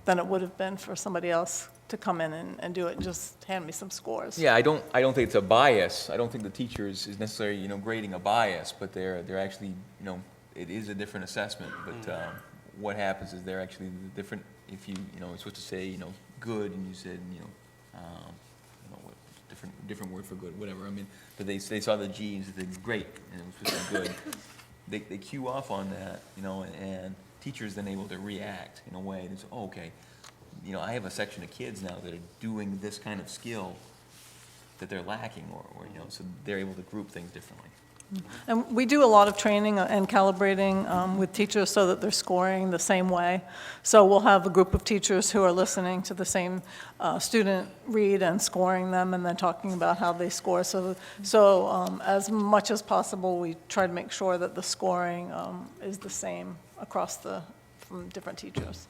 than it would have been for somebody else to come in and do it and just hand me some scores. Yeah, I don't think it's a bias. I don't think the teacher is necessarily, grading a bias, but they're actually, it is a different assessment. But what happens is they're actually different. If you're supposed to say, good, and you said, what different word for good, whatever. I mean, but they saw the G and said great, and it was supposed to be good. They cue off on that, and teachers then able to react in a way that's, oh, okay. I have a section of kids now that are doing this kind of skill that they're lacking, or so they're able to group things differently. And we do a lot of training and calibrating with teachers so that they're scoring the same way. So we'll have a group of teachers who are listening to the same student read and scoring them and then talking about how they score. So as much as possible, we try to make sure that the scoring is the same across from different teachers.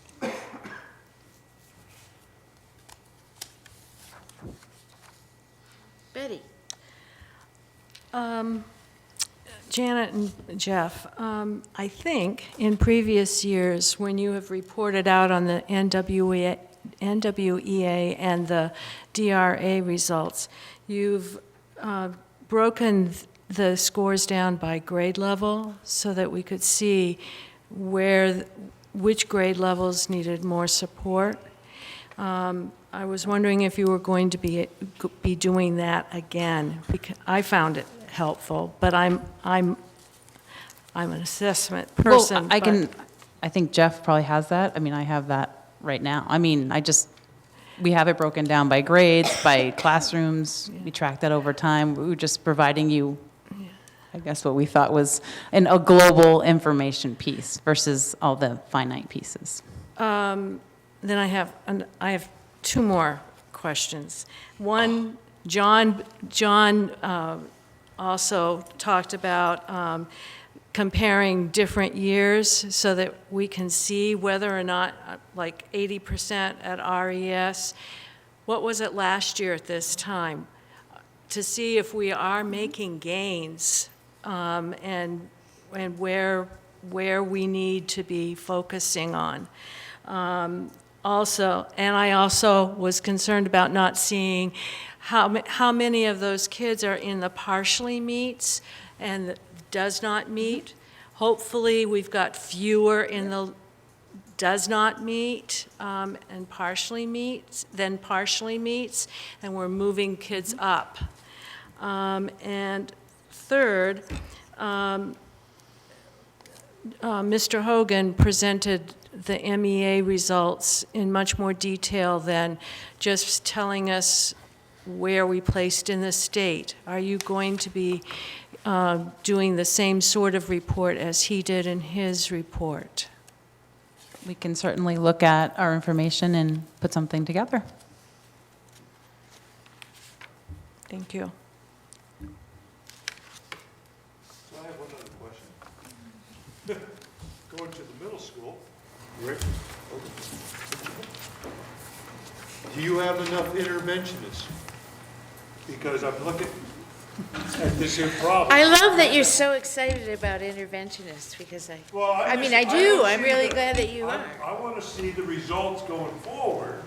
Betty. Janet and Jeff, I think in previous years, when you have reported out on the NWEA and the DRA results, you've broken the scores down by grade level so that we could see which grade levels needed more support. I was wondering if you were going to be doing that again, because I found it helpful, but I'm an assessment person. Well, I think Jeff probably has that. I mean, I have that right now. I mean, we have it broken down by grades, by classrooms. We track that over time. We were just providing you, I guess, what we thought was a global information piece versus all the finite pieces. Then I have 2 more questions. One, John also talked about comparing different years so that we can see whether or not, like 80% at RES, what was it last year at this time? To see if we are making gains and where we need to be focusing on. Also, and I also was concerned about not seeing how many of those kids are in the partially meets and does not meet. Hopefully, we've got fewer in the does not meet and partially meets, than partially meets, and we're moving kids up. And third, Mr. Hogan presented the MEA results in much more detail than just telling us where we placed in the state. Are you going to be doing the same sort of report as he did in his report? We can certainly look at our information and put something together. Thank you. So I have one other question. Going to the middle school, Rick, do you have enough interventionists? Because I'm looking at this here problem. I love that you're so excited about interventionists, because I mean, I do. don't I'm see really the- glad that you I- are. I want to see the results going forward,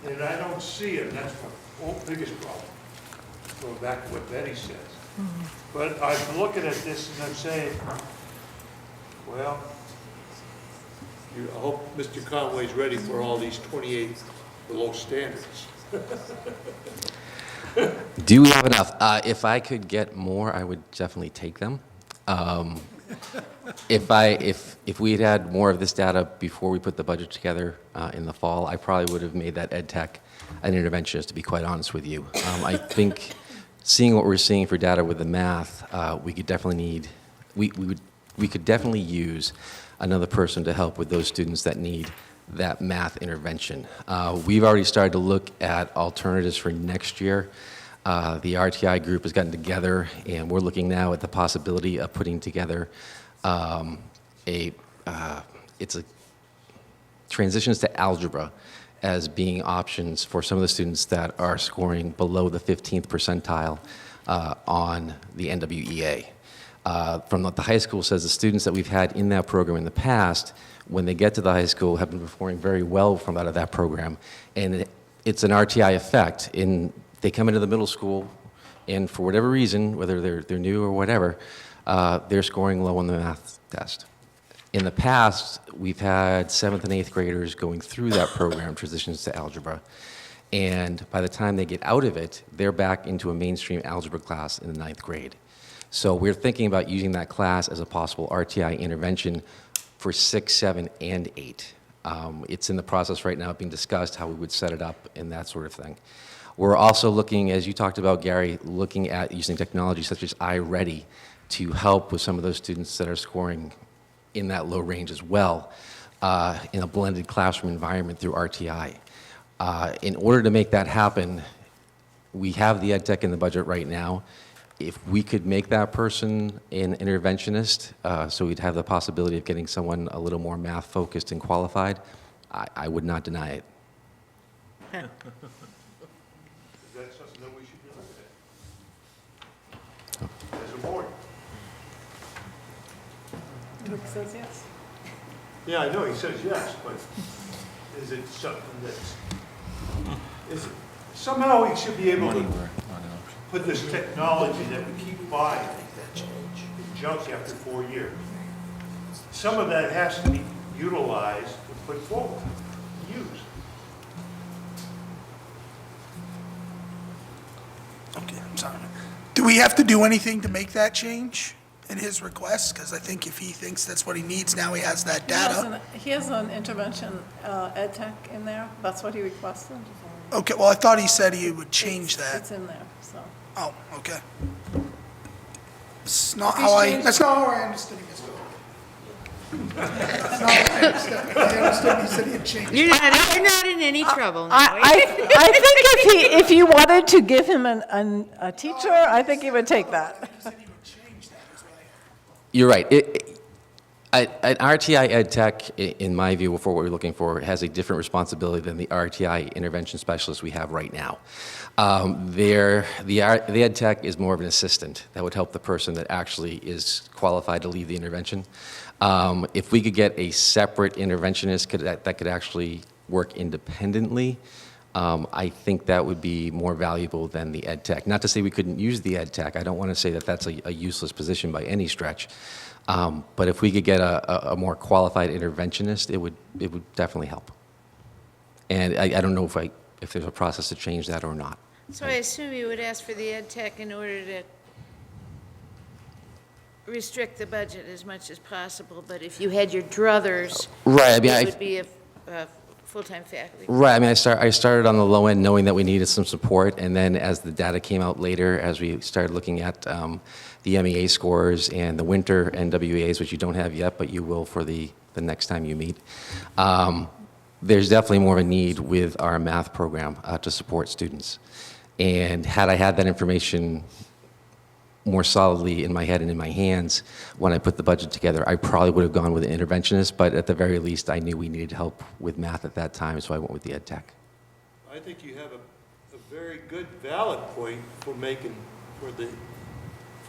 and I don't see them. That's my biggest problem. Going back to what Betty says. But I'm looking at this and I'm saying, well, I hope Mr. Conway's ready for all these 28 below standards. Do we have enough? If I could get more, I would definitely take them. If we had had more of this data before we put the budget together in the fall, I probably would have made that ed tech an interventionist, to be quite honest with you. I think seeing what we're seeing for data with the math, we could definitely use another person to help with those students that need that math intervention. We've already started to look at alternatives for next year. The RTI group has gotten together, and we're looking now at the possibility of putting together it's a transitions to algebra as being options for some of the students that are scoring below the 15th percentile on the NWEA. From what the high school says, the students that we've had in that program in the past, when they get to the high school, have been performing very well from out of that program. And it's an RTI effect. They come into the middle school, and for whatever reason, whether they're new or whatever, they're scoring low on the math test. In the past, we've had 7th and 8th graders going through that program, transitions to algebra, and by the time they get out of it, they're back into a mainstream algebra class in the 9th grade. So we're thinking about using that class as a possible RTI intervention for 6, 7, and 8. It's in the process right now being discussed how we would set it up and that sort of thing. We're also looking, as you talked about, Gary, looking at using technology such as iReady to help with some of those students that are scoring in that low range as well, in a blended classroom environment through RTI. In order to make that happen, we have the ed tech in the budget right now. If we could make that person an interventionist, so we'd have the possibility of getting someone a little more math focused and qualified, I would not deny it. Is that something that we should do as a board? Luke says yes. Yeah, I know, he says yes, but is it something somehow we should be able to put this technology that we keep buying in junk after 4 years. Some of that has to be utilized and put forward, used. Okay, I'm sorry. Do we have to do anything to make that change in his request? Because I think if he thinks that's what he needs, now he has that data. He has an intervention ed tech in there. That's what he requested. Okay, well, I thought he said he would change that. It's in there, so. Oh, okay. That's not how I understood him as well. That's not how I understood him. I understood he said he'd change. You're not in any trouble now. I think if you wanted to give him a teacher, I think he would take that. You're right. An RTI ed tech, in my view, for what we're looking for, has a different responsibility than the RTI intervention specialist we have right now. The ed tech is more of an assistant that would help the person that actually is qualified to lead the intervention. If we could get a separate interventionist that could actually work independently, I think that would be more valuable than the ed tech. Not to say we couldn't use the ed tech. I don't want to say that that's a useless position by any stretch. But if we could get a more qualified interventionist, it would definitely help. And I don't know if there's a process to change that or not. So I assume you would ask for the ed tech in order to restrict the budget as much as possible, but if you had your druthers, Right, I mean, it would be a full-time faculty. Right. I mean, I started on the low end knowing that we needed some support, and then as the data came out later, as we started looking at the MEA scores and the winter NWAs, which you don't have yet, but you will for the next time you meet, there's definitely more of a need with our math program to support students. And had I had that information more solidly in my head and in my hands when I put the budget together, I probably would have gone with an interventionist, but at the very least, I knew we needed help with math at that time, so I went with the ed tech. I think you have a very good, valid point for making, for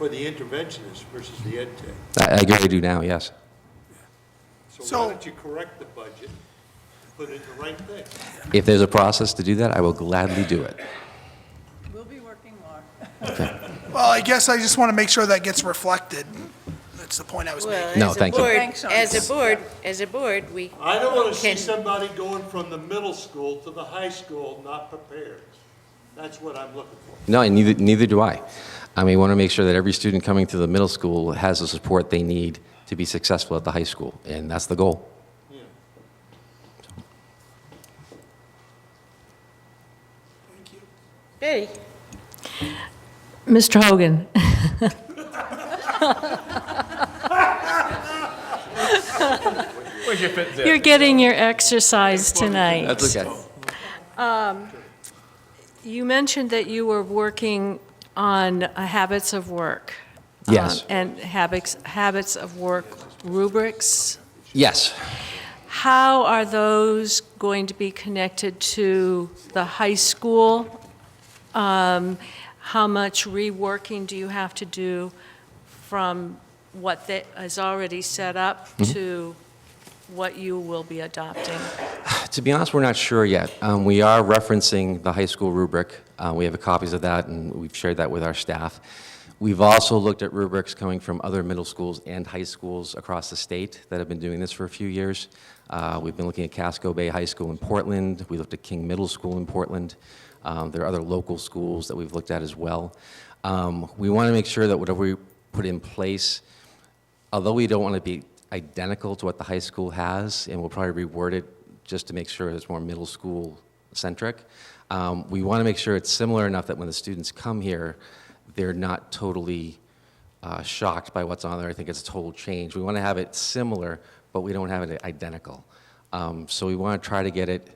the interventionist versus the ed tech. I agree, I do now, yes. So why don't you correct the budget and put it in the right thing? If there's a process to do that, I will gladly do it. We'll be working more. Well, I guess I just want to make sure that gets reflected. That's the point I was making. No, thank you. As a board, we I don't want to see can- somebody going from the middle school to the high school not prepared. That's what I'm looking for. No, and neither do I. I mean, we want to make sure that every student coming to the middle school has the support they need to be successful at the high school, and that's the goal. Betty? Mr. Hogan. You're getting your exercise tonight. That's okay. You mentioned that you were working on habits of work. Yes. And habits of work rubrics. Yes. How are those going to be connected to the high school? How much reworking do you have to do from what is already set up to what you will be adopting? To be honest, we're not sure yet. We are referencing the high school rubric. We have copies of that, and we've shared that with our staff. We've also looked at rubrics coming from other middle schools and high schools across the state that have been doing this for a few years. We've been looking at Casco Bay High School in Portland. We looked at King Middle School in Portland. There are other local schools that we've looked at as well. We want to make sure that whatever we put in place, although we don't want to be identical to what the high school has, and we'll probably reword it just to make sure it's more middle school centric, we want to make sure it's similar enough that when the students come here, they're not totally shocked by what's on there. I think it's a total change. We want to have it similar, but we don't have it identical. So we want to try to get it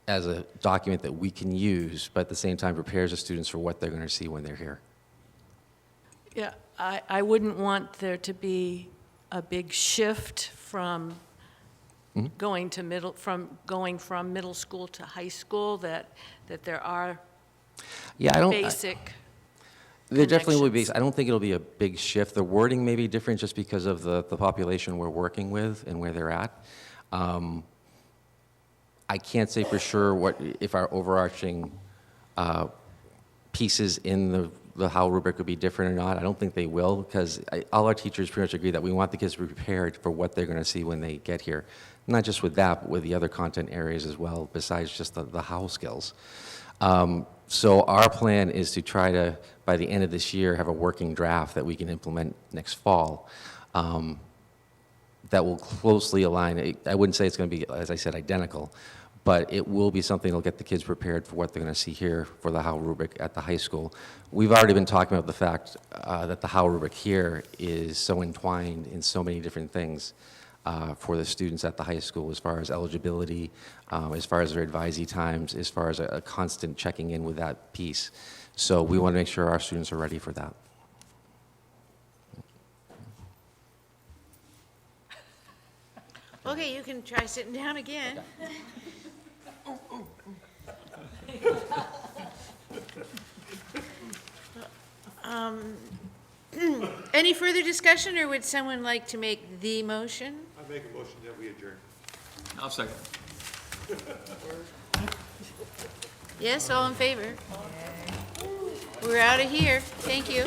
as a document that we can use, but at the same time prepares the students for what they're going to see when they're here. Yeah, I wouldn't want there to be a big shift from going from middle school to high school, that there are basic There definitely will be. I don't think it'll be a big shift. The wording may be different just because of the population we're working with and where they're at. I can't say for sure if our overarching pieces in the how rubric would be different or not. I don't think they will, because all our teachers pretty much agree that we want the kids to be prepared for what they're going to see when they get here. Not just with that, but with the other content areas as well, besides just the how skills. So our plan is to try to, by the end of this year, have a working draft that we can implement next fall that will closely align. I wouldn't say it's going to be, as I said, identical, but it will be something that will get the kids prepared for what they're going to see here for the how rubric at the high school. We've already been talking about the fact that the how rubric here is so entwined in so many different things for the students at the high school, as far as eligibility, as far as their advisee times, as far as a constant checking in with that piece. So we want to make sure our students are ready for that. Okay, you can try sitting down again. Any further discussion, or would someone like to make the motion? I make a motion that we adjourn. I'll second. Yes, all in favor? We're out of here. Thank you.